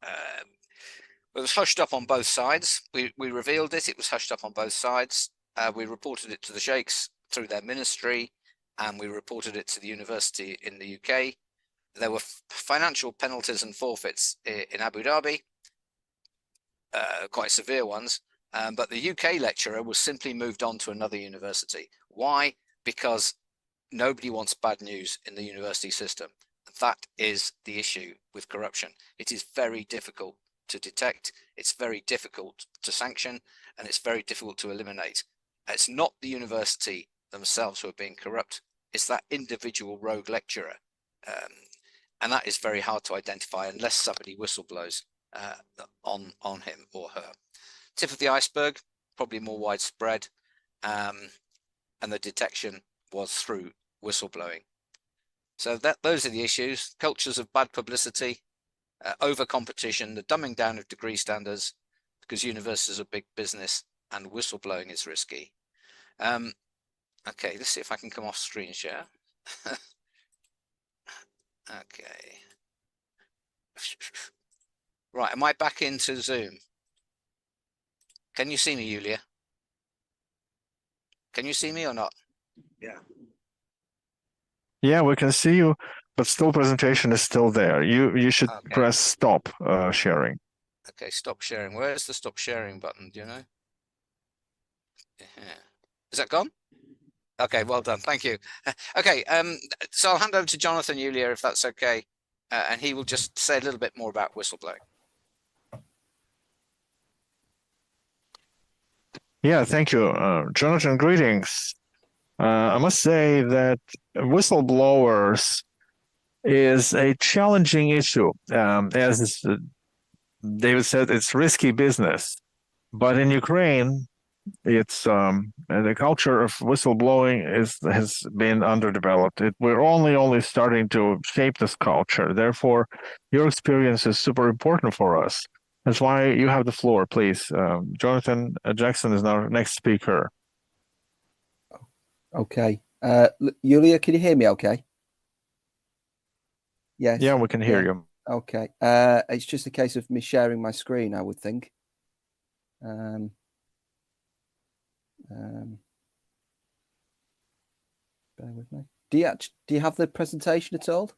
it was hushed up on both sides. We revealed it. It was hushed up on both sides. We reported it to the sheikhs through their ministry, and we reported it to the university in the UK. There were financial penalties and forfeits in Abu Dhabi, quite severe ones, but the UK lecturer was simply moved on to another university. Why? Because nobody wants bad news in the university system. That is the issue with corruption. It is very difficult to detect, it's very difficult to sanction, and it's very difficult to eliminate. It's not the university themselves who are being corrupt, it's that individual rogue lecturer. And that is very hard to identify unless somebody whistleblows on him or her. Tip of the iceberg, probably more widespread, and the detection was through whistleblowing. So those are the issues: cultures of bad publicity, over competition, the dumbing down of degree standards, because universities are big business, and whistleblowing is risky. Okay, let's see if I can come off screen share. Okay. Right, am I back into Zoom? Can you see me, Julia? Can you see me or not? Yeah. Yeah, we can see you, but still presentation is still there. You should press stop sharing. Okay, stop sharing. Where's the stop sharing button? Do you know? Yeah. Is that gone? Okay, well done. Thank you. Okay, so I'll hand over to Jonathan, Julia, if that's okay, and he will just say a little bit more about whistleblowing. Yeah, thank you, Jonathan. Greetings. I must say that whistleblowers is a challenging issue. As David said, it's risky business, but in Ukraine, it's the culture of whistleblowing has been underdeveloped. We're only starting to shape this culture. Therefore, your experience is super important for us. That's why you have the floor, please. Jonathan Jackson is our next speaker. Okay. Julia, can you hear me okay? Yes. Yeah, we can hear you. Okay. It's just a case of me sharing my screen, I would think. Bear with me. Do you have the presentation at all?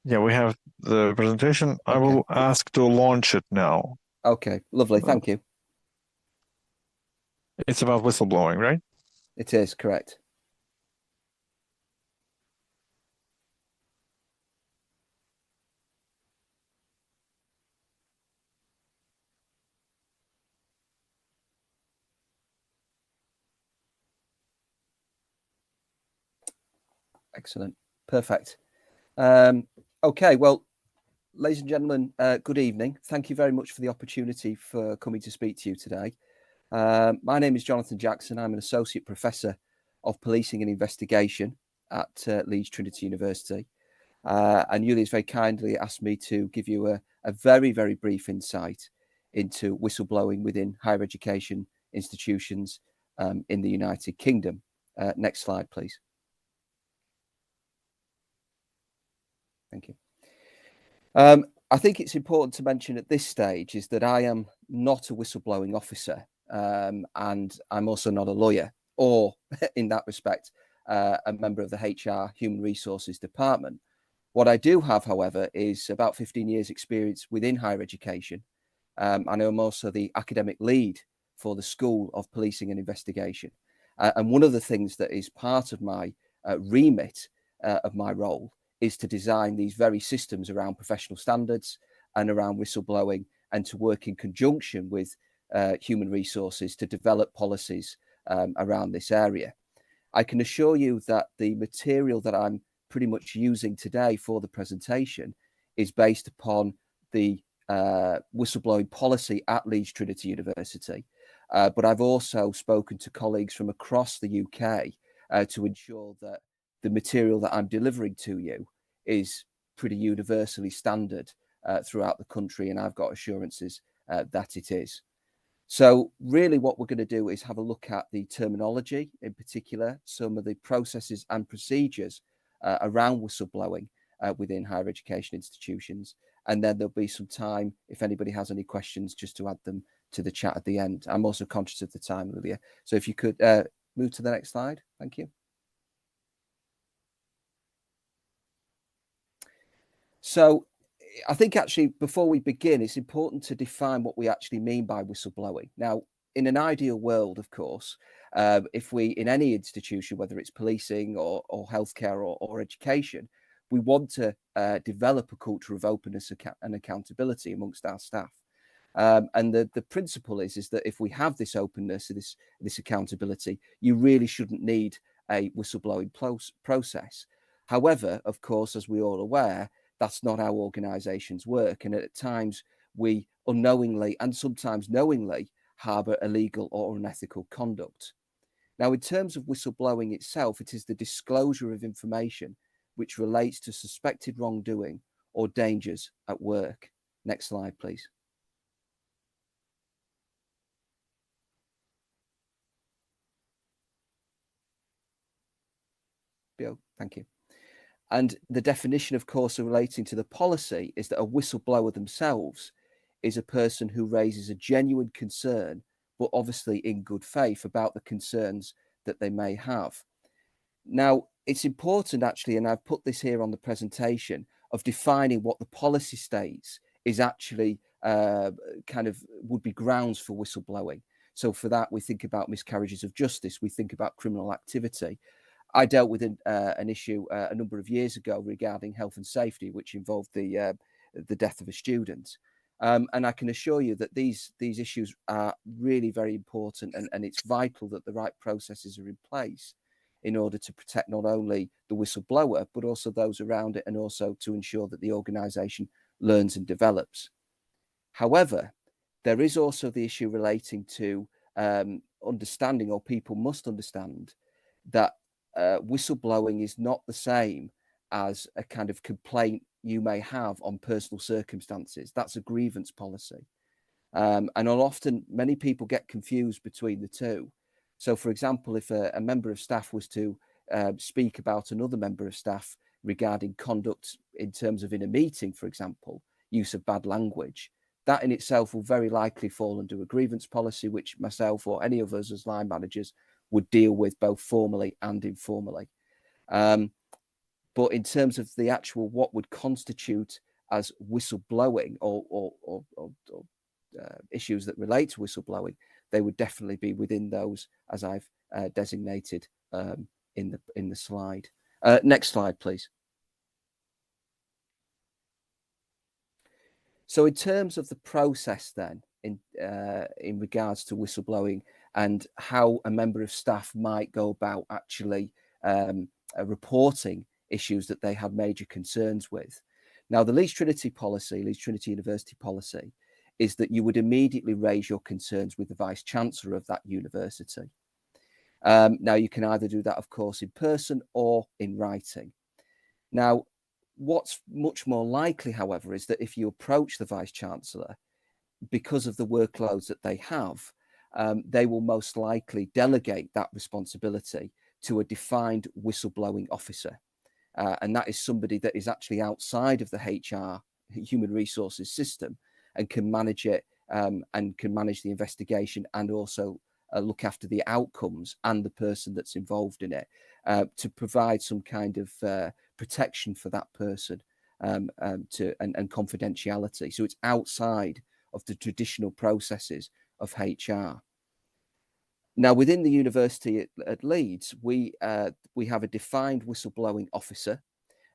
Yeah, we have the presentation. Okay. I will ask to launch it now. Okay, lovely. Thank you. It's about whistleblowing, right? It is, correct. Excellent. Perfect. Okay, well, ladies and gentlemen, good evening. Thank you very much for the opportunity for coming to speak to you today. My name is Jonathan Jackson. I'm an Associate Professor of Policing and Investigation at Leeds Trinity University. And Julia's very kindly asked me to give you a very, very brief insight into whistleblowing within higher education institutions in the United Kingdom. Next slide, please. Thank you. I think it's important to mention at this stage is that I am not a whistleblowing officer, and I'm also not a lawyer, or in that respect, a member of the HR Human Resources Department. What I do have, however, is about 15 years experience within higher education. And I'm also the academic lead for the School of Policing and Investigation. And one of the things that is part of my remit of my role is to design these very systems around professional standards and around whistleblowing, and to work in conjunction with human resources to develop policies around this area. I can assure you that the material that I'm pretty much using today for the presentation is based upon the whistleblowing policy at Leeds Trinity University. But I've also spoken to colleagues from across the UK to ensure that the material that I'm delivering to you is pretty universally standard throughout the country, and I've got assurances that it is. So really what we're going to do is have a look at the terminology, in particular, some of the processes and procedures around whistleblowing within higher education institutions. And then there'll be some time, if anybody has any questions, just to add them to the chat at the end. I'm also conscious of the time, Olivia. So if you could move to the next slide. Thank you. So I think actually before we begin, it's important to define what we actually mean by whistleblowing. Now, in an ideal world, of course, if we, in any institution, whether it's policing or healthcare or education, we want to develop a culture of openness and accountability amongst our staff. And the principle is that if we have this openness, this accountability, you really shouldn't need a whistleblowing process. However, of course, as we're all aware, that's not how organisations work. And at times we unknowingly and sometimes knowingly harbour illegal or unethical conduct. Now, in terms of whistleblowing itself, it is the disclosure of information which relates to suspected wrongdoing or dangers at work. Next slide, please. Bill, thank you. And the definition, of course, relating to the policy is that a whistleblower themselves is a person who raises a genuine concern, but obviously in good faith, about the concerns that they may have. Now, it's important actually, and I've put this here on the presentation, of defining what the policy states is actually kind of would be grounds for whistleblowing. So for that, we think about miscarriages of justice, we think about criminal activity. I dealt with an issue a number of years ago regarding health and safety, which involved the death of a student. And I can assure you that these issues are really very important, and it's vital that the right processes are in place in order to protect not only the whistleblower, but also those around it, and also to ensure that the organisation learns and develops. However, there is also the issue relating to understanding, or people must understand, that whistleblowing is not the same as a kind of complaint you may have on personal circumstances. That's a grievance policy. And often many people get confused between the two. So, for example, if a member of staff was to speak about another member of staff regarding conduct in terms of in a meeting, for example, use of bad language, that in itself will very likely fall under a grievance policy, which myself or any of us as line managers would deal with both formally and informally. But in terms of the actual what would constitute as whistleblowing or issues that relate to whistleblowing, they would definitely be within those as I've designated in the slide. Next slide, please. So in terms of the process then, in regards to whistleblowing and how a member of staff might go about actually reporting issues that they have major concerns with. Now, the Leeds Trinity policy, Leeds Trinity University policy, is that you would immediately raise your concerns with the Vice-Chancellor of that university. Now, you can either do that, of course, in person or in writing. Now, what's much more likely, however, is that if you approach the Vice-Chancellor, because of the workloads that they have, they will most likely delegate that responsibility to a defined whistleblowing officer. And that is somebody that is actually outside of the HR, human resources system, and can manage it and can manage the investigation and also look after the outcomes and the person that's involved in it to provide some kind of protection for that person and confidentiality. So it's outside of the traditional processes of HR. Now, within the university at Leeds, we have a defined whistleblowing officer,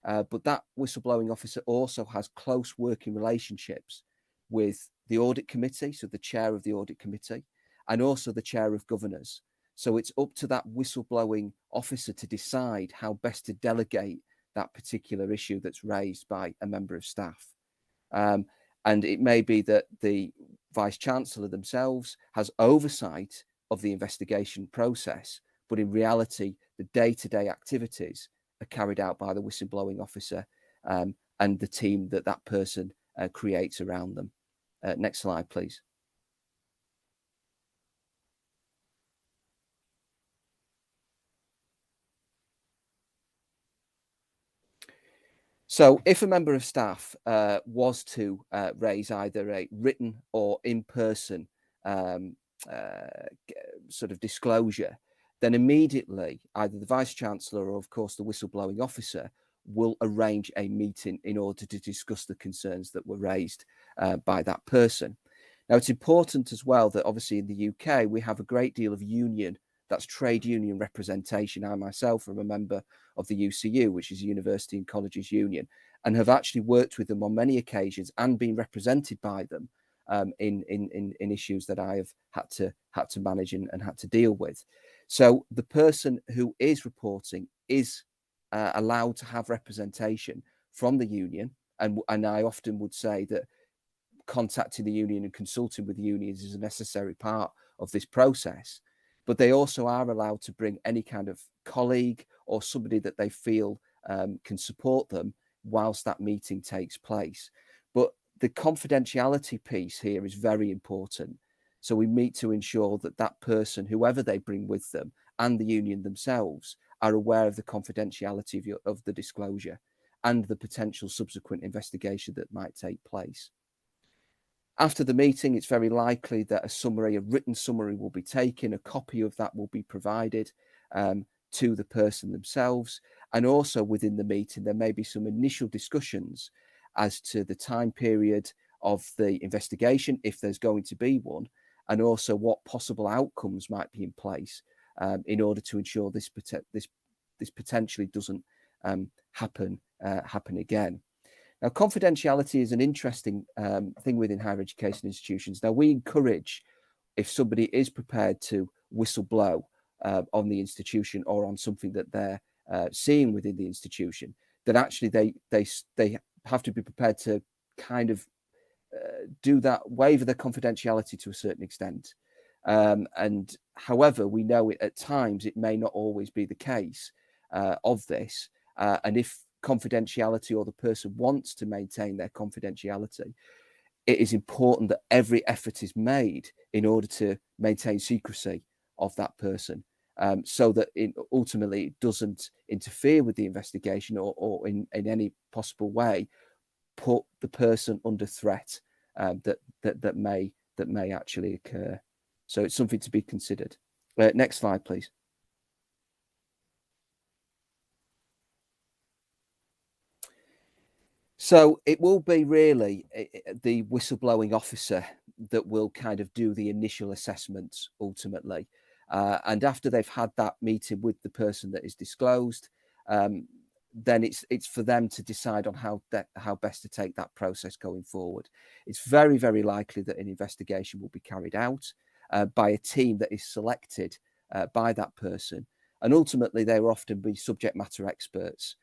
but that whistleblowing officer also has close working relationships with the audit committee, so the chair of the audit committee, and also the chair of governors. So it's up to that whistleblowing officer to decide how best to delegate that particular issue that's raised by a member of staff. And it may be that the Vice Chancellor themselves has oversight of the investigation process, but in reality, the day-to-day activities are carried out by the whistleblowing officer and the team that that person creates around them. Next slide, please. So if a member of staff was to raise either a written or in-person sort of disclosure, then immediately either the Vice-Chancellor or, of course, the whistleblowing officer will arrange a meeting in order to discuss the concerns that were raised by that person. Now, it's important as well that obviously in the UK, we have a great deal of union, that's trade union representation. I myself am a member of the UCU, which is University and Colleges Union, and have actually worked with them on many occasions and been represented by them in issues that I have had to manage and had to deal with. So the person who is reporting is allowed to have representation from the union, and I often would say that contacting the union and consulting with the unions is a necessary part of this process. But they also are allowed to bring any kind of colleague or somebody that they feel can support them whilst that meeting takes place. But the confidentiality piece here is very important. So we need to ensure that that person, whoever they bring with them, and the union themselves are aware of the confidentiality of the disclosure and the potential subsequent investigation that might take place. After the meeting, it's very likely that a written summary will be taken, a copy of that will be provided to the person themselves. And also within the meeting, there may be some initial discussions as to the time period of the investigation, if there's going to be one, and also what possible outcomes might be in place in order to ensure this potentially doesn't happen again. Now, confidentiality is an interesting thing within higher education institutions. Now, we encourage, if somebody is prepared to whistleblow on the institution or on something that they're seeing within the institution, that actually they have to be prepared to kind of do that, waiver their confidentiality to a certain extent. And however, we know at times it may not always be the case of this. And if confidentiality or the person wants to maintain their confidentiality, it is important that every effort is made in order to maintain secrecy of that person, so that ultimately it doesn't interfere with the investigation or in any possible way put the person under threat that may actually occur. So it's something to be considered. Next slide, please. So it will be really the whistleblowing officer that will kind of do the initial assessments ultimately. And after they've had that meeting with the person that is disclosed, then it's for them to decide on how best to take that process going forward. It's very, very likely that an investigation will be carried out by a team that is selected by that person. And ultimately, they will often be subject matter experts,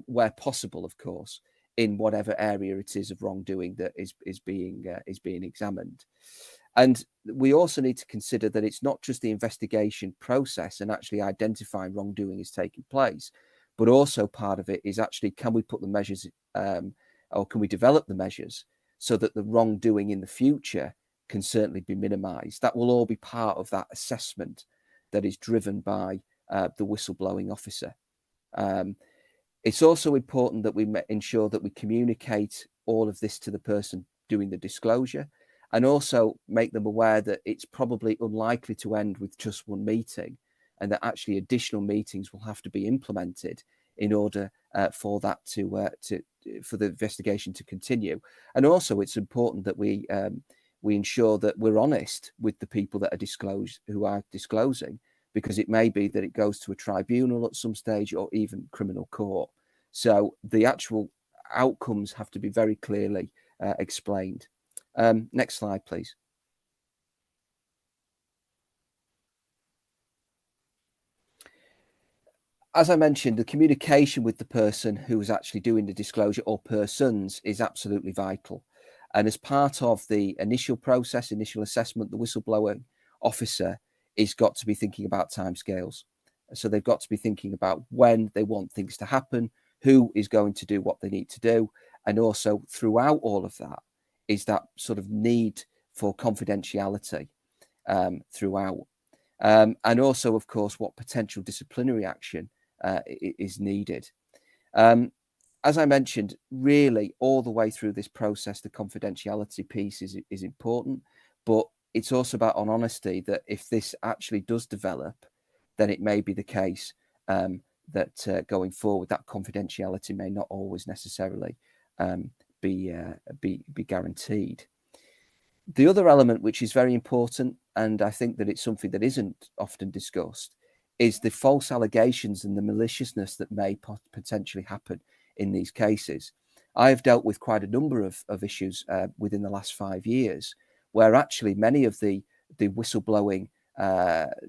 where possible, of course, in whatever area it is of wrongdoing that is being examined. And we also need to consider that it's not just the investigation process and actually identifying wrongdoing is taking place, but also part of it is actually, can we put the measures or can we develop the measures so that the wrongdoing in the future can certainly be minimised. That will all be part of that assessment that is driven by the whistleblowing officer. It's also important that we ensure that we communicate all of this to the person doing the disclosure, and also make them aware that it's probably unlikely to end with just one meeting, and that actually additional meetings will have to be implemented in order for that for the investigation to continue. And also, it's important that we ensure that we're honest with the people that are who are disclosing, because it may be that it goes to a tribunal at some stage, or even criminal court. So the actual outcomes have to be very clearly explained. Next slide, please. As I mentioned, the communication with the person who is actually doing the disclosure, or persons, is absolutely vital. And as part of the initial process, initial assessment, the whistleblowing officer is got to be thinking about timescales. So they've got to be thinking about when they want things to happen, who is going to do what they need to do. And also throughout all of that is that sort of need for confidentiality throughout. And also, of course, what potential disciplinary action is needed. As I mentioned, really all the way through this process, the confidentiality piece is important, but it's also about honesty, that if this actually does develop, then it may be the case that going forward, that confidentiality may not always necessarily be guaranteed. The other element, which is very important, and I think that it's something that isn't often discussed, is the false allegations and the maliciousness that may potentially happen in these cases. I have dealt with quite a number of issues within the last 5 years, where actually many of the whistleblowing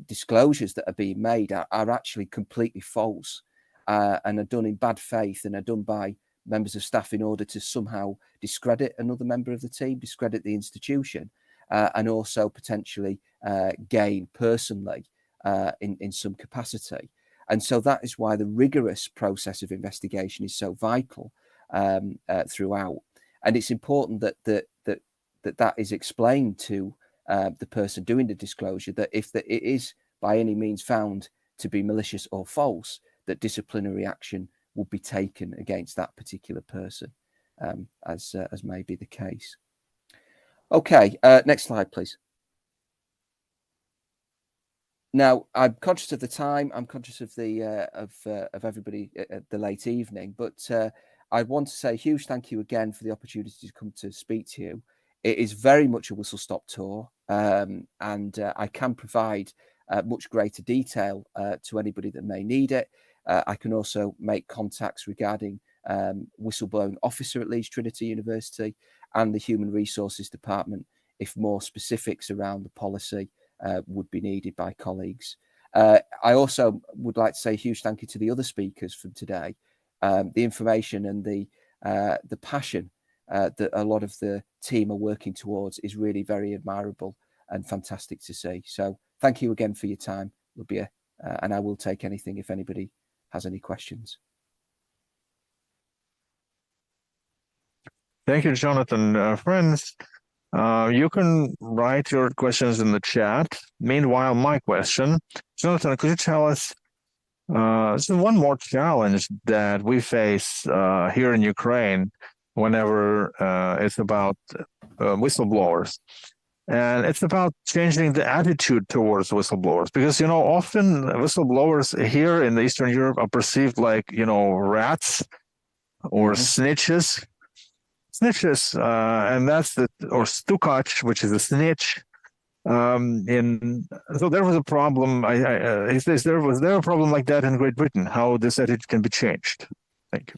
disclosures that are being made are actually completely false and are done in bad faith, and are done by members of staff in order to somehow discredit another member of the team, discredit the institution, and also potentially gain personally in some capacity. And so that is why the rigorous process of investigation is so vital throughout. And it's important that is explained to the person doing the disclosure, that if it is by any means found to be malicious or false, that disciplinary action will be taken against that particular person, as may be the case. Okay, next slide, please. Now, I'm conscious of the time. I'm conscious of the of everybody at the late evening, but I want to say a huge thank you again for the opportunity to come to speak to you. It is very much a whistle-stop tour, and I can provide much greater detail to anybody that may need it. I can also make contacts regarding whistleblowing officer at Leeds Trinity University and the Human Resources Department if more specifics around the policy would be needed by colleagues. I also would like to say a huge thank you to the other speakers from today. The information and the passion that a lot of the team are working towards is really very admirable and fantastic to see. So thank you again for your time, Lubia, and I will take anything if anybody has any questions. Thank you, Jonathan. Friends, you can write your questions in the chat. Meanwhile, my question, Jonathan, could you tell us so one more challenge that we face here in Ukraine whenever it's about whistleblowers, and it's about changing the attitude towards whistleblowers, because often whistleblowers here in Eastern Europe are perceived like rats or snitches, and that's or stukac, which is a snitch. So there was a problem. Was there a problem like that in Great Britain? How this attitude can be changed? Thank you.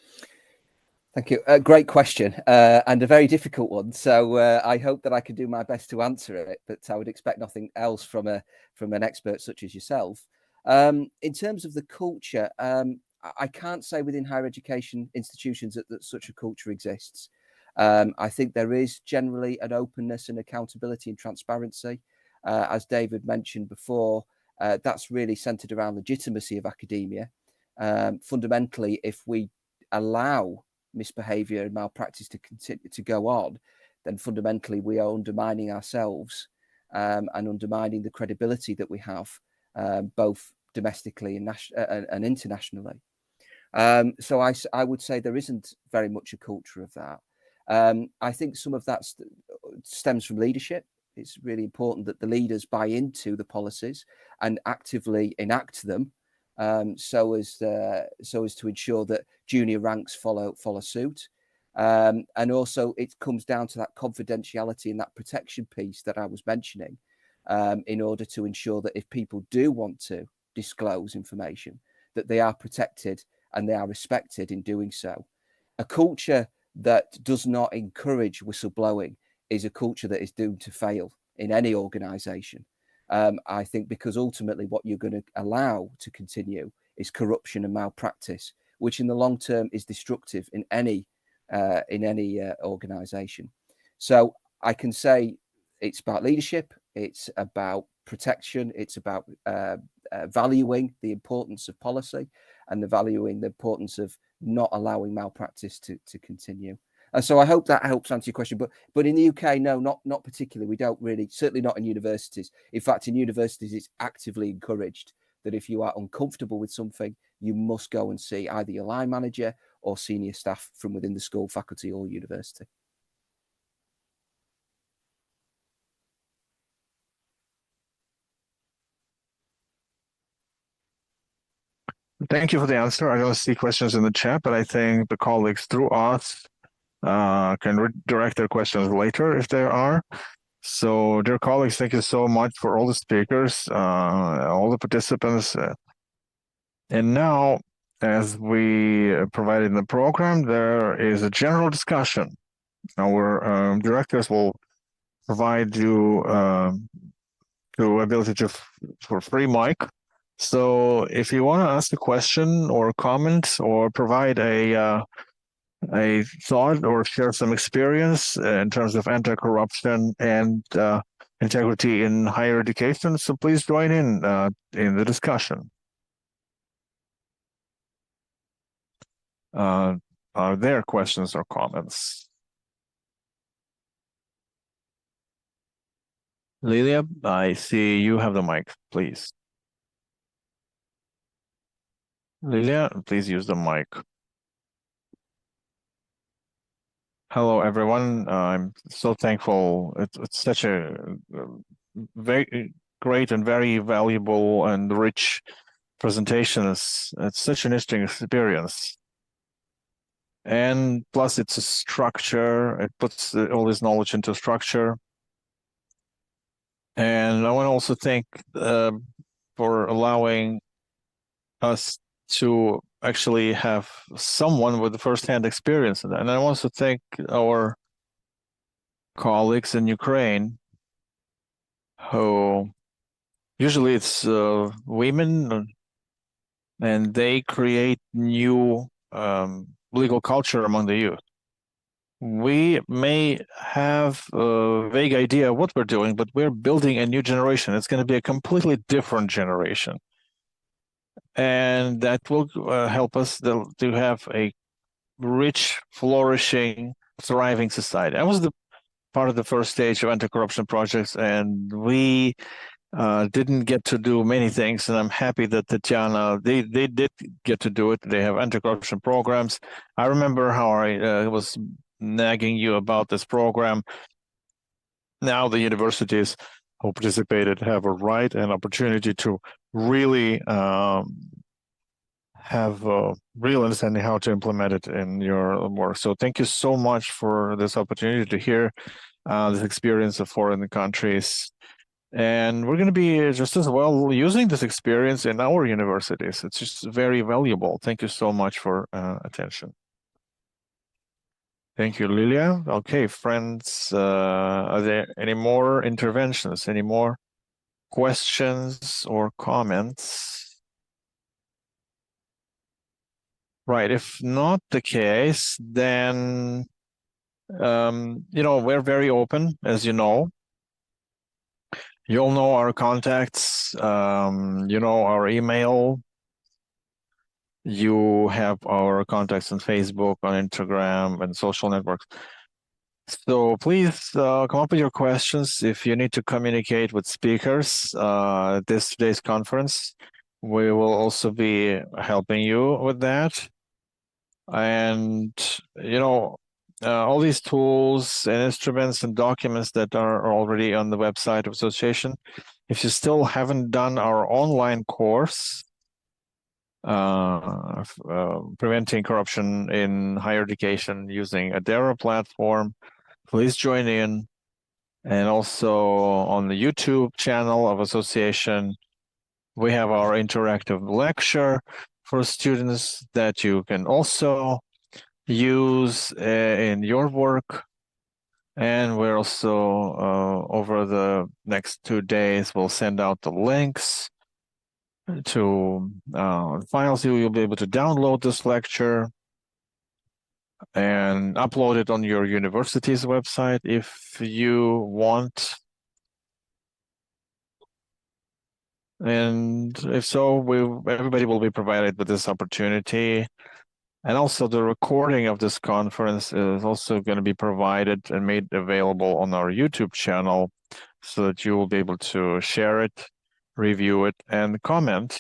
Thank you. Great question, and a very difficult one. So I hope that I can do my best to answer it, but I would expect nothing else from an expert such as yourself. In terms of the culture, I can't say within higher education institutions that such a culture exists. I think there is generally an openness and accountability and transparency. As David mentioned before, that's really centered around legitimacy of academia. Fundamentally, if we allow misbehavior and malpractice to continue to go on, then fundamentally we are undermining ourselves and undermining the credibility that we have, both domestically and internationally. So I would say there isn't very much a culture of that. I think some of that stems from leadership. It's really important that the leaders buy into the policies and actively enact them, so as to ensure that junior ranks follow suit. And also it comes down to that confidentiality and that protection piece that I was mentioning, in order to ensure that if people do want to disclose information, that they are protected and they are respected in doing so. A culture that does not encourage whistleblowing is a culture that is doomed to fail in any organization. I think because ultimately what you're going to allow to continue is corruption and malpractice, which in the long term is destructive in any organization. So I can say it's about leadership, it's about protection, it's about valuing the importance of policy and valuing the importance of not allowing malpractice to continue. And so I hope that helps answer your question. But in the UK, no, not particularly. We don't really, certainly not in universities. In fact, in universities, it's actively encouraged that if you are uncomfortable with something, you must go and see either your line manager or senior staff from within the school, faculty, or university. Thank you for the answer. I don't see questions in the chat, but I think the colleagues through us can redirect their questions later if there are. So, dear colleagues, thank you so much for all the speakers, all the participants. And now, as we provided in the program, there is a general discussion. Our directors will provide you the ability for free mic. So if you want to ask a question or comment or provide a thought or share some experience in terms of anti-corruption and integrity in higher education, so please join in the discussion. Are there questions or comments? Lilia, I see you have the mic, please. Lilia, please use the mic. Hello, everyone. I'm so thankful. It's such a very great and very valuable and rich presentation. It's such an interesting experience. And plus, it's a structure. It puts all this knowledge into structure. And I want to also thank for allowing us to actually have someone with the first-hand experience in that. And I want to thank our colleagues in Ukraine, who usually it's women, and they create new legal culture among the youth. We may have a vague idea of what we're doing, but we're building a new generation. It's going to be a completely different generation. And that will help us to have a rich, flourishing, thriving society. I was the part of the first stage of anti-corruption projects, and we didn't get to do many things. And I'm happy that Tatiana, they did get to do it. They have anti-corruption programs. I remember how I was nagging you about this program. Now the universities who participated have a right and opportunity to really have a real understanding how to implement it in your work. So thank you so much for this opportunity to hear this experience of foreign countries. And we're going to be just as well using this experience in our universities. It's just very valuable. Thank you so much for attention. Thank you, Lilia. Okay, friends, are there any more interventions, any more questions or comments? Right, if not the case, then, we're very open, as you know. You'll know our contacts, our email. You have our contacts on Facebook, on Instagram, and social networks. So please come up with your questions. If you need to communicate with speakers today's conference, we will also be helping you with that. And all these tools and instruments and documents that are already on the website of association. If you still haven't done our online course, preventing corruption in higher education using Adera platform, please join in. And also on the YouTube channel of association, we have our interactive lecture for students that you can also use in your work. And we're also over the next 2 days, we'll send out the links to files. You'll be able to download this lecture and upload it on your university's website if you want. And if so, everybody will be provided with this opportunity. And also the recording of this conference is also going to be provided and made available on our YouTube channel so that you will be able to share it, review it, and comment.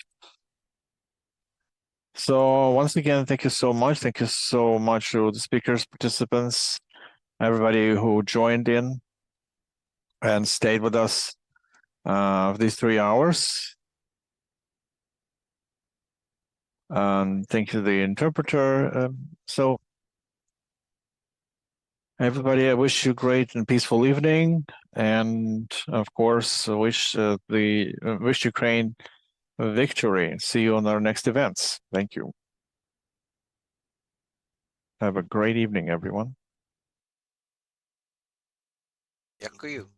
So once again, thank you so much. Thank you so much to the speakers, participants, everybody who joined in and stayed with us these 3 hours. Thank you to the interpreter. So everybody, I wish you a great and peaceful evening, and of course, I wish Ukraine victory. See you on our next events. Thank you. Have a great evening, everyone. Дякую.